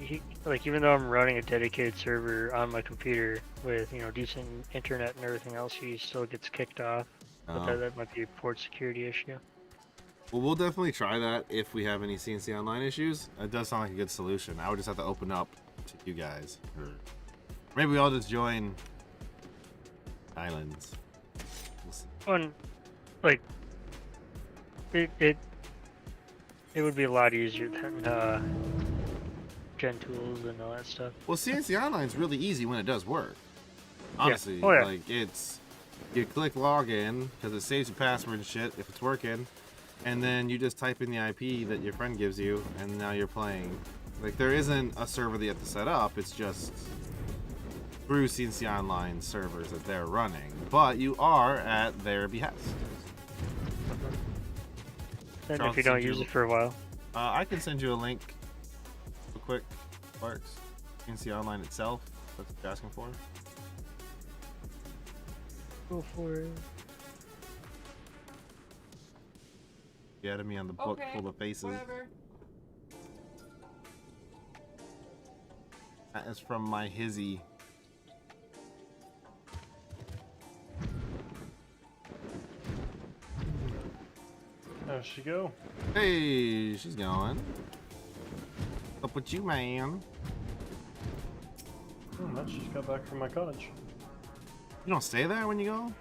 can, like, even though I'm running a dedicated server on my computer with, you know, decent internet and everything else, he still gets kicked off. But that might be a port security issue. Well, we'll definitely try that if we have any CNC Online issues. It does sound like a good solution. I would just have to open up to you guys, or maybe we all just join islands. One, like, it would be a lot easier than Gen tools and all that stuff. Well, CNC Online's really easy when it does work. Honestly, Yeah. Oh, yeah. like you click login because it saves your password and shit if it's working, and then you just type in the IP that your friend gives you, and now you're playing. Like, there isn't a server that you have to set up. It's just through CNC Online servers that they're running, but you are at their behest. And Charles, if you don't send use it for a while. I can send you a link real quick, Sparks. CNC Online itself. That's what you're asking for. Go for it. You added me on the book full of faces. Whatever. That is from my hizzy. How's she go? Hey, she's going. What's up with you, man? I just got back from my cottage. You don't stay there when you go?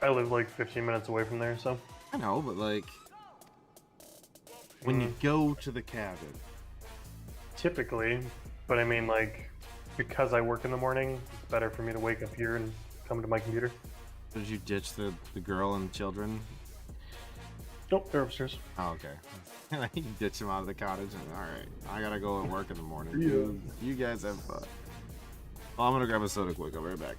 I live like 15 minutes away from there, so. I know, but like, when you go to the cabin. Typically, but I mean, like, because I work in the morning, it's better for me to wake up here and come to my computer. Did you ditch the girl and children? Nope, they're upstairs. Oh, okay. You ditch them out of the cottage, and alright, I gotta go and work in the morning. Yeah. You guys have fun. Well, I'm gonna grab a soda quick. I'll be right back.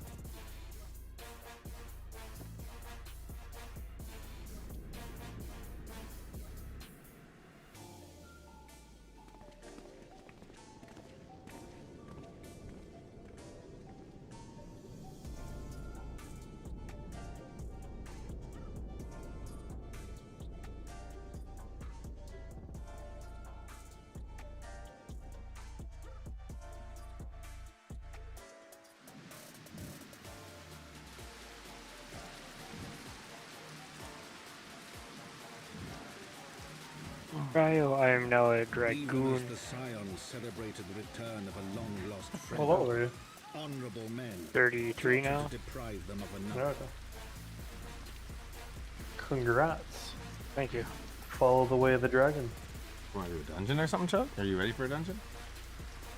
Cryo, I am now a Even dragoon. as the Scions celebrated the return of a long-lost friend. How old are you? Honorable men. 33 plotted now. to deprive them of Yeah, another. okay. Congrats. Thank you. Follow the way of the dragon. Want to do a dungeon or something, Chuck? Are you ready for a dungeon?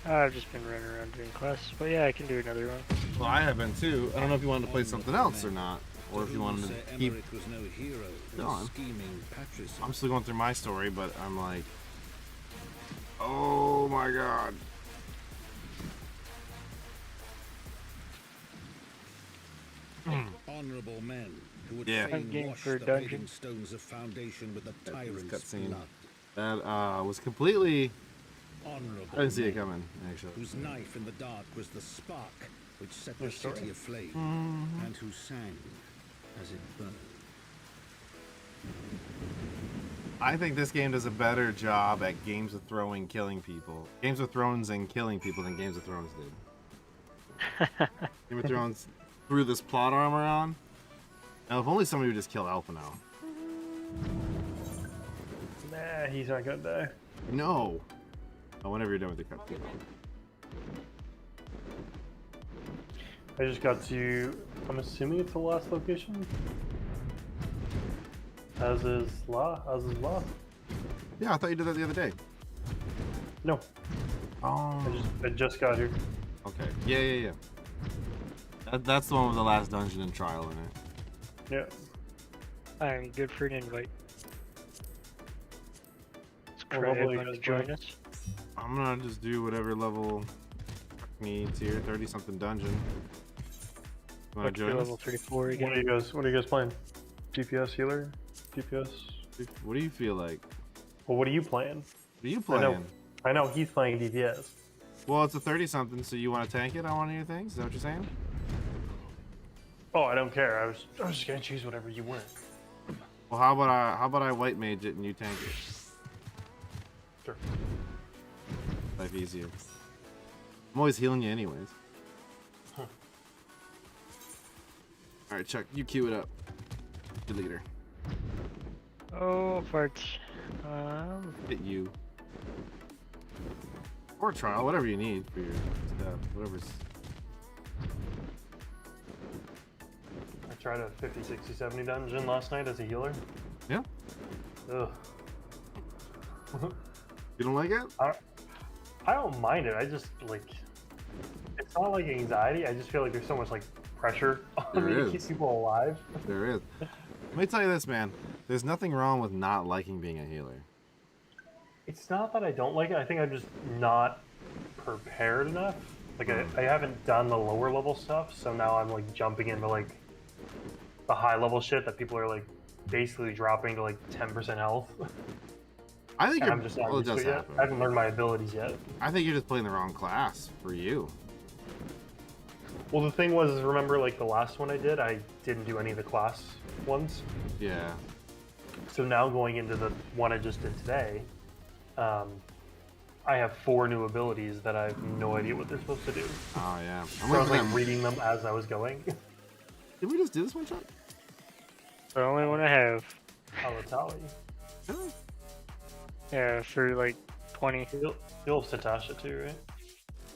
I've just been running around doing quests, but yeah, I can do another one. Well, I have been too. I don't know if you wanted to play something else or not, or if you wanted to keep Emmerich was no hero, going. scheming patricide. I'm still going through my story, but I'm like, oh my god. Honorable men who would Yeah. fain I'm game wash for a the dungeon. paving stones of foundation with the tyrant's Cutscene. blood. That was completely. Honorable I didn't see it men, coming, actually. whose knife in the dark was the spark which set Your the story. city aflame, Mm-hmm. and who sang as it burned. I think this game does a better job at Games of Thrones killing people. Games of Thrones and killing people than Games of Thrones did. Game of Thrones threw this plot armor on. Now, if only somebody would just kill Alpha now. Nah, he's not gonna die. No. Oh, whenever you're done with the cutscene. I just got to, I'm assuming it's the last location? As is law. Yeah, I thought you did that the other day. No. Oh. I just got here. Okay. Yeah. That's the one with the last dungeon and trial in it. Yeah. I'm good for an invite. Let's Well, try hopefully you everyone to guys join play. us. I'm gonna just do whatever level needs here. 30-something dungeon. Wanna What's join your us? level 34 What are again? you guys playing? DPS healer? DPS? What do you feel like? Well, what are you playing? What are you playing? I know he's playing DPS. Well, it's a 30-something, so you want to tank it on one of your things? Is that what you're saying? Oh, I don't care. I was just gonna choose whatever you want. Well, how about I white mage it and you tank it? Sure. Life easier. I'm always healing you anyways. Huh. All right, Chuck, you queue it up. Good leader. Oh, farts. Hit you. Or trial, whatever you need for your stuff. Whatever's. I tried a 50, 60, 70 dungeon last night as a healer. Yeah. Ugh. You don't like it? I don't mind it. I just like. It's not like anxiety. I just feel like there's so much like pressure on me to keep people alive. There is. Let me tell you this, man. There's nothing wrong with not liking being a healer. It's not that I don't like it. I think I'm just not prepared enough. Like I haven't done the lower level stuff, so now I'm like jumping into like the high level shit that people are like basically dropping to like 10% health. I think I'm just not used to it yet. I haven't learned my abilities yet. I think you're just playing the wrong class for you. Well, the thing was, remember like the last one I did, I didn't do any of the class ones. Yeah. So now going into the one I just did today, I have 4 new abilities that I have no idea what they're supposed to do. Oh yeah. So I was like reading them as I was going. Did we just do this one shot? The only one I have. Alatali. Really? Yeah, for like 20. You'll have Satasha too, right?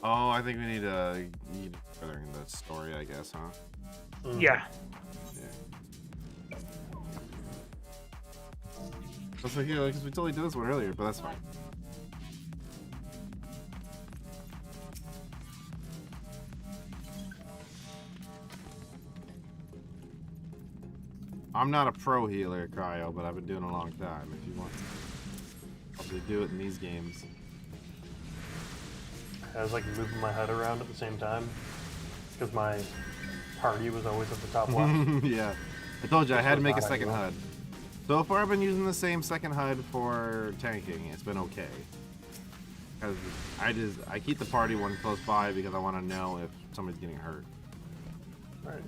Oh, I think we need further in the story, I guess, huh? Yeah. That's like, yeah, because we totally did this one earlier, but that's fine. I'm not a pro healer, Cryo, but I've been doing it a long time. If you want to probably do it in these games. I was like moving my HUD around at the same time because my party was always at the top left. Yeah, I told you I had to make a second HUD. So far, I've been using the same second HUD for tanking. It's been okay. Because I keep the party one close by because I want to know if somebody's getting hurt. Right.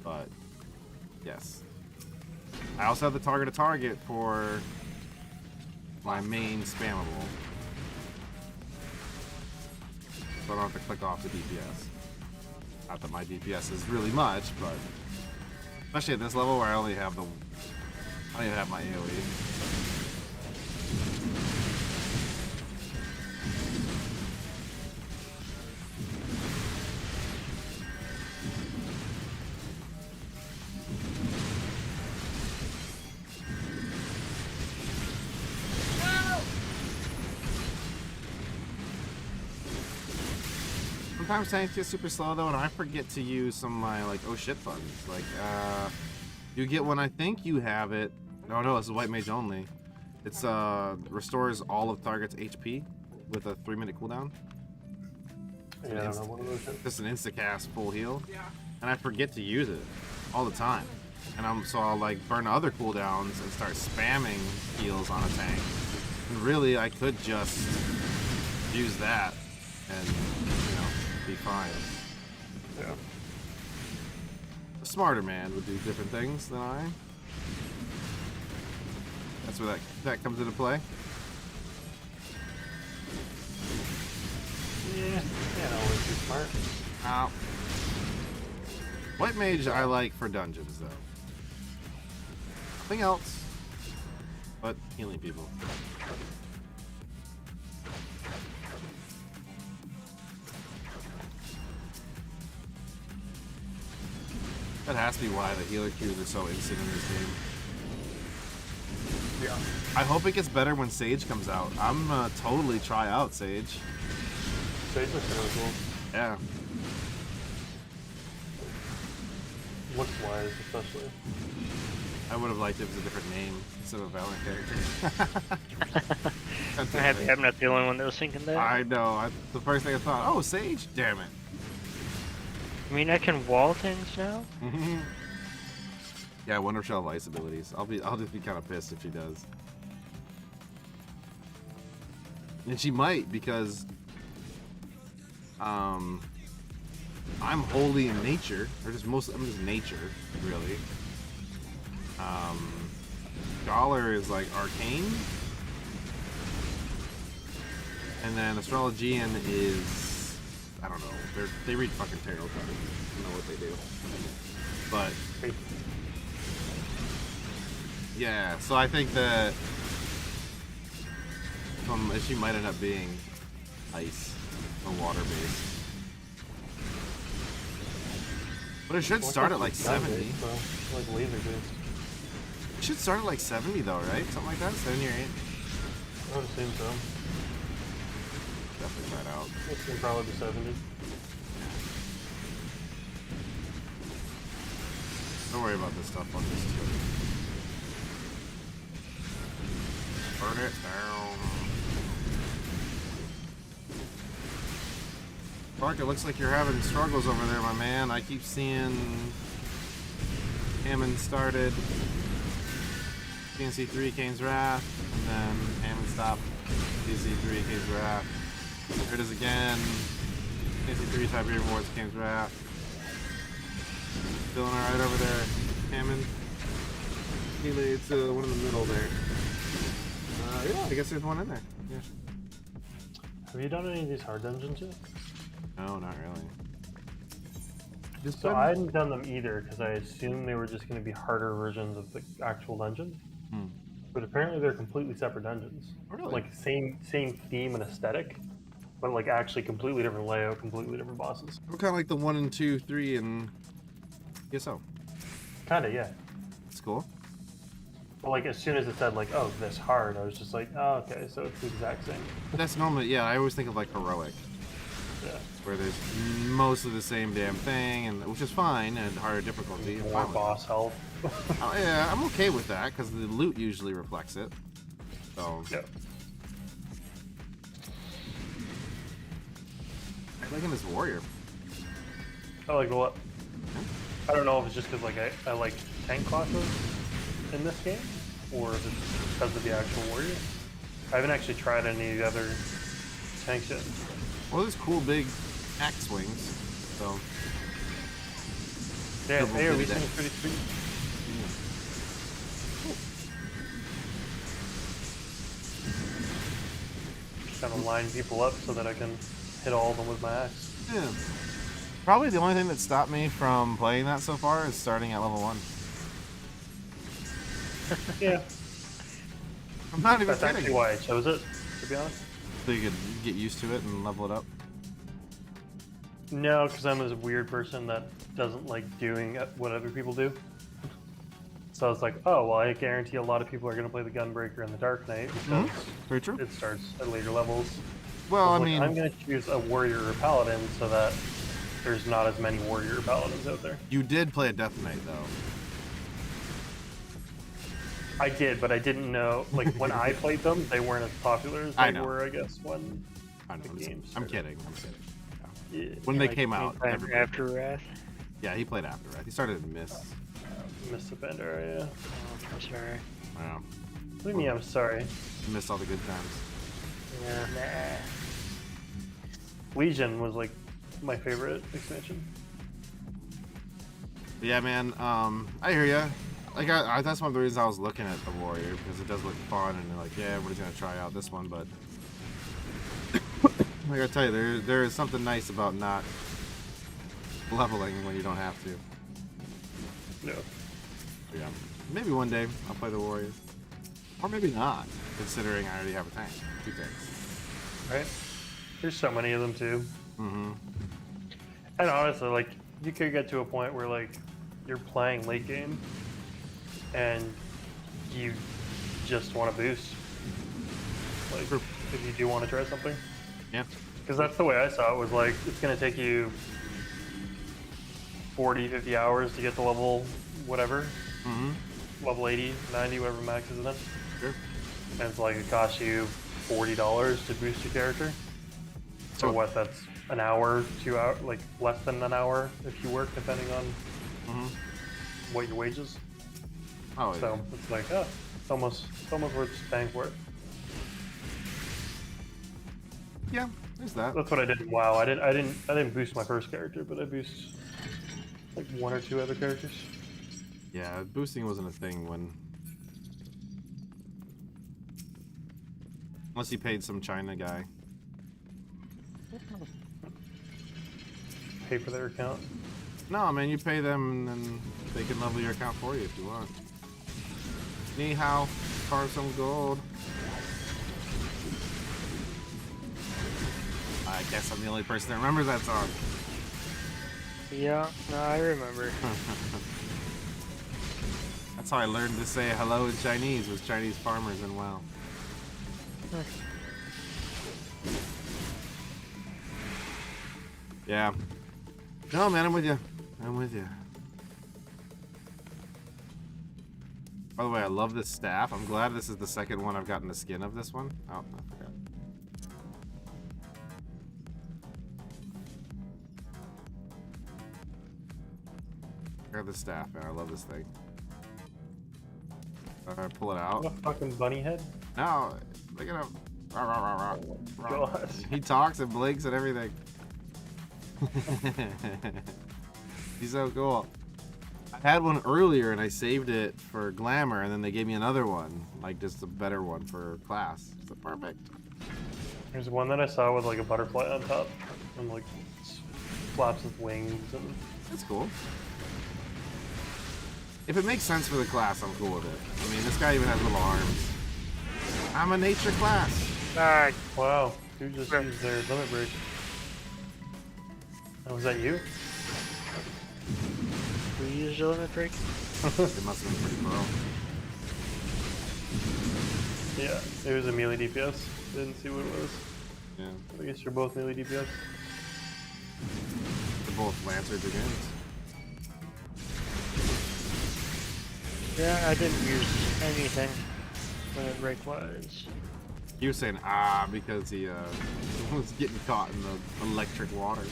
But yes, I also have the target for my main spammable. So I don't have to click off the DPS. Not that my DPS is really much, but especially at this level where I only have my AoE. Sometimes tanks get super slow though, and I forget to use some of my like oh shit buttons. Like you get when I think you have it. No, this is white mage only. It's restores all of target's HP with a 3-minute cooldown. Yeah, I don't know what it is. Just an insta cast full heal, and I forget to use it all the time. And I'll like burn other cooldowns and start spamming heals on a tank. And really, I could just use that and be fine. Yeah. A smarter man would do different things than I. That's where that comes into play. Yeah, always too smart. Ow. White mage I like for dungeons though. Nothing else but healing people. That has to be why the healer queues are so instant in this game. Yeah. I hope it gets better when Sage comes out. I'm gonna totally try out Sage. Sage looks really cool. Yeah. Looks wise, especially. I would have liked it if it was a different name instead of a Valorant character. I'm not the only one that was thinking that. I know. The first thing I thought, oh, Sage? Damn it. I mean, I can wall things now? Yeah, I wonder if she'll have ice abilities. I'll just be kind of pissed if she does. And she might, because I'm holy in nature, or I'm just nature, really. Scholar is like arcane, and then Astrologian is, I don't know. They read fucking tarot cards. I don't know what they do, but yeah. So I think that she might end up being ice or water based. But it should start at like 70. Like laser based. It should start at like 70 though, right? Something like that? 70 or 8? I would assume so. Definitely right out. It's gonna probably be 70. Don't worry about this stuff. I'll just burn it down. Clark, it looks like you're having struggles over there, my man. I keep seeing Hammond started, CNC3, Kane's Wrath, and then Hammond stopped, CNC3, Kane's Wrath. There it is again. CNC3, Tiberium Wars, Kane's Wrath. Feeling alright over there, Hammond. It's one in the middle there. Yeah, I guess there's one in there. Yeah. Have you done any of these hard dungeons yet? No, not really. So I hadn't done them either because I assumed they were just going to be harder versions of the actual dungeons. But apparently they're completely separate dungeons. Really? Like same theme and aesthetic, but like actually completely different layout, completely different bosses. We're kind of like the 1 and 2, 3, and ESO. Kinda, yeah. That's cool. But like as soon as it said like, oh, this hard, I was just like, oh, okay, so it's the exact same. That's normally, yeah. I always think of like heroic. Yeah. Where there's mostly the same damn thing, and which is fine, and harder difficulty. More boss health. Oh, yeah, I'm okay with that because the loot usually reflects it. So. Yeah. I'm liking this warrior. I like what? I don't know if it's just because like I like tank classes in this game, or if it's because of the actual warrior. I haven't actually tried any of the other tanks yet. Well, there's cool big axe swings, so. Yeah, AoE thing is pretty sweet. Just kind of line people up so that I can hit all of them with my axe. Yeah. Probably the only thing that stopped me from playing that so far is starting at level 1. Yeah. I'm not even That's kidding. actually why I chose it, to be honest. So you could get used to it and level it up? No, because I'm a weird person that doesn't like doing what other people do. So I was like, oh, well, I guarantee a lot of people are going to play the Gunbreaker and the Dark Knight because Very true. it starts at later levels. Well, I like, mean, I'm going to choose a Warrior or Paladin so that there's not as many Warrior or Paladins out there. you did play a Death Knight, though. I did, but I didn't know, like, when I played them, they weren't as popular as they were, I guess, when the games I'm kidding. Yeah. When they came out, everybody... After Wrath? Yeah, he played After Wrath. He started in Mist. Mist Defender, yeah. Oh, I'm sorry. Wow. What do you mean, I'm sorry? You missed all the good times. Yeah, Legion was, like, my favorite expansion. Yeah, man. I hear ya. Like, that's one of the reasons I was looking at the Warrior, because it does look fun, and they're like, yeah, everybody's gonna try out this one, but I gotta tell you, there is something nice about not leveling when you don't have to. No. Yeah. Maybe one day I'll play the Warrior. Or maybe not, considering I already have a tank. 2 tanks. Right? There's so many of them, too. Mm-hmm. And honestly, like, you could get to a point where, like, you're playing late game, and you just want to boost. Like, if you do want to try something. Yeah. Because that's the way I saw it, was like, it's going to take you 40, 50 hours to get to level whatever. Level 80, 90, whatever max is in it. Sure. And it's like, it costs you $40 to boost your character. So what, that's an hour, 2 hours, like less than an hour if you work, depending on what your wages. Oh, so yeah. it's like, oh, it's almost worth paying for it. Yeah, there's that. That's what I did in WoW. I didn't boost my first character, but I boosted like 1 or 2 other characters. Yeah, boosting wasn't a thing when... Unless you paid some China guy. Pay for their account? No, man, you pay them and then they can level your account for you if you want. Ni hao, carve some gold. I guess I'm the only person that remembers that song. Yeah, no, I remember. That's how I learned to say hello in Chinese, was Chinese farmers and WoW. Yeah. No, man, I'm with you. I'm with you. By the way, I love this staff. I'm glad this is the second one I've gotten the skin of this one. Oh, I forgot. Grab the staff, man. I love this thing. Alright, pull it out. What a fucking bunny head? No, look at him. Rah, rah, rah, rah. Oh my God. He talks and blinks and everything. He's so cool. I had one earlier and I saved it for glamour, and then they gave me another one, like just a better one for class. So perfect. There's one that I saw with like a butterfly on top and like flaps its wings and... That's cool. If it makes sense for the class, I'm cool with it. I mean, this guy even has little arms. I'm a nature class. Wow, who just used their limit break? Oh, was that you? We used your limit break? It must have been pretty pro. Yeah, it was a melee DPS. Didn't see what it was. Yeah. I guess you're both melee DPS. They're both Lancer Dragoons. Yeah, I didn't use anything limit break wise. He was saying because he was getting caught in the electric water.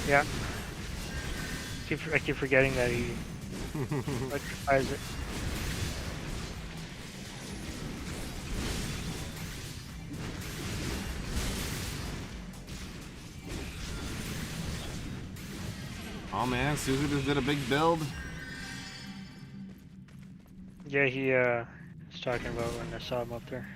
Yeah. I keep forgetting that he electrifies it. Oh man, Suzu just did a big build. Yeah, he was talking about when I saw him up there.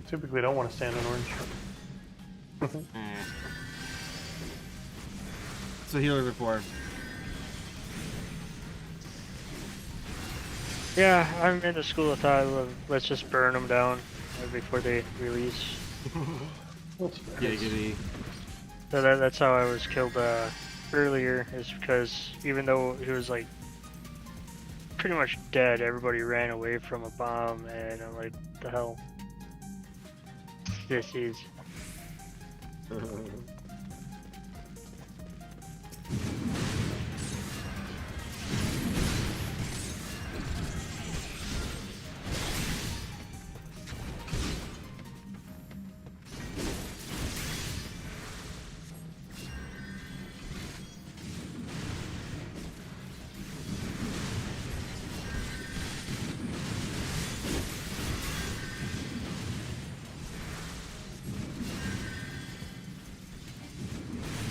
Typically don't want to stand on orange. So healer before. Yeah, I'm in the school of thought of let's just burn them down before they release. Giggity. So that's how I was killed earlier, is because even though he was like pretty much dead, everybody ran away from a bomb, and I'm like, what the hell? This is.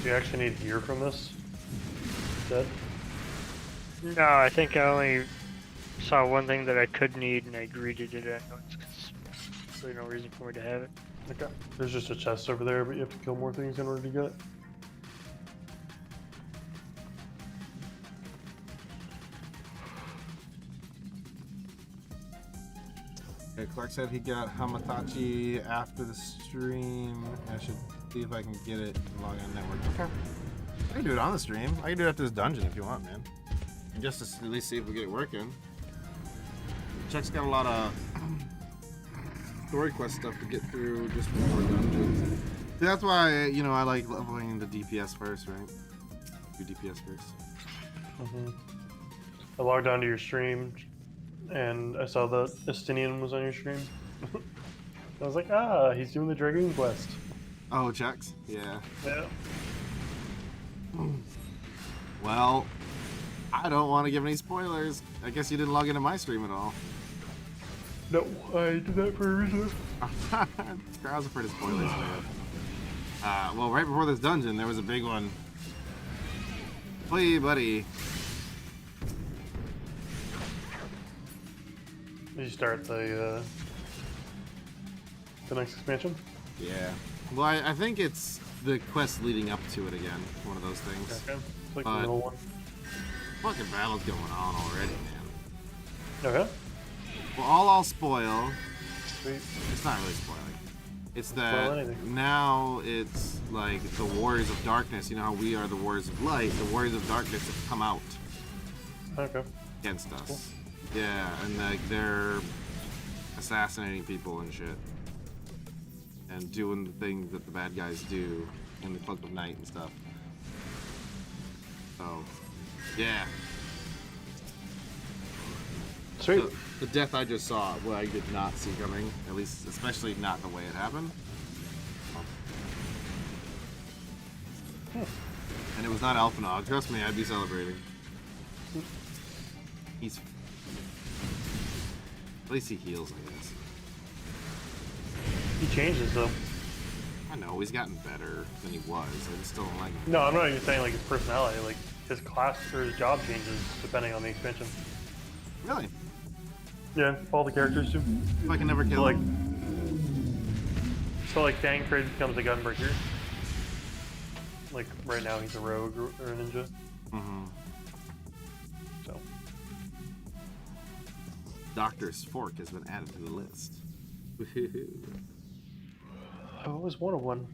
Do you actually need gear from this? Dead? No, I think I only saw one thing that I could need, and I agreed to do that. Because there's really no reason for me to have it. Okay. There's just a chest over there, but you have to kill more things in order to get it. Okay, Clark said he got Hamatachi after the stream. I should see if I can get it and log on network. Okay. I can do it on the stream. I can do it after this dungeon if you want, man. And just to at least see if we get it working. Chuck's got a lot of story quest stuff to get through just before dungeons. See, that's why, you know, I like leveling the DPS first, right? Do DPS first. I logged onto your stream and I saw that Estinian was on your stream. I was like, ah, he's doing the Dragoon quest. Oh, checks? Yeah. Yeah. Well, I don't want to give any spoilers. I guess you didn't log into my stream at all. No, I did that for a reason. Crowds are pretty spoilers, man. Well, right before this dungeon, there was a big one. Hey, buddy. Did you start the next expansion? Yeah. Well, I think it's the quest leading up to it again. One of those things. Okay. It's like the middle one. Fucking battle's going on already, man. Okay. Well, all I'll spoil. Sweet. It's not really spoiling. It's Spoil that anything. now it's like the Warriors of Darkness. You know how we are the Warriors of Light? The Warriors of Darkness have come out Okay. against us. Cool. Yeah, and like they're assassinating people and shit. And doing the things that the bad guys do in the Cloak of Night and stuff. So, yeah. Sweet. The death I just saw, well, I did not see coming. At least, especially not the way it happened. And it was not Alphanog. Trust me, I'd be celebrating. He's... At least he heals, I guess. He changes though. I know, he's gotten better than he was. I still don't like him. No, I'm not even saying like his personality. Like his class or his job changes depending on the expansion. Really? Yeah, all the characters do. If I can never kill him. So like Tancred becomes a gunbreaker. Like right now he's a rogue or a ninja. Mm-hmm. So. Doctor's Fork has been added to the list. I always wanted one.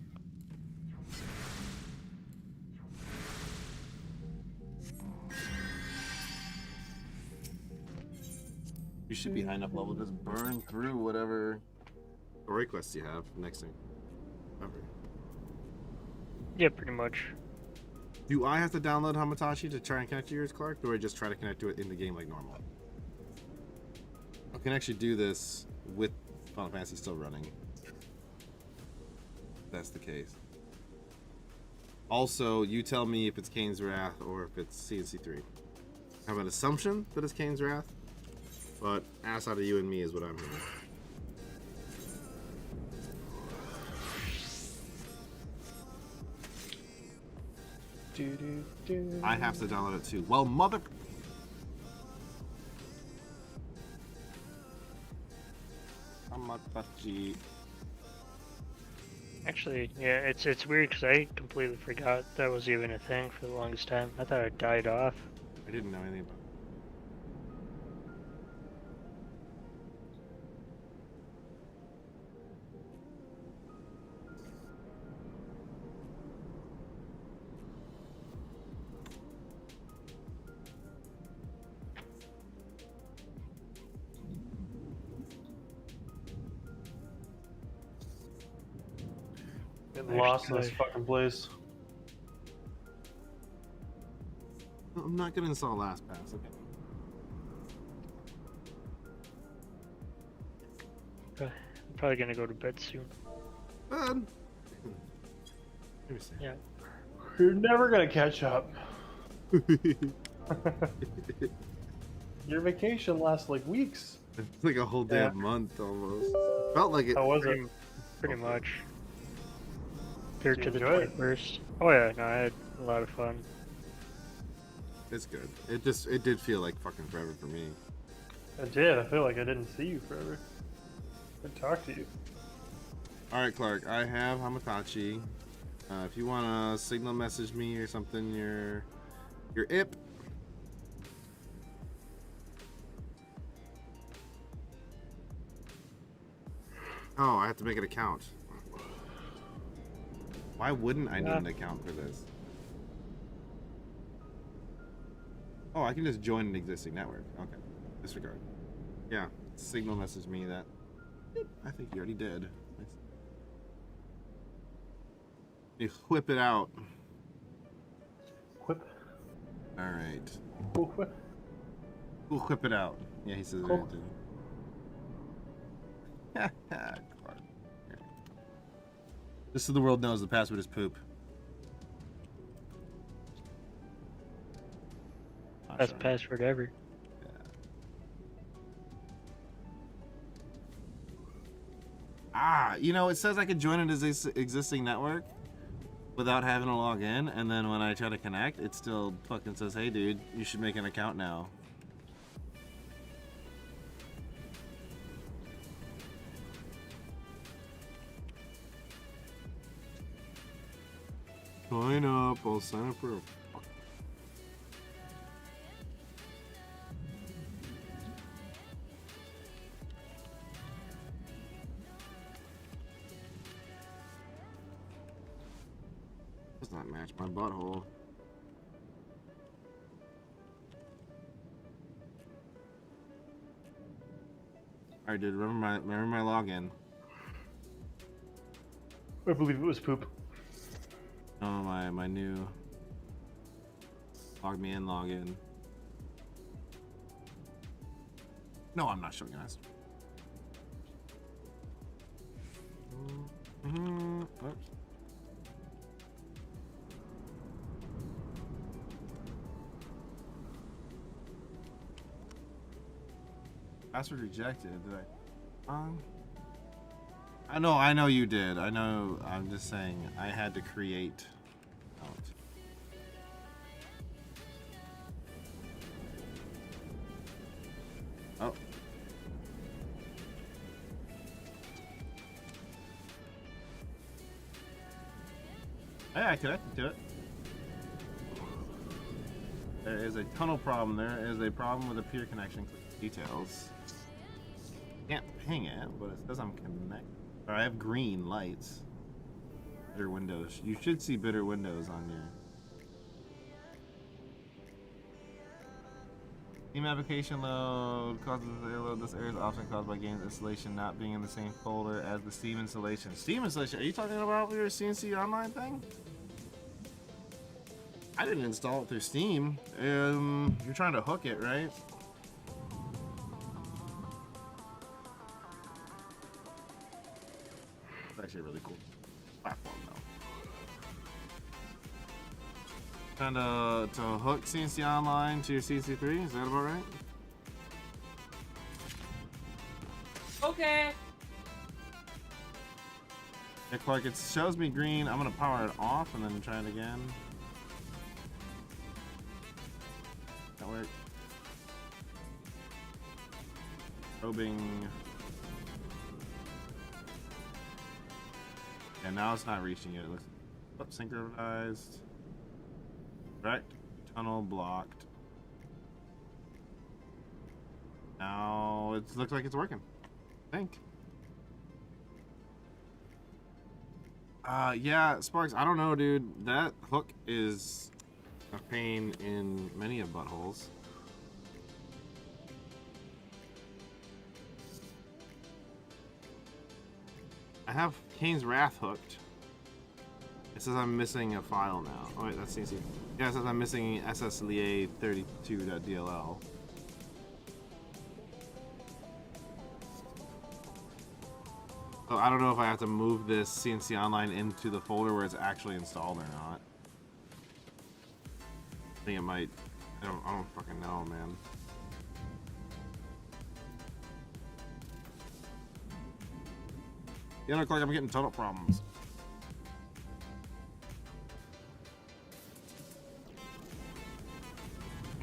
You should be high enough level to just burn through whatever story quests you have. Next thing. Ever. Yeah, pretty much. Do I have to download Hamatachi to try and connect to yours, Clark? Or do I just try to connect to it in the game like normal? I can actually do this with Final Fantasy still running. If that's the case. Also, you tell me if it's Kane's Wrath or if it's CNC3. I have an assumption that it's Kane's Wrath, but ass out of you and me is what I'm hearing. I have to download it too. Well, mother... Hamatachi. Actually, yeah, it's weird because I completely forgot that was even a thing for the longest time. I thought it died off. I didn't know anything about it. Getting lost in this fucking place. I'm not gonna install LastPass. Okay. I'm probably gonna go to bed soon. Let me see. Yeah. You're never gonna catch up. Your vacation lasts like weeks. It's like a whole damn month almost. Felt like it. How was it? Pretty much. Compared to the enjoy it? 21st. Oh yeah, no, I had a lot of fun. It's good. It did feel like fucking forever for me. I did. I feel like I didn't see you forever. I talked to you. Alright, Clark, I have Hamatachi. If you wanna signal message me or something, your IP. Oh, I have to make an account. Why wouldn't I need an account for this? Oh, I can just join an existing network. Okay. Disregard. Yeah. Signal messaged me that. I think you already did. Nice. You whip it out. Whip. Alright. Cool whip. We'll whip it out. Yeah, he says Cool. it. Just so the world knows, the password is poop. Best password ever. Yeah. Ah, you know, it says I could join an existing network without having to log in, and then when I try to connect, it still fucking says, hey dude, you should make an account now. Sign up, I'll sign up for a does not match my butthole. Alright, dude, remember my login. I believe it was poop. Oh, my new log me in login. No, I'm not showing you guys. Oops. Password rejected. Did I? I know you did. I know. I'm just saying I had to create. Oh. Hey, I connected to it. There is a tunnel problem. There is a problem with a peer connection. Click details. Can't ping it, but it says I'm connected. Or I have green lights. Bitter windows. You should see bitter windows on your Steam application load causes error load. This error is often caused by games installation not being in the same folder as the Steam installation. Steam installation? Are you talking about your CNC Online thing? I didn't install it through Steam. You're trying to hook it, right? It's actually a really cool platform, though. Trying to hook CNC Online to your CNC3, is that about right? Okay. Yeah, Clark, it shows me green. I'm gonna power it off and then try it again. That work. Probing. Yeah, now it's not reaching it. It looks synchronized. Right. Tunnel blocked. Now it looks like it's working. I think. Yeah, Sparks, I don't know, dude. That hook is a pain in many of buttholes. I have Kane's Wrath hooked. It says I'm missing a file now. Oh wait, that's CNC. Yeah, it says I'm missing sslia32.dll. So I don't know if I have to move this CNC Online into the folder where it's actually installed or not. I think it might. I don't fucking know, man. Yeah, look like I'm getting tunnel problems.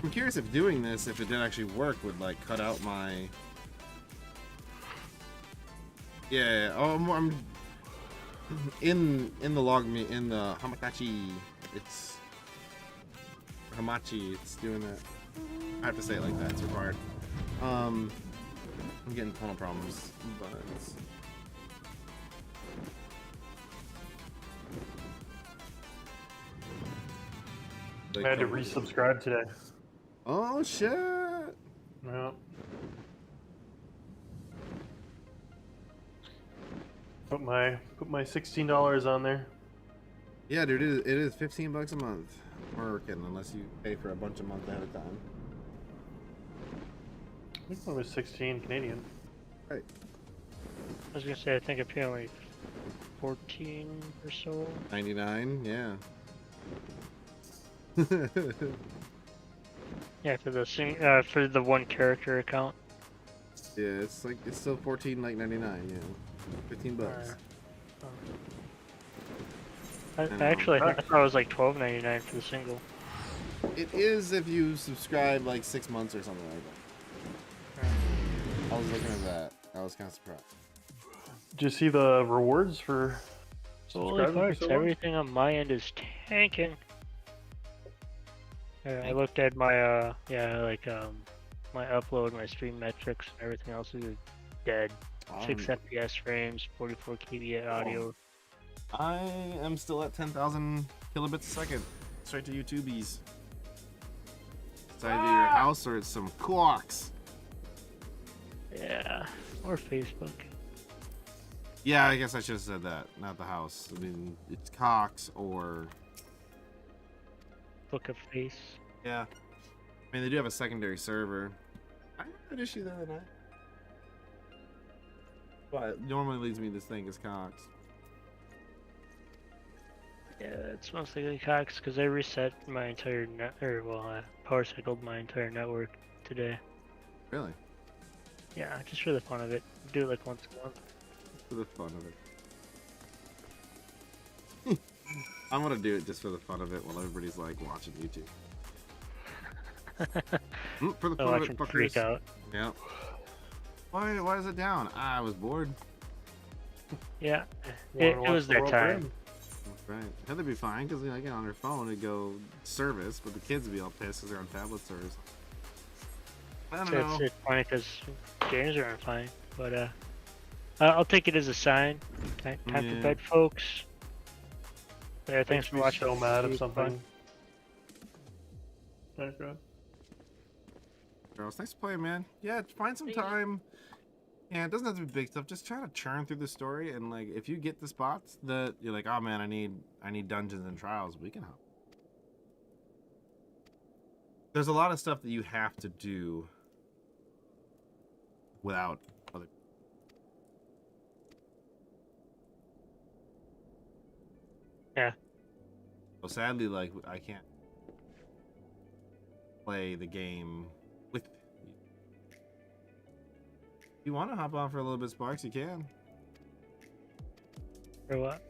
I'm curious if doing this, if it did actually work, would like cut out my. Yeah. Oh, I'm in the log me in the Hamakachi. It's Hamachi. It's doing that. I have to say it like that. It's required. I'm getting tunnel problems, but it's. I had to resubscribe today. Oh shit! Yeah. Put my $16 on there. Yeah, dude, it is $15 a month. Working unless you pay for a bunch of months ahead of time. I think it was 16 Canadian. Right. I was gonna say I think I pay like 14 or so. 99, yeah. Yeah, for the for the one character account. Yeah, it's still 14 like 99, yeah. $15. I actually I thought it was like $12.99 for the single. It is if you subscribe like 6 months or something like that. I was looking at that. I was kind of surprised. Did you see the rewards for Holy subscribing? farts, everything on my end is tanking. I looked at my my upload, my stream metrics, and everything else is dead. 6 FPS frames, 44 kbps audio. I am still at 10,000 kilobits a second. Straight to YouTubies. It's either your house or it's some clocks. Yeah, or Facebook. Yeah, I guess I should have said that, not the house. I mean, it's Cox or... Book of Face. Yeah. I mean, they do have a secondary server. I had that issue the other night. But normally leads me to think is Cox. Yeah, it's mostly Cox because I reset my entire power cycled my entire network today. Really? Yeah, just for the fun of it. Do it like once a month. For the fun of it. I'm gonna do it just for the fun of it while everybody's like watching YouTube. For the fun of it, fuckers. Freak out. Yeah. Why is it down? I was bored. Yeah, it was their time. That's right. Heather'd be fine because on her phone it'd go service, but the kids would be all pissed because they're on tablet service. I don't know. It's funny because games are fine, but I'll take it as a sign. Time for bed, folks. Yeah, thanks for watching. So mad at something. Thanks, bro. Charles, thanks for playing, man. Yeah, find some time. Yeah, it doesn't have to be big stuff. Just try to churn through the story, and like, if you get the spots that you're like, oh man, I need dungeons and trials, we can help. There's a lot of stuff that you have to do without other. Yeah. So sadly, like, I can't play the game with you. If you want to hop on for a little bit, Sparks, you can. For what?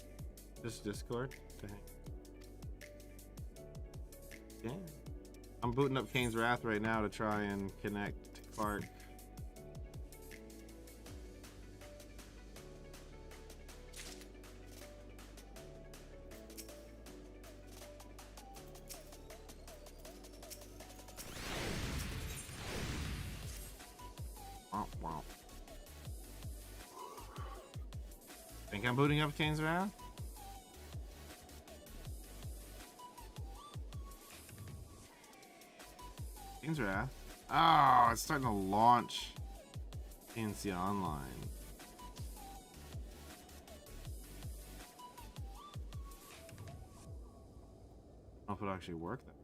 Just Discord to hang. Yeah. I'm booting up Kane's Wrath right now to try and connect to Clark. Wow. Think I'm booting up Kane's Wrath? Kane's Wrath? Oh, it's starting to launch Fantasy Online. I don't know if it'll actually work then.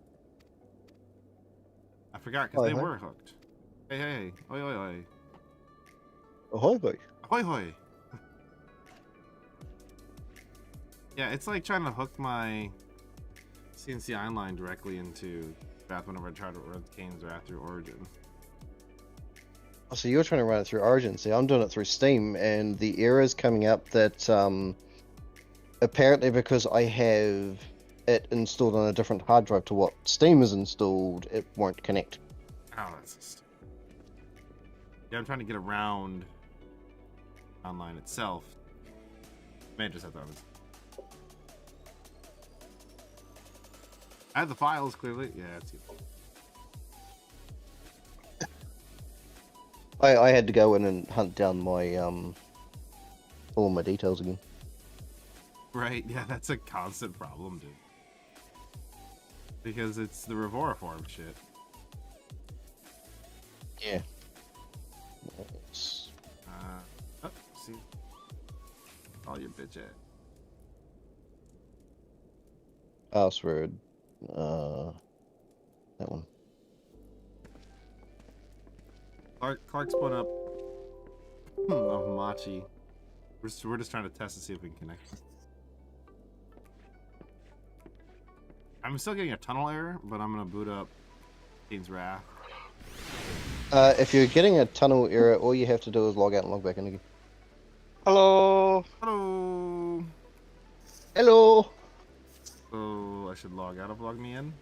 I forgot because they were hooked. Hey. Oi. Ahoy, boy. Ahoy. Yeah, it's like trying to hook my CNC Online directly into Wrath whenever I try to run Kane's Wrath through Origin. Oh, so you're trying to run it through Origin. See, I'm doing it through Steam, and the error is coming up that apparently because I have it installed on a different hard drive to what Steam is installed, it won't connect. Oh, that's just... Yeah, I'm trying to get around online itself. Man, just have to understand. I have the files clearly. Yeah, it's you. I had to go in and hunt down my all my details again. Right, yeah, that's a constant problem, dude. Because it's the Revoriform shit. Yeah. Oh, see. All your bitch at. Password. That one. Clark's put up a Machi. We're just trying to test to see if we can connect. I'm still getting a tunnel error, but I'm gonna boot up Fiend's Wrath. If you're getting a tunnel error, all you have to do is log out and log back in again. Hello. Hello. Hello. So I should log out of log me in.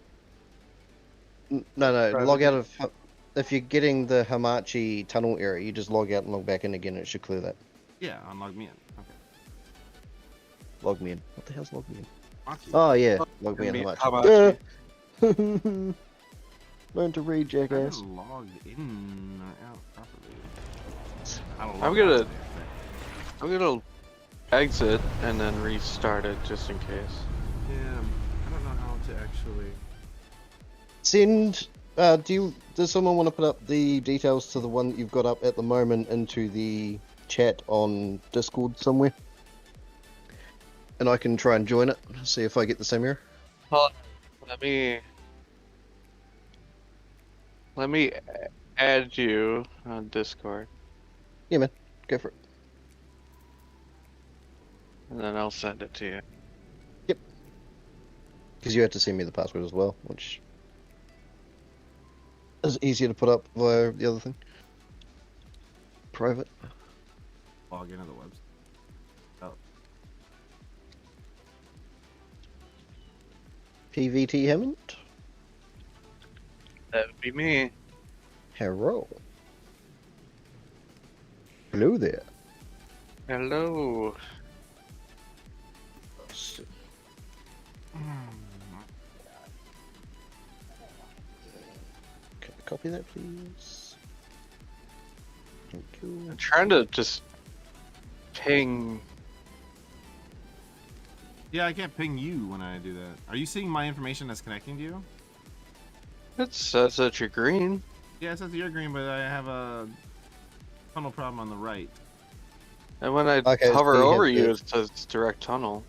No, log out of. If you're getting the Hamachi tunnel error, you just log out and log back in again. It should clear that. Yeah, unlog me in. Okay. Log me in. What the hell's log me in? Machi. Oh yeah, log me in Hamachi. Hamachi. Learn to read, I jackass. didn't log in or out properly. I'm gonna exit and then restart it just in case. Yeah, I don't know how to actually. Send. Does someone want to put up the details to the one that you've got up at the moment into the chat on Discord somewhere? And I can try and join it, see if I get the same error. Hold on, let me add you on Discord. Yeah, man, go for it. And then I'll send it to you. Yep. Because you had to send me the password as well, which is easier to put up via the other thing. Private. Log into the website. Oh. PVT Hammond? That would be me. Hello. Hello there. Hello. Can I copy that, please? Thank you. I'm trying to just ping. Yeah, I can't ping you when I do that. Are you seeing my information that's connecting to you? It says that you're green. Yeah, it says you're green, but I have a tunnel problem on the right. And when I Okay, hover so you over hit you, the- it says direct tunnel.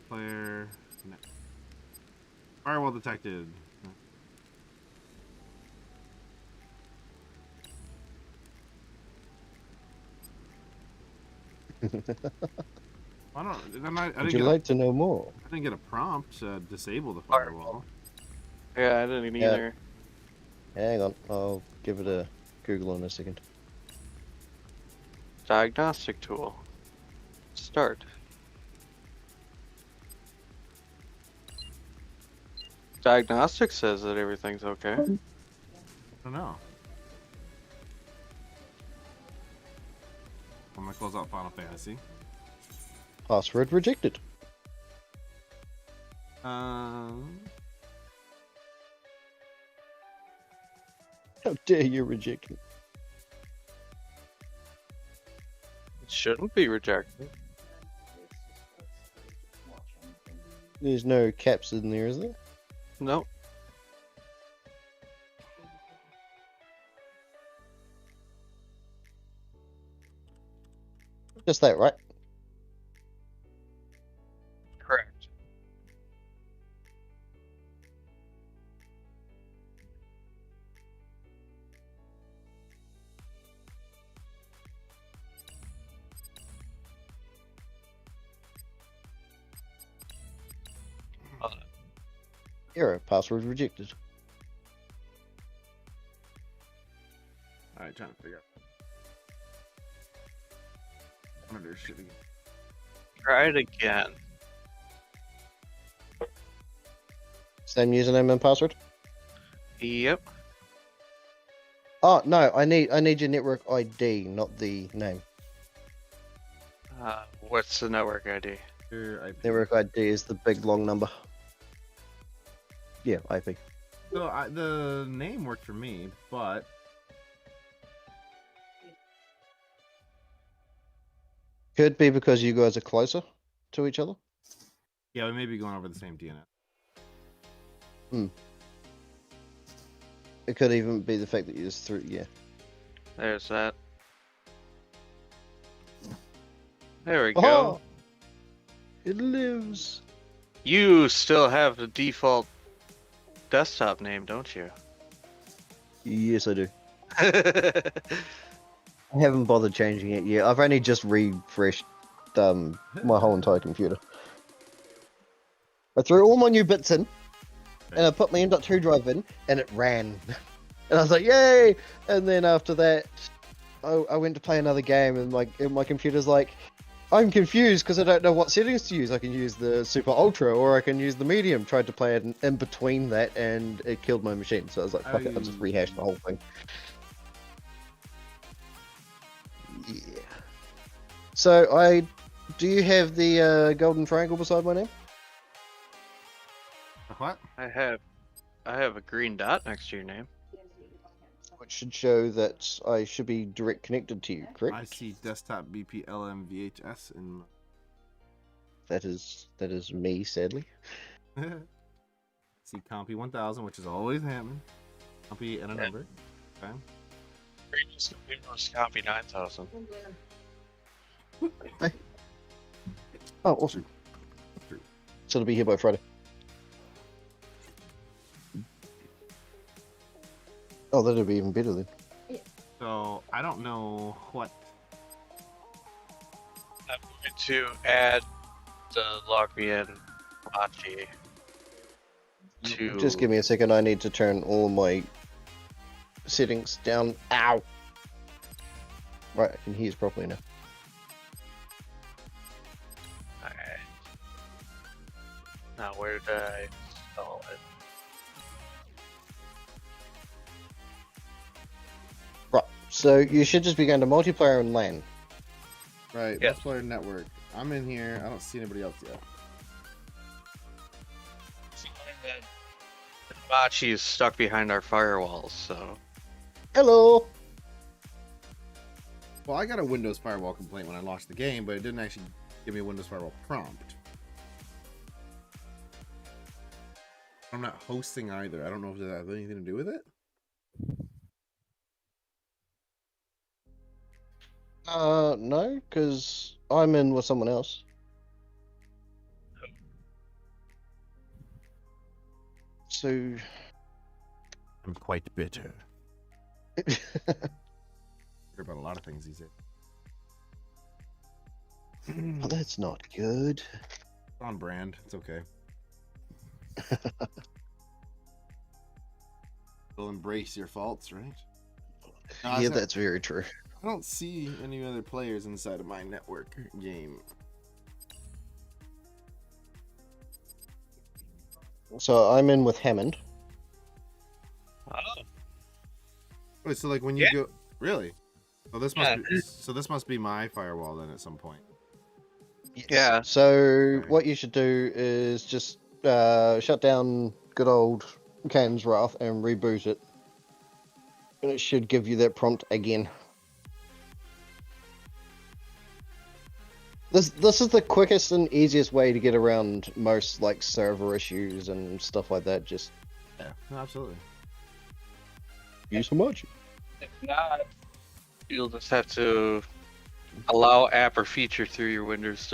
Player. No. Firewall detected. I Would didn't you get like to know more? I didn't get a prompt to disable the firewall. Yeah, I didn't Yeah. either. Hang on, I'll give it a Google in a second. Diagnostic tool. Start. Diagnostic says that everything's okay. I don't know. I'm gonna close out Final Fantasy. Password rejected. How dare you reject me? It shouldn't be rejected. There's no caps in there, is there? Nope. Just that, right? Correct. Error. Password rejected. Alright, trying to figure out. I'm gonna do shit again. Try it again. Same username and password? Yep. Oh no, I need your network ID, not the name. What's the network ID? Your IP. Network ID is the big long number. Yeah, IP. So the name worked for me, but Could be because you guys are closer to each other. Yeah, we may be going over the same DNS. Hmm. It could even be the fact that you just threw. Yeah. There's that. There we Oh, go. it lives. You still have the default desktop name, don't you? Yes, I do. I haven't bothered changing it yet. I've only just refreshed my whole entire computer. I threw all my new bits in, and I put my M.2 drive in, and it ran. And I was like, yay! And then after that, I went to play another game, and my computer's like, I'm confused because I don't know what settings to use. I can use the Super Ultra, or I can use the Medium. Tried to play it in between that, and it killed my machine. So I was like, fuck it, I'll just rehash the whole thing. Yeah. So do you have the golden triangle beside my name? What? I have a green dot next to your name. Which should show that I should be direct connected to you, correct? I see desktop BP LM VHS in. That is me, sadly. See Compy 1000, which is always happening. Compy and a number. Okay. Copy 9000. Hey. Oh, awesome. So it'll be here by Friday. Oh, that'll be even better then. So I don't know what. I'm going to add the login Apache to. Just give me a second. I need to turn all my settings down. Ow! Right, I can hear you properly now. Alright. Now where did I install it? Right, so you should just be going to multiplayer and LAN. Right, Yeah. multiplayer network. I'm in here. I don't see anybody else yet. Apache is stuck behind our firewalls, so. Hello! Well, I got a Windows firewall complaint when I launched the game, but it didn't actually give me a Windows firewall prompt. I'm not hosting either. I don't know if that has anything to do with it. No, because I'm in with someone else. So... I'm quite bitter. Bitter about a lot of things these days. Oh, that's not good. It's on brand. It's okay. You'll embrace your faults, right? No, Yeah, that's very true. I don't see any other players inside of my network game. So I'm in with Hammond. Oh. Wait, so like when you go, really? So this must be my firewall then at some point. Yeah. So what you should do is just shut down good old Cam's Wrath and reboot it, and it should give you that prompt again. This is the quickest and easiest way to get around most like server issues and stuff like that. Just yeah, no, absolutely. Use so much. If not, you'll just have to allow app or feature through your Windows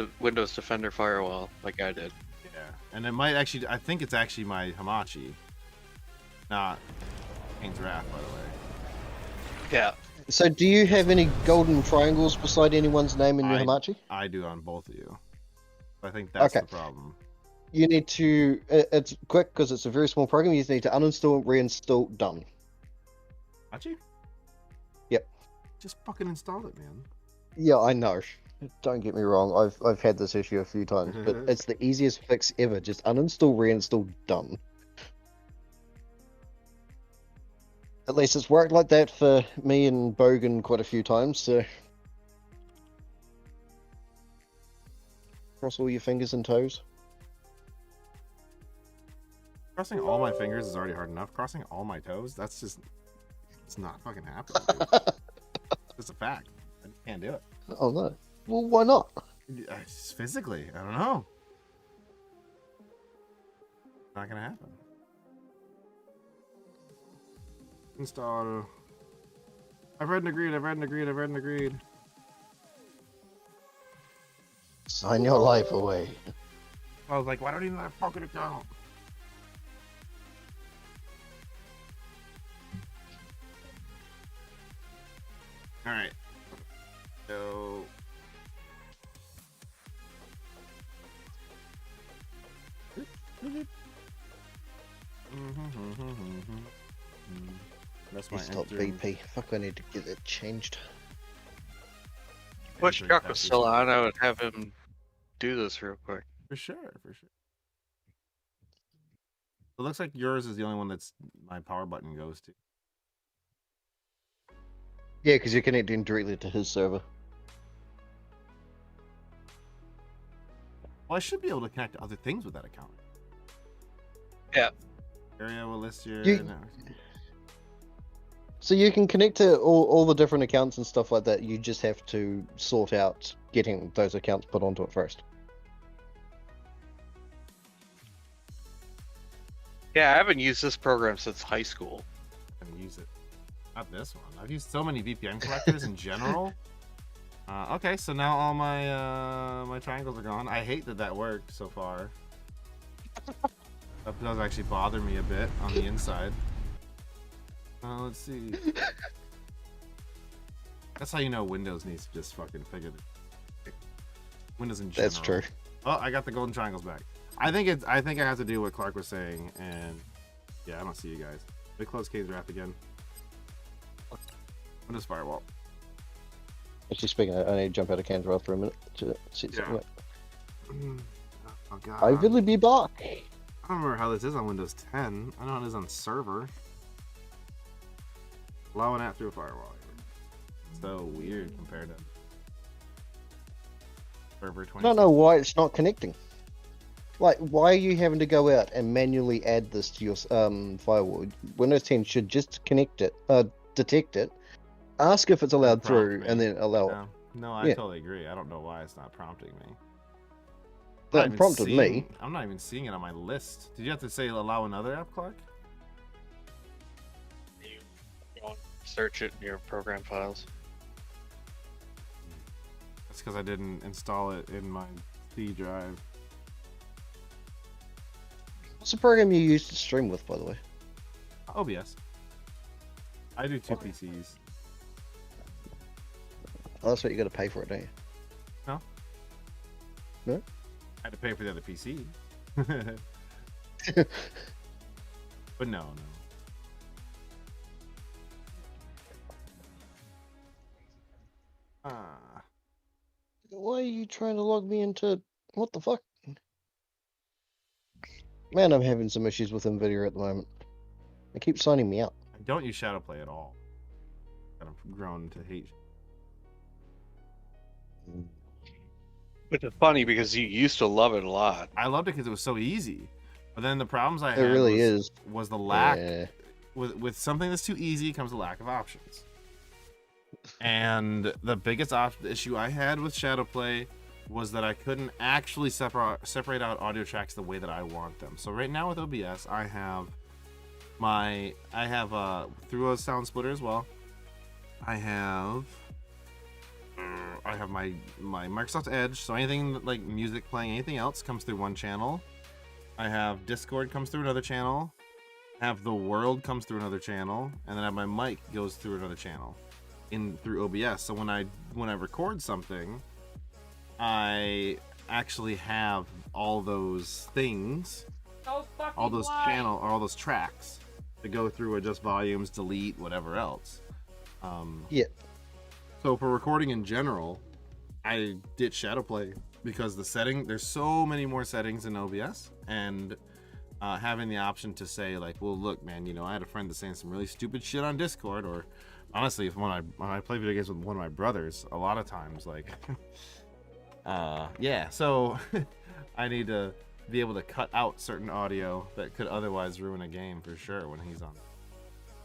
Defender firewall, like I did. Yeah, and it might actually. I think it's actually my Hamachi, not King's Wrath, by the way. Yeah. So do you have any golden triangles beside anyone's name in your Hamachi? I do on both of you. I think that's Okay. the problem. You need to. It's quick because it's a very small program. You just need to uninstall, reinstall, done. Hamachi? Yep. Just fucking install it, man. Yeah, I know. Don't get me wrong. I've had this issue a few times, but it's the easiest fix ever. Just uninstall, reinstall, done. At least it's worked like that for me and Bogan quite a few times, so... Cross all your fingers and toes. Crossing all my fingers is already hard enough. Crossing all my toes, that's just... It's not fucking happening, dude. It's a fact. I just can't do it. Oh no. Well, why not? Just physically, I don't know. Not gonna happen. Install. I've read and agreed. I've read and agreed. I've read and agreed. Sign your life away. I was like, why don't you need that fucking account? All right. So. That's my Stop BP. Fuck, I need to get it changed. Wish Chuck was still on. I would have him do this real quick. For sure, for sure. It looks like yours is the only one that's my power button goes to. Yeah, because you're connecting directly to his server. Well, I should be able to connect to other things with that account. Yeah. Area will list your. So you can connect to all the different accounts and stuff like that. You just have to sort out getting those accounts put onto it first. Yeah, I haven't used this program since high school. I haven't used it. Not this one. I've used so many VPN collectors in general. Okay, so now all my my triangles are gone. I hate that worked so far. That does actually bother me a bit on the inside. Let's see. That's how you know Windows needs to just fucking figure it. Windows in general. That's true. Oh, I got the golden triangles back. I think I have to do what Clark was saying, and yeah, I don't see you guys. We close K's wrap again. Windows firewall. Actually, speaking of, I need to jump out of Can's wrap for a minute to see something. Up. Oh god. I will be back. I don't remember how this is on Windows 10. I know how it is on server. Allow an app through a firewall. So weird compared to server 20. I don't know why it's not connecting. Like, why are you having to go out and manually add this to your firewall? Windows 10 should just connect it, detect it, ask if it's allowed through, and then allow it. No, I totally agree. I don't know why it's not prompting me. That prompted me. I'm not even seeing it on my list. Did you have to say allow another app, Clark? Search it in your program files. That's because I didn't install it in my C drive. What's the program you use to stream with, by the way? OBS. I do 2 PCs. Oh, that's what you got to pay for it, don't you? No. No? I had to pay for the other PC. But no. Why are you trying to log me into... What the fuck? Man, I'm having some issues with NVIDIA at the moment. They keep signing me out. I don't use Shadowplay at all. I've grown to hate. Which is funny because you used to love it a lot. I loved it because it was so easy. But then the problems I had really was the lack. Yeah. With something that's too easy comes a lack of options. And the biggest issue I had with Shadowplay was that I couldn't actually separate out audio tracks the way that I want them. So right now with OBS, I have through a sound splitter as well. I have my Microsoft Edge, so anything like music playing, anything else comes through one channel. I have Discord comes through another channel. I have the world comes through another channel, and then I have my mic goes through another channel through OBS. So when I record something, I actually have all those things, all those all those tracks to go through, adjust volumes, delete, whatever else. Yeah. So for recording in general, I did Shadowplay because there's so many more settings in OBS, and having the option to say like, well, look, man, I had a friend that's saying some really stupid shit on Discord, or honestly, when I play video games with one of my brothers, a lot of times, like, yeah, so I need to be able to cut out certain audio that could otherwise ruin a game for sure when he's on.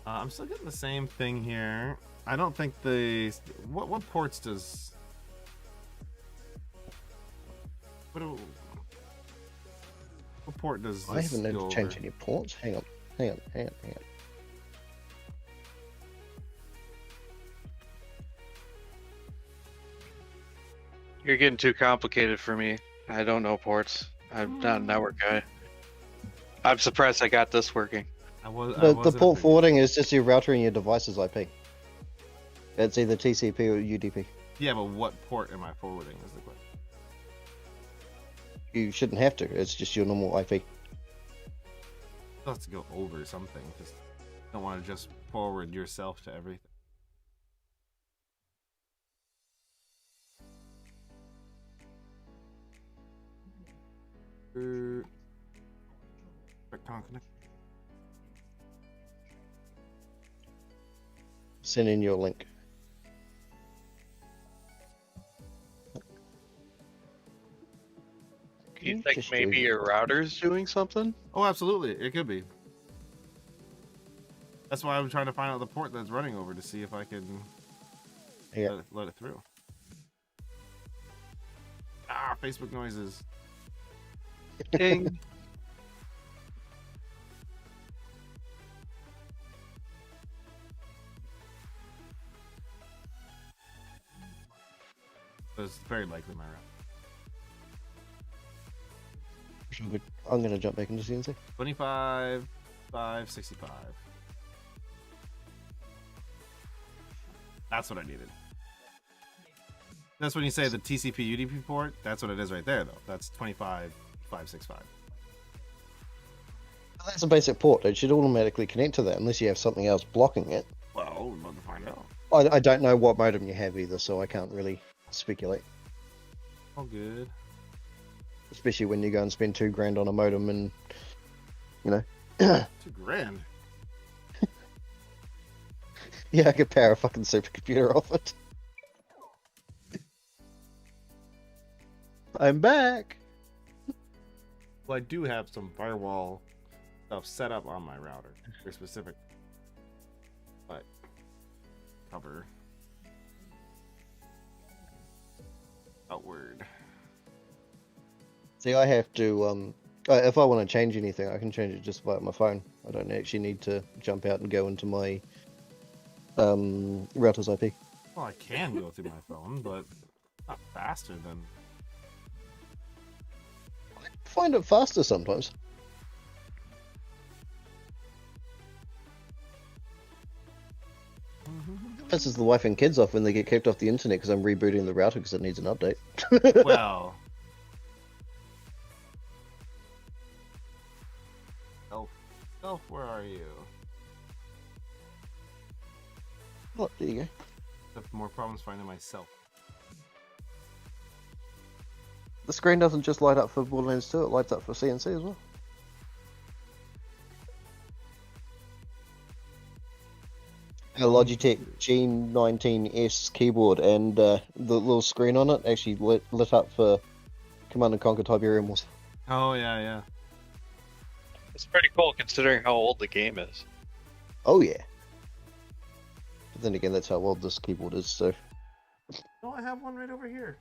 I'm still getting the same thing here. I don't think what ports does... What port does I this haven't had go to change over? any ports. Hang on, hang on, hang on, hang on. You're getting too complicated for me. I don't know ports. I'm not a network guy. I'm surprised I got this working. The port forwarding is just your router and your device's IP. It's either TCP or UDP. Yeah, but what port am I forwarding is the question. You shouldn't have to. It's just your normal IP. You'll have to go over something because you don't want to just forward yourself to everything. Connect. Send in your link. Do you think maybe your router's doing something? Oh, absolutely. It could be. That's why I'm trying to find out the port that's running over to see if I can let it through. Ah, Facebook noises. Ding. It's very likely my route. I'm going to jump back into CNC. 25, 565. That's what I needed. That's when you say the TCP UDP port. That's what it is right there, though. That's 25, 565. That's a basic port. It should automatically connect to that unless you have something else blocking it. Well, we're about to find out. I don't know what modem you have either, so I can't really speculate. All good. Especially when you go and spend $2,000 on a modem and, you know. $2,000? Yeah, I could power a fucking supercomputer off it. I'm back! Well, I do have some firewall stuff set up on my router. Very specific. But, cover. Outward. See, I have to, if I want to change anything, I can change it just via my phone. I don't actually need to jump out and go into my router's IP. Well, I can go through my phone, but not faster than... I find it faster sometimes. Pisses the wife and kids off when they get kicked off the internet because I'm rebooting the router because it needs an update. Well... Elf, where are you? Oh, there you go. I have more problems finding myself. The screen doesn't just light up for Borderlands 2, it lights up for CNC as well. A Logitech G19S keyboard and the little screen on it actually lit up for Command & Conquer Tiberium Wars. Oh, yeah. It's pretty cool considering how old the game is. Oh, yeah. But then again, that's how old this keyboard is, so... No, I have one right over here.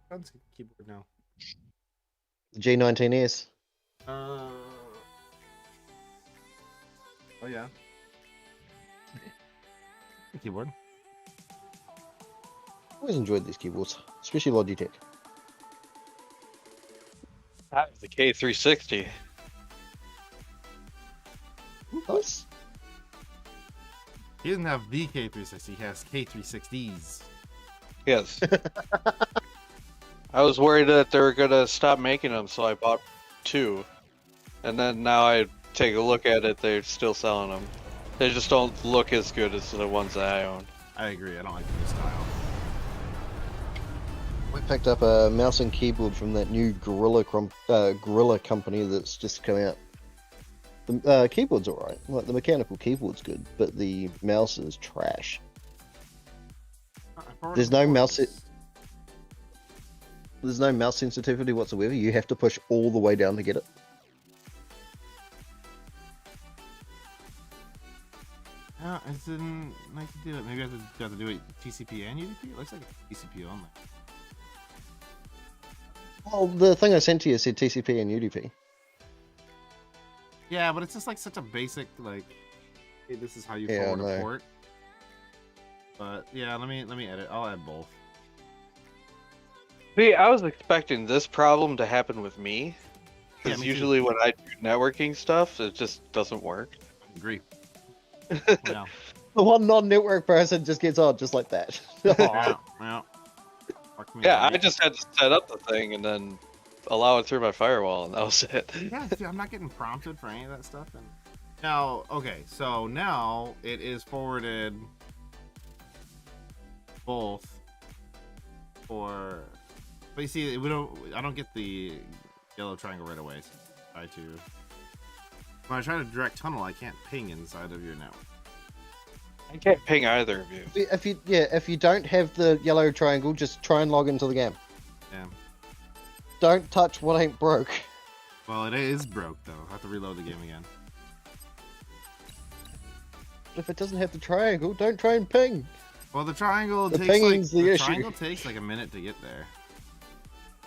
Gun's keyboard now. The G19S. Oh, yeah. Keyboard. I always enjoyed these keyboards, especially Logitech. I have the K360. Nice. He doesn't have the K360, he has K360s. Yes. I was worried that they were gonna stop making them, so I bought 2. And then now I take a look at it, they're still selling them. They just don't look as good as the ones that I own. I agree, I don't like the new style. We picked up a mouse and keyboard from that new Gorilla company that's just come out. The keyboard's alright. Like, the mechanical keyboard's good, but the mouse is trash. There's no mouse sensitivity whatsoever. You have to push all the way down to get it. I didn't like to do it. Maybe I have to do it TCP and UDP? It looks like a TCP only. Well, the thing I sent to you said TCP and UDP. Yeah, but it's just like such a basic like. Hey, this is how you Yeah, forward I a know. port. But yeah, let me edit. I'll add both. See, I was expecting this problem to happen with me. Because me too. usually when I do networking stuff, it just doesn't work. Agree. Yeah. The one non-network person just gets on just like that. Yeah. Yeah. Yeah, I just had to set up the thing and then allow it through my firewall, and that was it. Yeah, dude, I'm not getting prompted for any of that stuff. And now, okay, so now it is forwarded both for. But you see, I don't get the yellow triangle right away. So I try to. When I try to direct tunnel, I can't ping inside of your network. I can't ping either of you. If you don't have the yellow triangle, just try and log into the game. Yeah. Don't touch what ain't broke. Well, it is broke though. I have to reload the game again. If it doesn't have the triangle, don't try and ping. Well, the triangle The takes like pinging's the issue. triangle takes like a minute to get there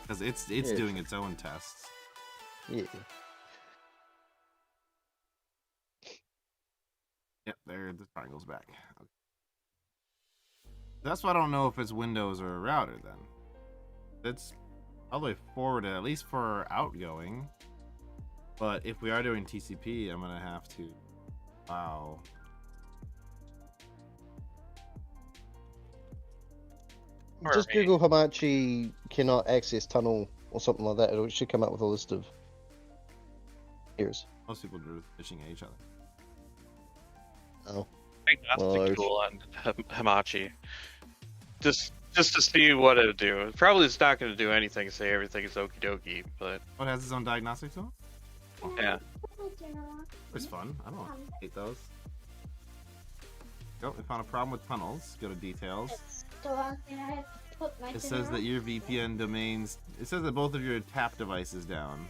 because it's Yeah. doing its own tests. Yeah. Yep, there the triangle's back. Okay. That's why I don't know if it's Windows or a router then. It's all the way forwarded, at least for outgoing. But if we are doing TCP, I'm gonna have to. Wow. Just Google Hamachi cannot access tunnel or something like that. It should come up with a list of errors. Most people do fishing at each other. Oh. Diagnostic tool on Hamachi. Just to see what it'll do. Probably it's not going to do anything, say everything is okie dokie, but... What, has its own diagnostic tool? Yeah. It's fun. I don't hate those. Oh, we found a problem with tunnels. Go to details. It says that your VPN domains... It says that both of your tap devices down.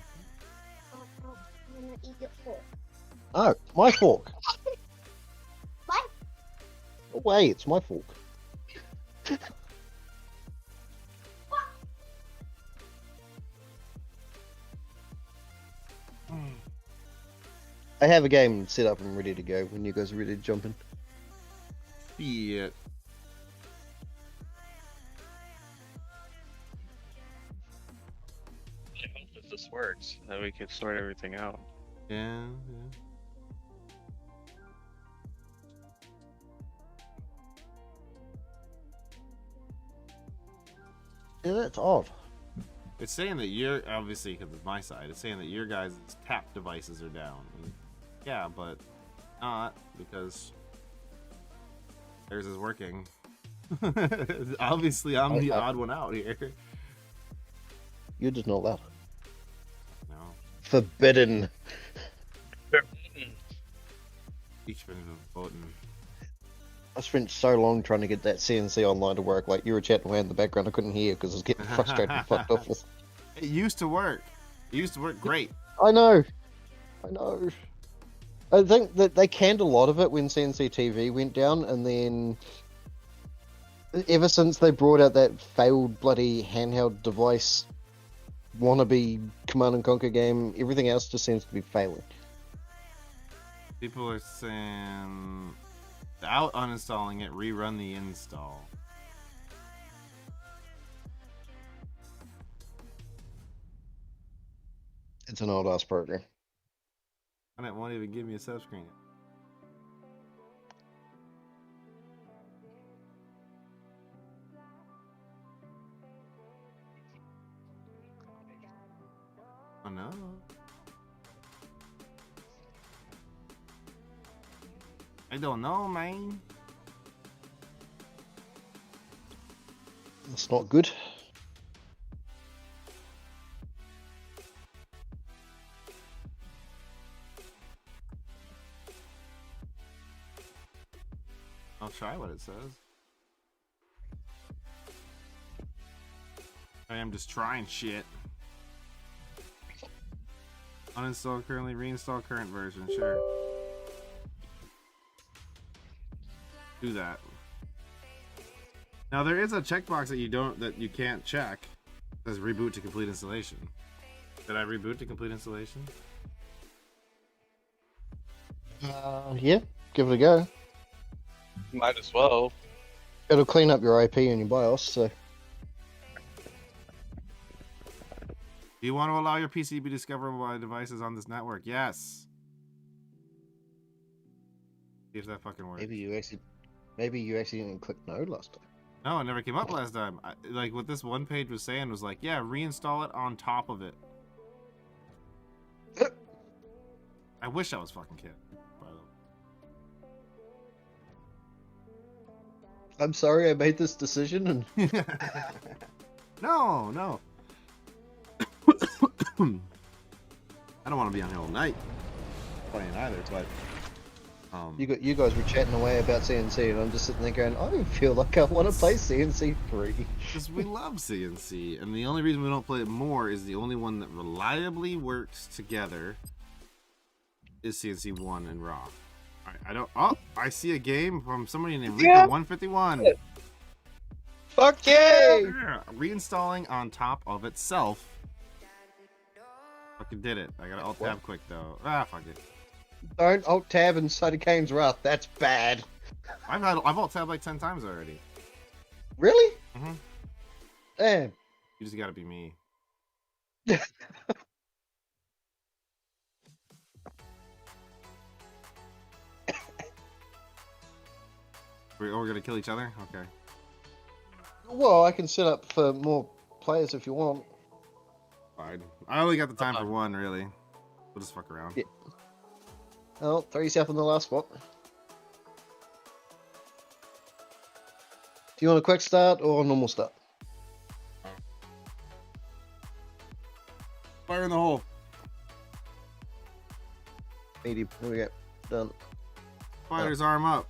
Oh, my fork. No way, it's my fork. I have a game set up and ready to go when you guys are ready to jump in. Yeah. I hope that this works, that we can sort everything out. Yeah. Yeah, that's odd. It's saying that your obviously because it's my side. It's saying that your guys' tap devices are down. And yeah, but not because theirs is working. Obviously, I'm the odd one out here. You're just not allowed. No. Forbidden. Each been voting. I spent so long trying to get that CNC online to work. Like, you were chatting away in the background, I couldn't hear because I was getting frustrated and fucked off with. It used to work. It used to work great. I know. I think that they canned a lot of it when CNC TV went down, and then ever since they brought out that failed bloody handheld device wannabe Command and Conquer game, everything else just seems to be failing. People are saying without uninstalling it, rerun the install. It's an old ass program. And it won't even give me a sub screen. Oh no. I don't know, man. That's not good. I'll try what it says. I am just trying shit. Uninstall currently, reinstall current version, sure. Do that. Now there is a checkbox that you can't check. It says reboot to complete installation. Did I reboot to complete installation? Yeah, give it a go. Might as well. It'll clean up your IP and your BIOS, so. Do you want to allow your PC to be discoverable by devices on this network? Yes. See if that fucking works. Maybe you actually didn't click no last time. No, it never came up last time. Like what this one page was saying was like, yeah, reinstall it on top of it. I wish I was fucking kid. By the way. I'm sorry I made this decision and No. I don't want to be on here all night playing either, but you guys were chatting away about CNC and I'm just sitting there going, I don't feel like I want to play CNC 3. because we love CNC, and the only reason we don't play it more is the only one that reliably works together is CNC 1 and Raw. I don't. Oh, I see a game from somebody named Reaper 151. Fuck yay! Yeah, reinstalling on top of itself. Fucking did it. I gotta alt tab quick though. Ah, fuck it. Don't alt tab inside of Kane's Wrath. That's bad. I've alt tabbed like 10 times already. Really? Mm-hmm. Damn. You just gotta be me. We're gonna kill each other? Okay. Well, I can set up for more players if you want. Fine. I only got the time for one, really. We'll just fuck around. Yeah. Oh, throw yourself in the last spot. Do you want a quick start or a normal start? Fire in the hole. Medium. Here we go. Done. Fighter's arm up.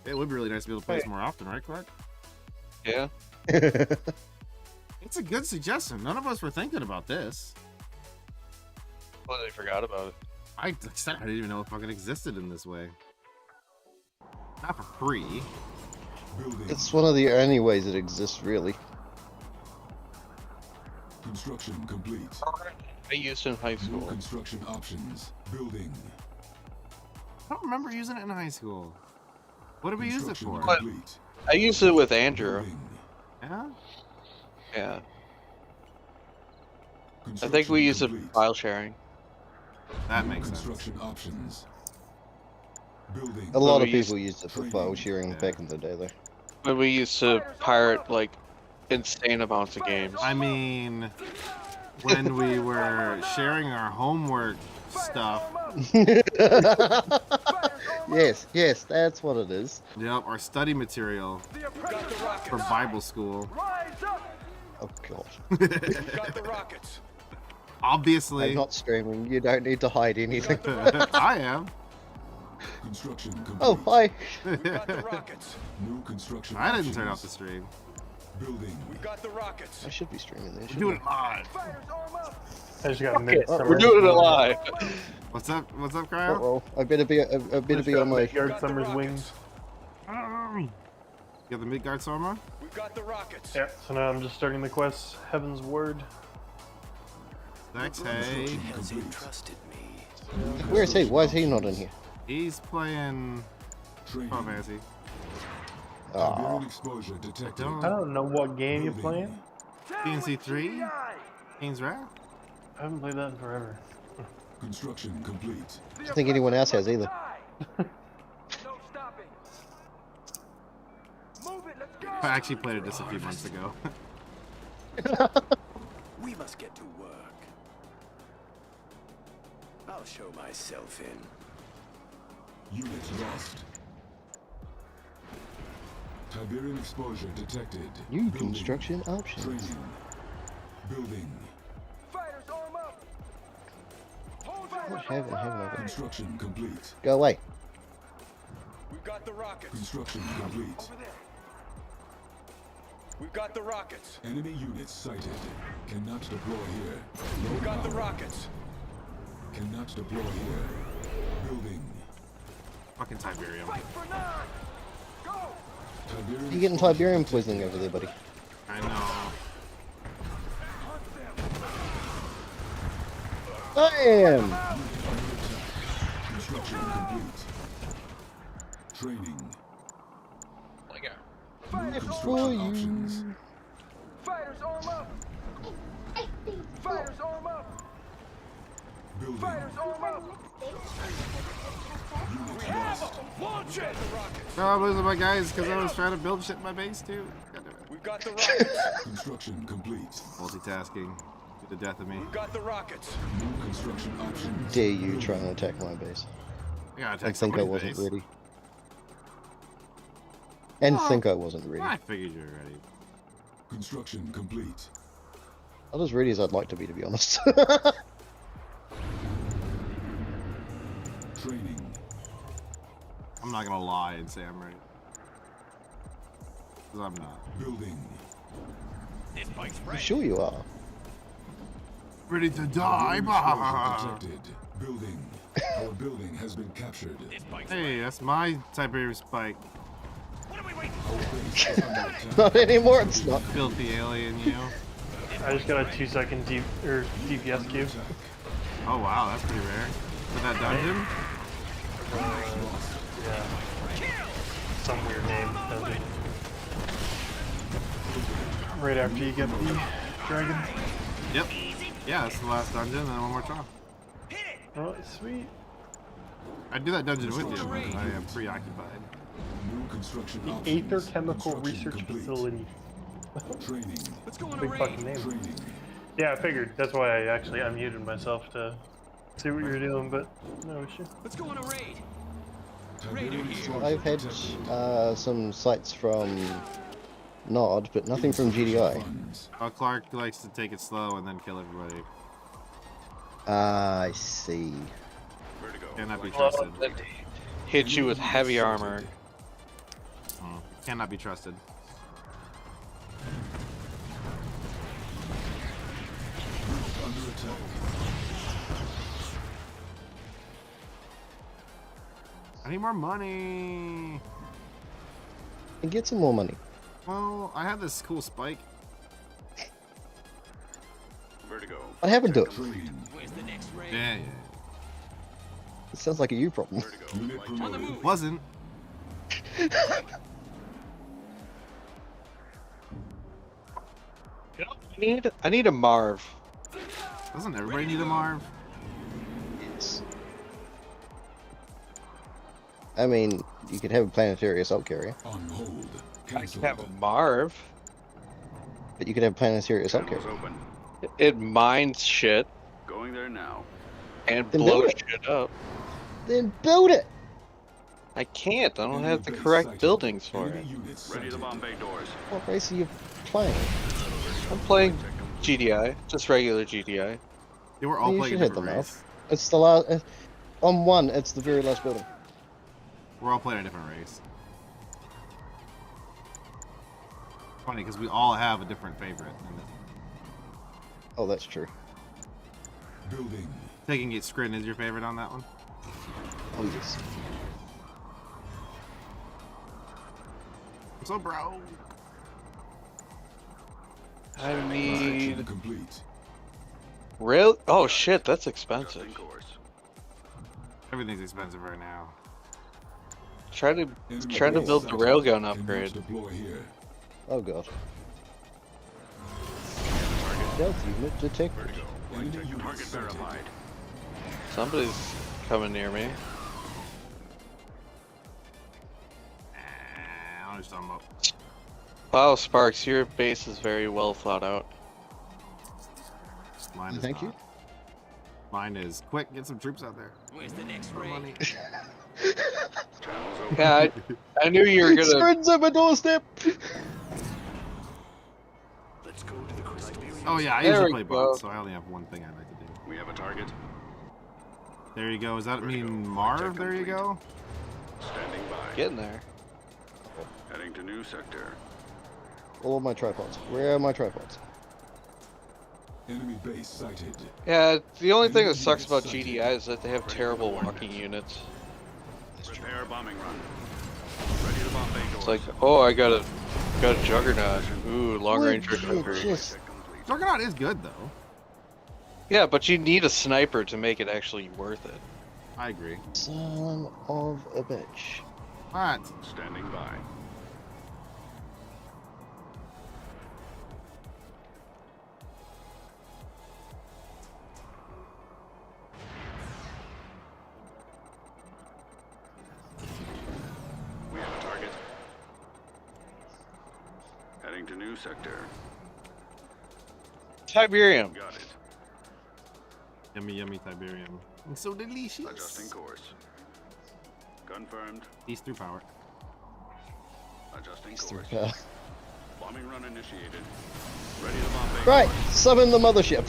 It would be really nice to be able to play this more often, right, Clark? Yeah. It's a good suggestion. None of us were thinking about this. Completely forgot about it. I said I didn't even know it fucking existed in this way. Not for free. It's one of the only ways it exists, really. Construction complete. I used it in high school. No construction options. Building. I don't remember using it in high school. What did we use it for? But I used it with Andrew. Yeah? Yeah. I think we used it for file sharing. That makes sense. Construction options. Building. A lot of people used it for file sharing back in the day, though. But we used to pirate like insane amounts of games. I mean, when we were sharing our homework stuff. Yes, that's what it is. Yep, our study material for Bible school. Oh god. Obviously. I'm not streaming. You don't need to hide anything. I am. Construction complete. Oh, hi. New construction I didn't turn off the stream. Building. We got the rockets. I should be streaming this. We're doing it live. I just got a minute. We're doing it live. What's up, Cryo? Uh-oh. I better be on my Yard Summer's wings. You got the Midgard Soma? We got the rockets. Yeah, so now I'm just starting the quest. Heaven's Word. Thanks, hey. Where is he? Why is he not in here? He's playing Final Fantasy. Oh. Exposure detected. I don't know what game you're playing. PNC 3? King's Wrath? I haven't played that in forever. Construction complete. I don't think anyone else has either. I actually played it just a few months ago. We must get to work. I'll show myself in. Unit lost. Tiberian exposure detected. New construction options. Training. Building. What haven't I got? Construction complete. Go away. We got the rockets. Construction complete. We got the rockets. Enemy units sighted. Cannot deploy here. We got the rockets. Cannot deploy here. Building. Fucking Tiberium. You're getting Tiberium poisoning over there, buddy. I know. Damn! Construction complete. Training. New construction options. Fighters arm up! Fighters arm up! Building. Fighters arm up! Unit lost. Launch it! Oh, I'm losing my guys because I was trying to build shit in my base too. We've got the rockets! Construction complete. Multitasking to the death of me. We've got the rockets! New construction options. Dare you try and attack my base? I gotta I attack think I somebody's wasn't base. ready. And Oh, think I wasn't ready. I figured you were ready. Construction complete. Not as ready as I'd like to be honest. Training. I'm not gonna lie and say I'm ready. Because I'm not. Building. This bike's I'm sure you are. Ready to die. Detected. Building. Our building has been captured. Hey, that's my Tiberium spike. Not anymore, it's not. Filthy alien, you. I just got a 2-second DPS cube. Oh wow, that's pretty rare. For that dungeon? Yeah. Some weird name. Dungeon. Right after you get the dragon. Yep. Yeah, that's the last dungeon, and then one more trial. Oh, sweet. I'd do that dungeon with you, but I am preoccupied. New construction The options. Aether Chemical Construction Research complete. Facility. Training. Let's go on a Big raid! fucking name. Training. Yeah, I figured. That's why I actually unmuted myself to see what you were doing, but no issue. Let's go on a raid! Tiberium strike I've had detected. some sites from Nod, but nothing from GDI. Funds. Oh, Clark likes to take it slow and then kill everybody. I see. Cannot be Well, trusted. that hit you with heavy armor. Oh, cannot be trusted. Under attack. I need more money. And get some more money. Well, I have this cool spike. Vertigo. What happened to it? Training. Where's the next raid? Yeah. It sounds like a you problem. Unit promoted. Wasn't. I need a Marv. Doesn't everybody need a Marv? Yes. I mean, you could have a planetary assault carrier, On hold. I Cancelled. can have a Marv. but you could have a planetary assault carrier. open. It mines shit Going there now. and Then blows build it. shit up. Then build it! I can't. I don't Enemy have the base correct sighted. buildings for Enemy it. units Ready to sighted. Bombay doors. What race are you playing? I'm playing GDI, just regular GDI. Yeah, we're all You playing should a hit them different off. race. It's the last. On one, it's the very last building. We're all playing a different race. Funny, because we all have a different favorite. Oh, that's true. Building. Taking it, Scrin is your favorite on that one? Oh, yes. I'm so broke. I Construction need complete. rail. Oh shit, that's expensive. Adjusting course. Everything's expensive right now. Try to Enemy base build the sighted. railgun Cannot upgrade. deploy here. Oh, God. Stealth unit detected. Vertigo. Enemy Target units sighted. verified. Somebody's coming near me. I don't know what you're talking about. Wow, Sparks, your base is very well thought out. Mine is Thank you. not. Mine is quick. Get some troops out there. Where's the next For raid? money. Channels open. Yeah, I knew you were gonna. Screen's at my doorstep! Let's go to the crystal. Oh yeah, I There usually we play go. bots, so I only have one thing I like to do. We have a target. There you go. Does that mean Marv? There you go. Standing by. Get in there. Heading to new sector. All of my tripods. Where are my tripods? Enemy base sighted. Yeah, the only thing that sucks about GDI is that they have terrible walking units. Prepare bombing run. Ready to Bombay doors. It's like, oh, I got a Juggernaut. Ooh, long range Would you artillery. just... Juggernaut is good though. Yeah, but you need a sniper to make it actually worth it. I agree. Son of a bitch. What? Standing by. We have a target. Heading to new sector. Tiberium. Got it. Yummy, yummy Tiberium. It's so delicious. Adjusting course. Confirmed. East through power. Adjusting East course. through power. Bombing run initiated. Ready to bomb base. Right, summon the mothership.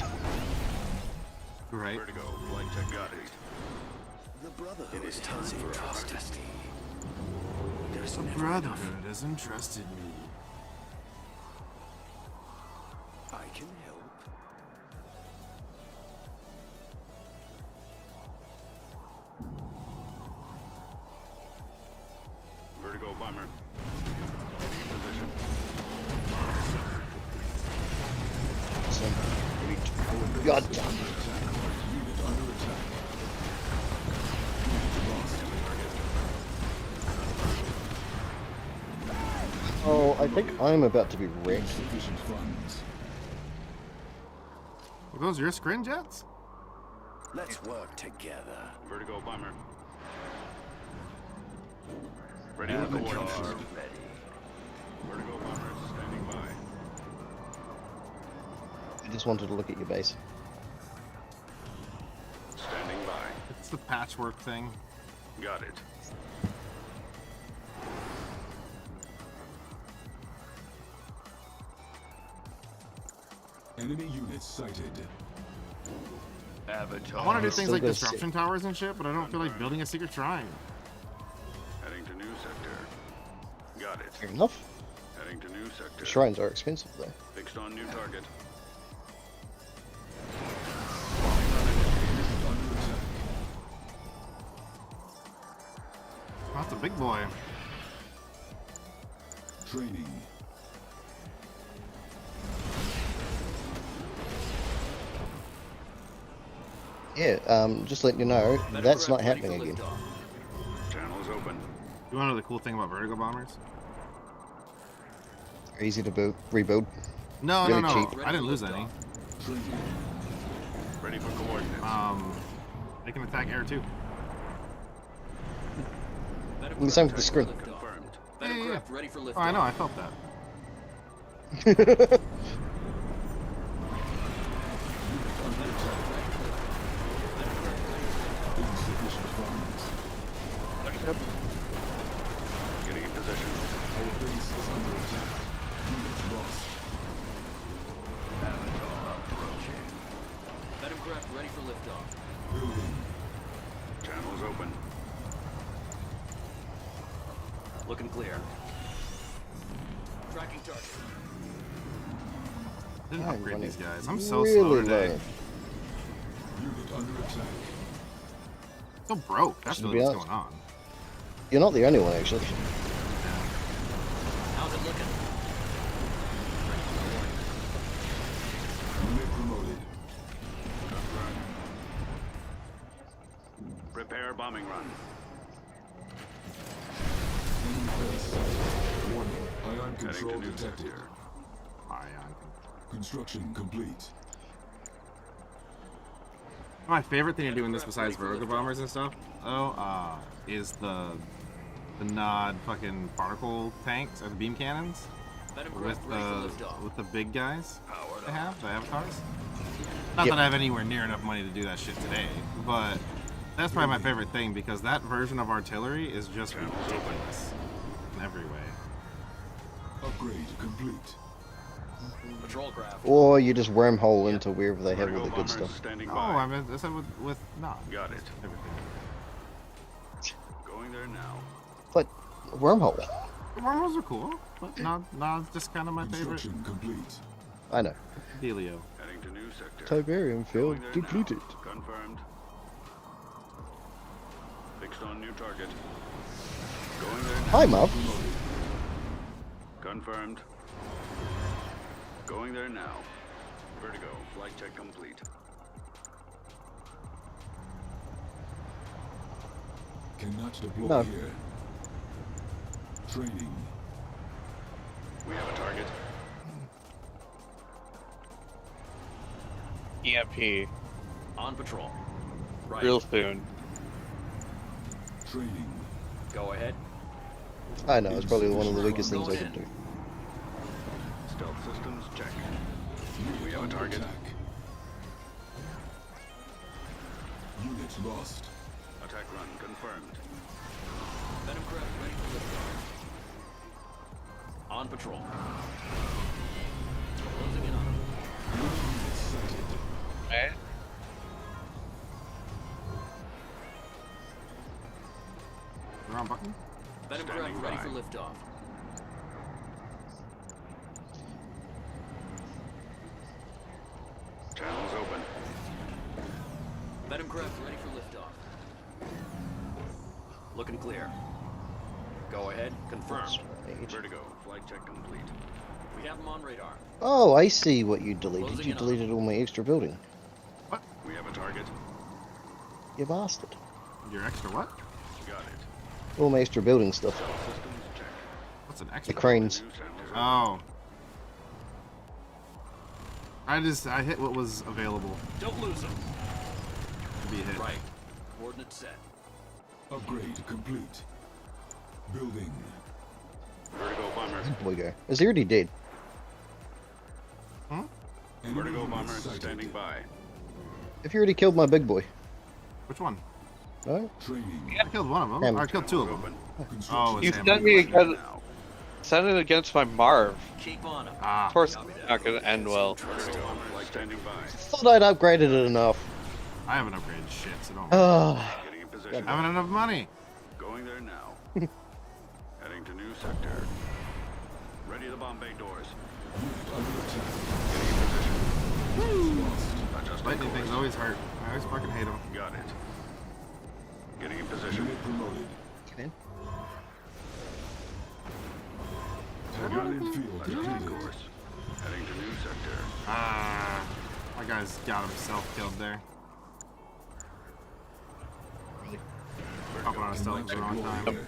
Right. Vertigo. Flight check. Got it. The Brotherhood is time for us. There's The never Brotherhood has entrusted me. I can help. Vertigo bomber. In position. God. Oh, I think I'm about to be wrecked. Are those your scrin jets? Let's work together. Vertigo bomber. Ready for coordinates. Vertigo bomber standing by. I just wanted to look at your base. Standing by. It's the patchwork thing. Got it. Enemy units sighted. Avatar. I want to do things Still like gonna disruption towers and shit, but I don't feel like building a secret shrine. Heading to new sector. Got it. Fair enough. Heading to new sector. Shrines are expensive though. Fixed on new target. Oh, that's a big boy. Training. Yeah, just letting you know, that's not happening again. Channel is open. You want to know the cool thing about vertigo bombers? They're easy to rebuild. No, Really no, no. cheap. I didn't lose any. Ready for coordinates. They can attack air too. The same with the screen. Confirmed. Yeah. Oh, I know. I felt that. Insufficient funds. Getting in position. Our base is under attack. Units lost. Avatar approaching. Ready for liftoff. Building. Channel is open. Looking clear. Tracking target. Didn't I'm upgrade these running guys. I'm so really slow today. low. Unit under attack. So broke. That's To really be what's honest. going on. You're not the only one, actually. How's it looking? Unit promoted. Prepare bombing run. Enemy base. Warning. Ion Heading control to new detected. sector. Ion. Construction complete. My favorite thing to do in this, besides vertigo bombers and stuff, though, is the Nod fucking particle tanks or the beam cannons with the big guys they have, the avatars. Not that I have anywhere near enough money to do that shit today, but that's probably my favorite thing because that version of artillery is just ridiculous in every way. Upgrade complete. Patrol craft. Or you just wormhole into wherever they have all the good stuff. Standing Oh, by. I mean, I said with Nod. Got it. Everything. Going there now. But wormhole. The wormholes are cool, but Nod's just kind of my favorite. Construction complete. I know. Dealio. Heading to new sector. Tiberium field Going there depleted. now. Confirmed. Fixed on new target. Going there now. Hi, Muff. Confirmed. Going there now. Vertigo. Flight check complete. Cannot deploy No. here. Training. We have a target. EMP. On patrol. Right. Real soon. Training. Go ahead. I know, it's probably one of the weakest things I could do. Stealth systems check. We have a target. Unit lost. Attack run confirmed. Venom craft ready for liftoff. On patrol. Closing in on him. Okay. Wrong button. Venom craft ready for liftoff. Channels open. Venom craft ready for liftoff. Looking clear. Go ahead. Confirmed. Vertigo. Flight check complete. We have him on radar. Oh, I see what you deleted. Closing You in on deleted all my extra building. What? We have a target. You bastard. Your extra what? Got it. All my extra building stuff. Systems check. What's an extra? The cranes. Oh. I hit what was available Don't lose him. to be hit. Right. Coordinate set. Upgrade complete. Building. Vertigo bomber. Boy go. Is he already dead? Huh? Vertigo bomber standing by. If you already killed my big boy. Which one? No? I killed one of them. Damn. I killed two of them. Oh, You it's sent me against, sent it against my Marv. Keep on him. Ah. Of course, it's not going to end well. Vertigo bomber standing by. Thought I'd upgraded it enough. I haven't upgraded shit, so don't. Getting in position. I haven't enough money. Going there now. Heading to new sector. Ready the bomb bay doors. Getting in position. Adjusting Lightning course. things always hurt. I always fucking hate them. Got it. Getting in position. Unit promoted. Okay. Target field Adjusting completed. course. Heading to new sector. Ah, my guy's got himself killed there. Popping on a stealth at the wrong time.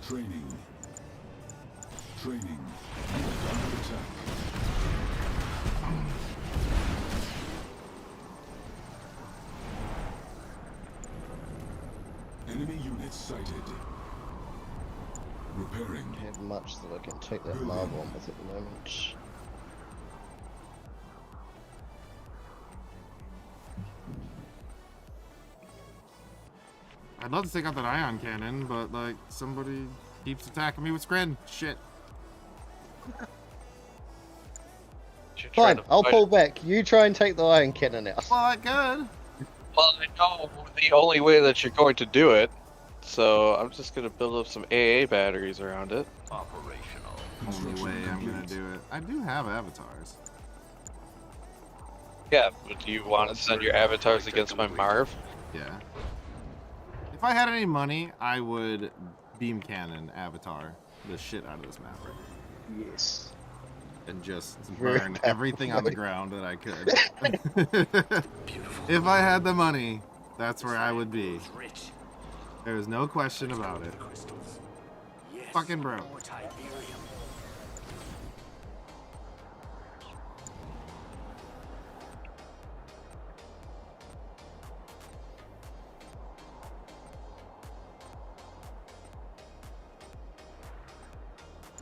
Training. Training. Unit under attack. Enemy units sighted. Repairing. I don't have much that I can take that marble on with at the moment. I'd love to take out that ion cannon, but like somebody keeps attacking me with Scran. Shit. Fine, I'll pull back. You try and take the iron cannon out. Well, I could. Well, I know the only way that you're going to do it, so I'm just going to build up some AA batteries around it. Only way I'm gonna do it. I do have avatars. Yeah, but do you want to send your avatars against my Marv? Yeah. If I had any money, I would beam cannon avatar the shit out of this map right now. Yes. And just Very burn everything on the powerfully. ground that I could. If I had the money, that's where I would be. There's no question about it. Fucking bro.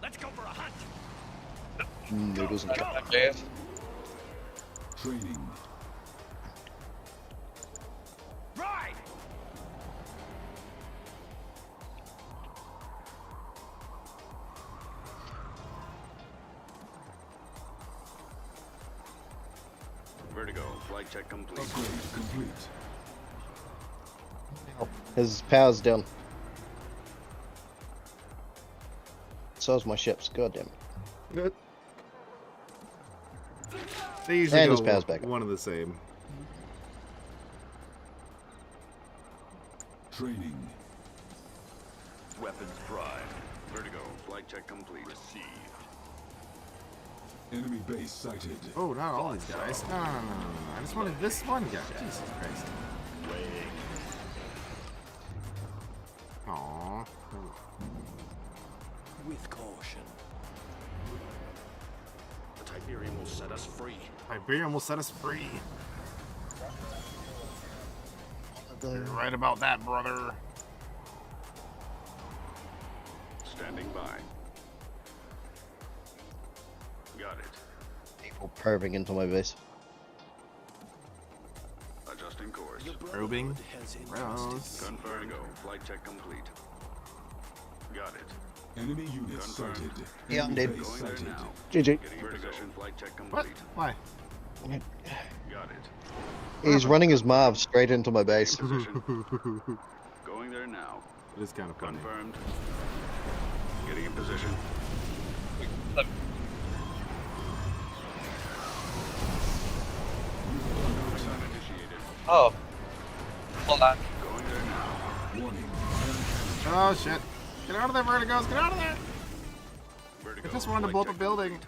Let's go for a hunt. Noodles and Training. Ride. Vertigo. Flight check complete. Upgrade complete. His power's down. So's my ships. God damn it. Good. They usually And his go power's back up. one of the same. Training. Weapons prime. Vertigo. Flight check complete. Received. Enemy base sighted. Oh, not all these guys. No. I just wanted this one guy. Jesus Christ. Aww. With caution. The Tiberium will set us free. Tiberium will set us free. You're right about that, brother. Standing by. Got it. People probing into my base. Adjusting course. Probing? Gross. Confirmed. Go. Flight check complete. Got it. Enemy units sighted. Yeah, I'm dead. Going there now. GG. Getting position. Flight check complete. Why? Got it. He's running his Marv straight into my base. Going there now. It is kind of funny. Confirmed. Getting in position. Oh. Hold on. Going there now. Warning. Oh shit. Get out of there, Vertigos! Get out of there! Vertigo. I just wanted to blow up a building.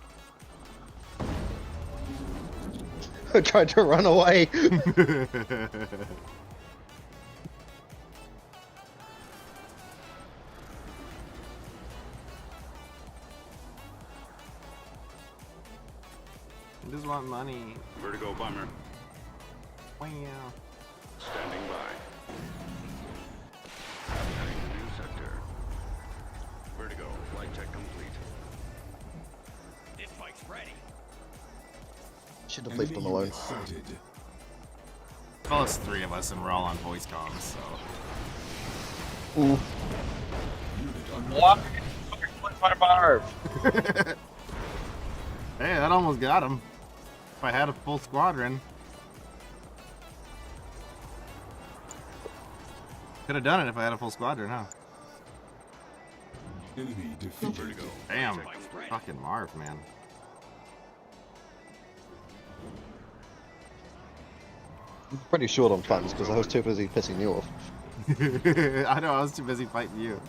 I tried to run away. I just want money. Vertigo bomber. Wow. Standing by. Heading to new sector. Vertigo. Flight check complete. This fight's ready. Should have left them alone. Well, it's 3 of us and we're all on voice comms, so. Ooh. What? My barb. Hey, that almost got him. If I had a full squadron. Could have done it if I had a full squadron, huh? Enemy defeated. Damn. Fucking Marv, man. I'm pretty short on funds because I was too busy pissing you off. I know, I was too busy fighting you.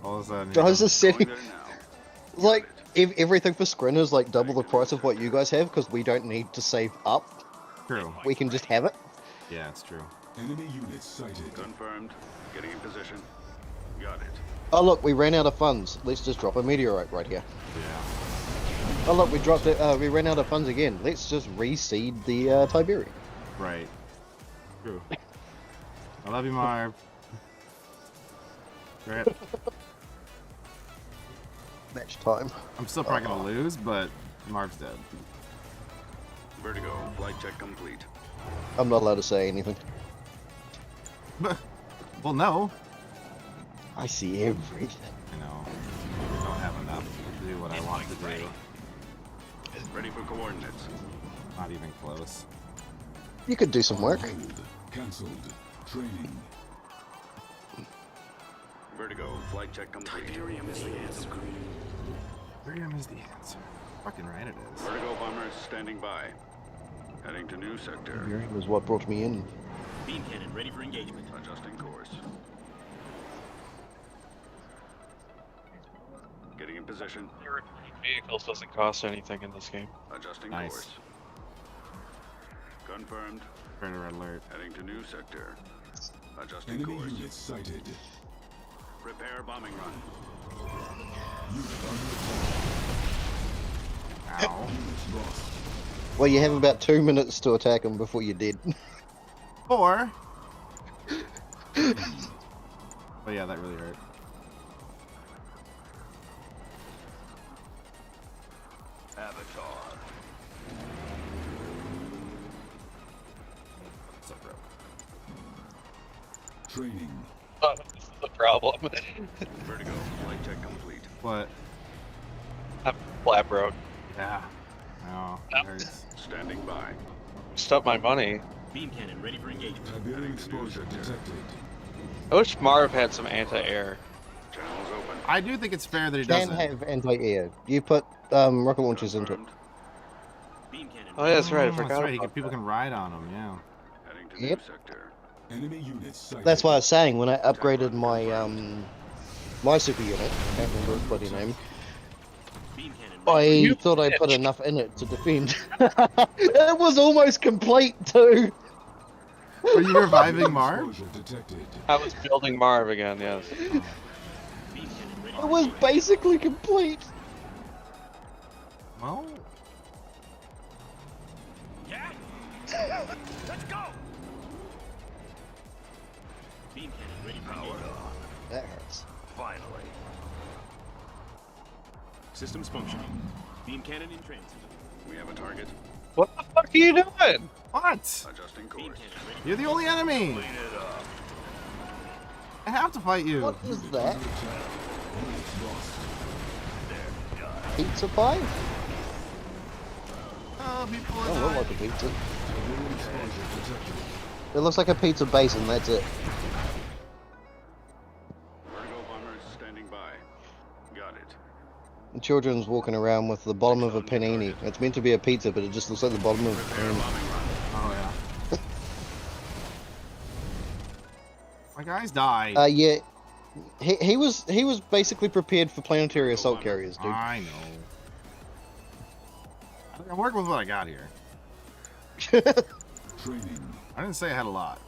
All of a sudden. I was just sitting. Like, everything for Scrin is like double the price of what you guys have because we don't need to save up. True. We can just have it. Yeah, it's true. Enemy units sighted. Confirmed. Getting in position. Got it. Oh look, we ran out of funds. Let's just drop a meteorite right here. Yeah. Oh look, we dropped it. We ran out of funds again. Let's just reseed the Tiberium. Right. True. I love you, Marv. Right. Match time. I'm still probably gonna lose, but Marv's dead. Vertigo. Flight check complete. I'm not allowed to say anything. Well, no. I see everything. I know. I don't have enough to do what I want to do. Ready for coordinates. Not even close. You could do some work. Cancelled. Training. Vertigo. Flight check complete. Tiberium is the answer. Tiberium is the answer. Fucking right it is. Vertigo bombers standing by. Heading to new sector. Tiberium was what brought me in. Beam cannon ready for engagement. Adjusting course. Getting in position. Vehicles doesn't cost anything in this game. Adjusting Nice. course. Confirmed. Predator alert. Heading to new sector. Adjusting Enemy course. units sighted. Prepare bombing run. Unit under attack. Ow. Unit lost. Well, you have about 2 minutes to attack him before you're dead. 4. But yeah, that really hurt. Avatar. What's up, bro? Training. Oh, this is the problem. Vertigo. Flight check complete. What? I'm flat broke. Yeah. No, it hurts. Standing by. Stop my money. Beam cannon ready for engagement. Tiberium exposure detected. I wish Marv had some anti-air. Channels open. I do think it's fair that he Can doesn't. have anti-air. You put rocket launchers into it. Beam cannon. Oh, yeah, that's right. I Oh, forgot that's right. about people can ride on him. Yeah. Heading to Yep. new sector. Enemy units sighted. That's why I was saying when I upgraded my my super unit, I can't remember its bloody name. Beam cannon. I thought I put enough in it to defend. It was almost complete too. Were you reviving Marv? Exposure detected. I was building Marv again, yes. It was basically complete. Well, Yeah? Let's go! Beam cannon ready for Powered on. That hurts. Finally. Systems functioning. Beam cannon in transit. We have a target. What the fuck are you doing? what? Adjusting course. You're the only enemy. Clean it up. I have to fight you. What is that? There. Pizza pie? Oh, people I are don't look dying. like a pizza. It looks like a pizza basin, that's it. Vertigo bombers standing by. Got it. The children's walking around with the bottom of a panini. It's meant to be a pizza, but it just looks like the bottom of a Prepare panini. bombing run. Oh yeah. My guys died. Yeah. He was basically prepared for planetary assault carriers, dude. I know. I'm working with what I got here. Training. I didn't say I had a lot.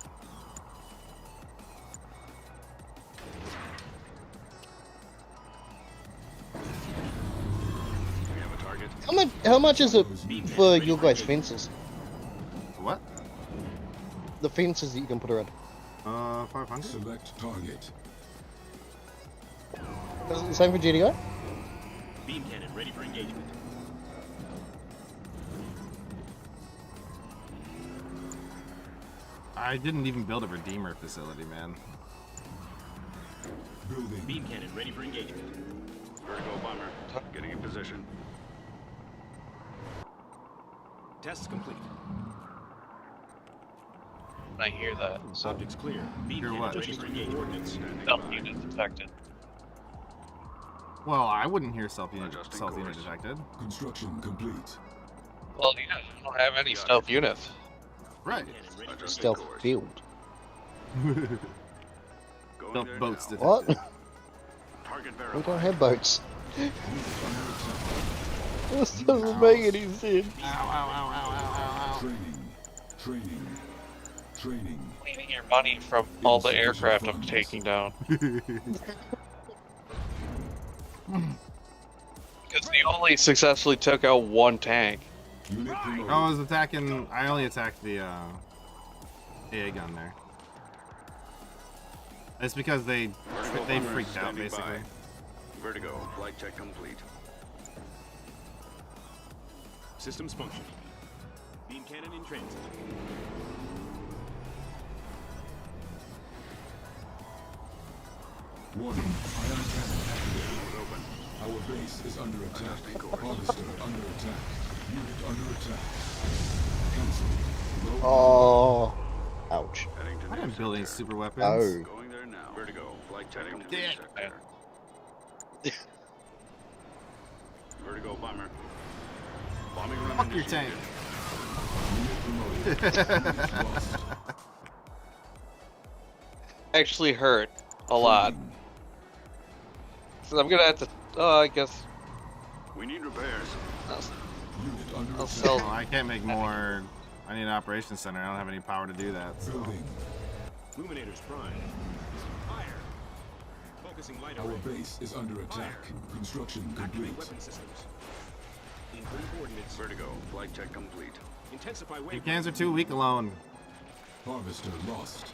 We have a target. How much is it for your guys' fences? What? The fences that you can put around. 500. Select target. Is it the same for GDI? Beam cannon ready for engagement. I didn't even build a Redeemer facility, man. Building. Beam cannon ready for engagement. Vertigo bomber getting in position. Tests complete. I hear that. So Objects clear. Beam Hear cannon what? ready for engagement. Standing stealth by. unit detected. Well, I wouldn't hear self-unit Adjusting self-unit course. detected. Construction complete. Well, yeah, you don't have any stealth units. Right. Beam cannon ready for Stealth engagement. field. Going Stealth there boats now. detected. What? Target We verified. don't have boats. This doesn't make any sense. Ow, ow, ow, ow, ow, ow, Training. Training. Training. Cleaning your money from all the aircraft I'm taking down. Because they only successfully took out one tank. Unit promoted. ow. I was attacking. I only attacked the AA gun there. It's because they bombers freaked out standing basically. by. Vertigo flight check complete. Systems functioning. Beam cannon in transit. Warning. Ion cannon activated. Open. Our base is under attack. Adjusting course. Harvester under attack. Unit under attack. Cancel. Low Oh. Ouch. Heading to I new didn't build any sector. super weapons. Oh. Going there now. Vertigo flight check complete. Dick. Sector. Vertigo bomber. Bombing run Fuck your tank. unit promoted. Unit lost. Actually hurt a lot. So I'm gonna have to. I guess We need repairs. Unit under I'll attack. sell. Well, I can't make more. I need an operations center. I don't have any power to do that. So. Building. Luminators prime. Fire. Focusing light Our array. base is under attack. Construction Activate complete. weapon systems. Input coordinates. Vertigo. Flight check complete. Intensify wave. Your cans are too weak alone. Harvester lost.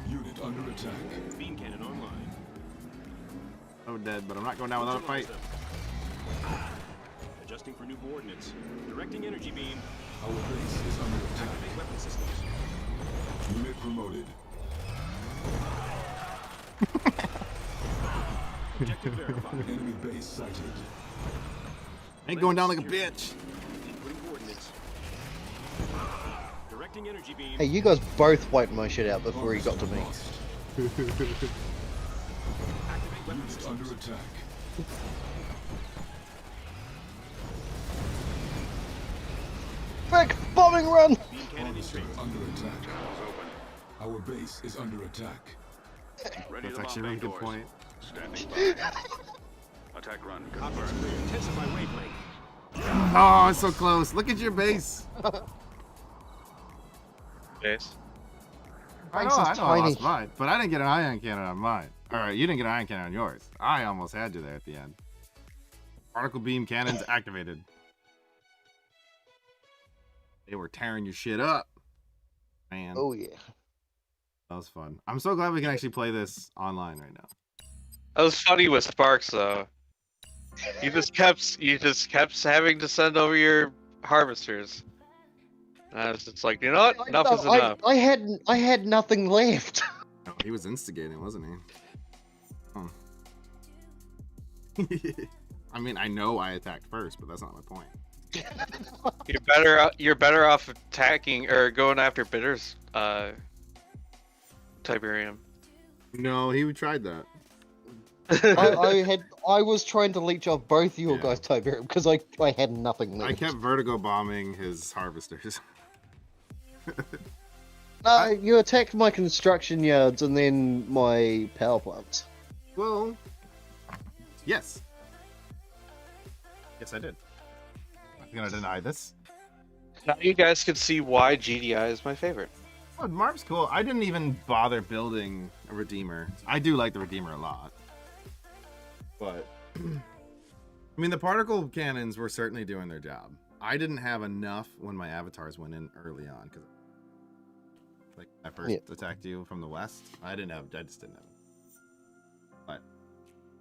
Unit under attack. Beam cannon online. Oh, dead, but I'm not going down without a fight. Adjusting for new coordinates. Directing energy beam. Our base is under attack. Activate weapon systems. Unit promoted. Objective verified. Enemy base sighted. Ain't going down like a bitch. Inputting coordinates. Directing energy beam. Hey, you guys both wiped my shit out before he got to me. Lost. Activate weapon Unit systems. under attack. Quick, bombing run! Beam cannon in Harvester transit. under attack. Channels open. Our base is under attack. Ready That's to actually a lock really good doors. point. Standing by. Attack run Copper's confirmed. clear. Intensify wavelength. Oh, it's so close. Look at your base. Base. I know I lost mine, but I didn't get an ion cannon on mine. Alright, you didn't get an ion cannon on yours. I almost had you there at the end. Particle beam cannons activated. They were tearing your shit up. Man. Oh yeah. That was fun. I'm so glad we can actually play this online right now. That was funny with Sparks though. You just kept having to send over your harvesters. And I was just like, you know what? Enough is enough. I had nothing left. Oh, he was instigating, wasn't he? Oh. I mean, I know I attacked first, but that's not my point. You're better off attacking or going after Bitter's Tiberium. No, he tried that. I was trying to leech off both your guys' Tiberium because I had nothing left. I kept vertigo bombing his harvesters. No, you attacked my construction yards and then my power plants. Well, yes. Yes, I did. I'm gonna deny this. Now you guys can see why GDI is my favorite. Oh, Marv's cool. I didn't even bother building a Redeemer. I do like the Redeemer a lot. But, I mean, the particle cannons were certainly doing their job. I didn't have enough when my avatars went in early on, because like I first attacked you from the west. I just didn't have. But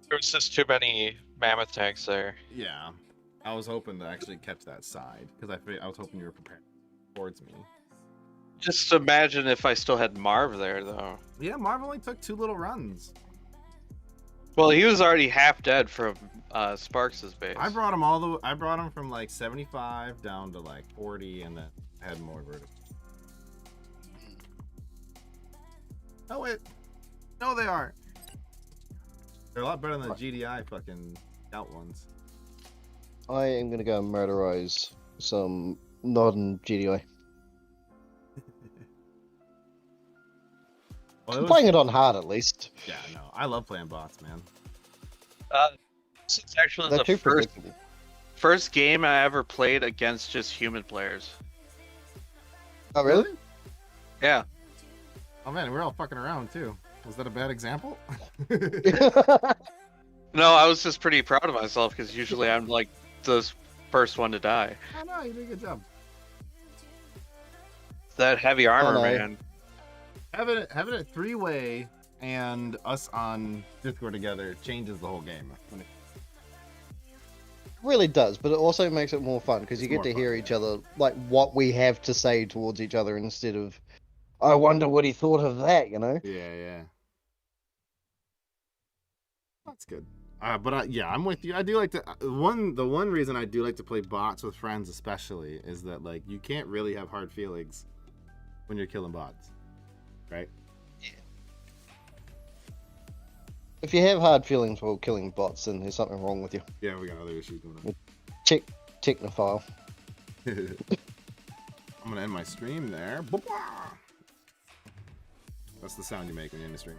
there was just too many mammoth tanks there. Yeah, I was hoping to actually catch that side because I was hoping you were prepared towards me. Just imagine if I still had Marv there, though. Yeah, Marv only took 2 little runs. Well, he was already half dead from Sparks' base. I brought him from like 75 down to like 40, and then had more vertical. No, no, they aren't. They're a lot better than the GDI fucking scout ones. I am gonna go and murderize some non-GDI. I'm playing it on hard at least. Yeah, no, I love playing bots, man. This is actually the first game I ever played against just human players. Oh, really? Yeah. Oh man, we're all fucking around too. Was that a bad example? No, I was just pretty proud of myself because usually I'm like the first one to die. Oh no, you did a good job. That heavy armor, man. Having it 3-way and us on Discord together changes the whole game. It really does, but it also makes it more fun because you get to hear each other, like what we have to say towards each other instead of, I wonder what he thought of that, you know? Yeah. That's good. But yeah, I'm with you. I do like to the one reason I do like to play bots with friends, especially, is that like you can't really have hard feelings when you're killing bots. Right? Yeah. If you have hard feelings while killing bots, then there's something wrong with you. Yeah, we got other issues going on. Technophile. I'm gonna end my stream there. That's the sound you make when you end the stream.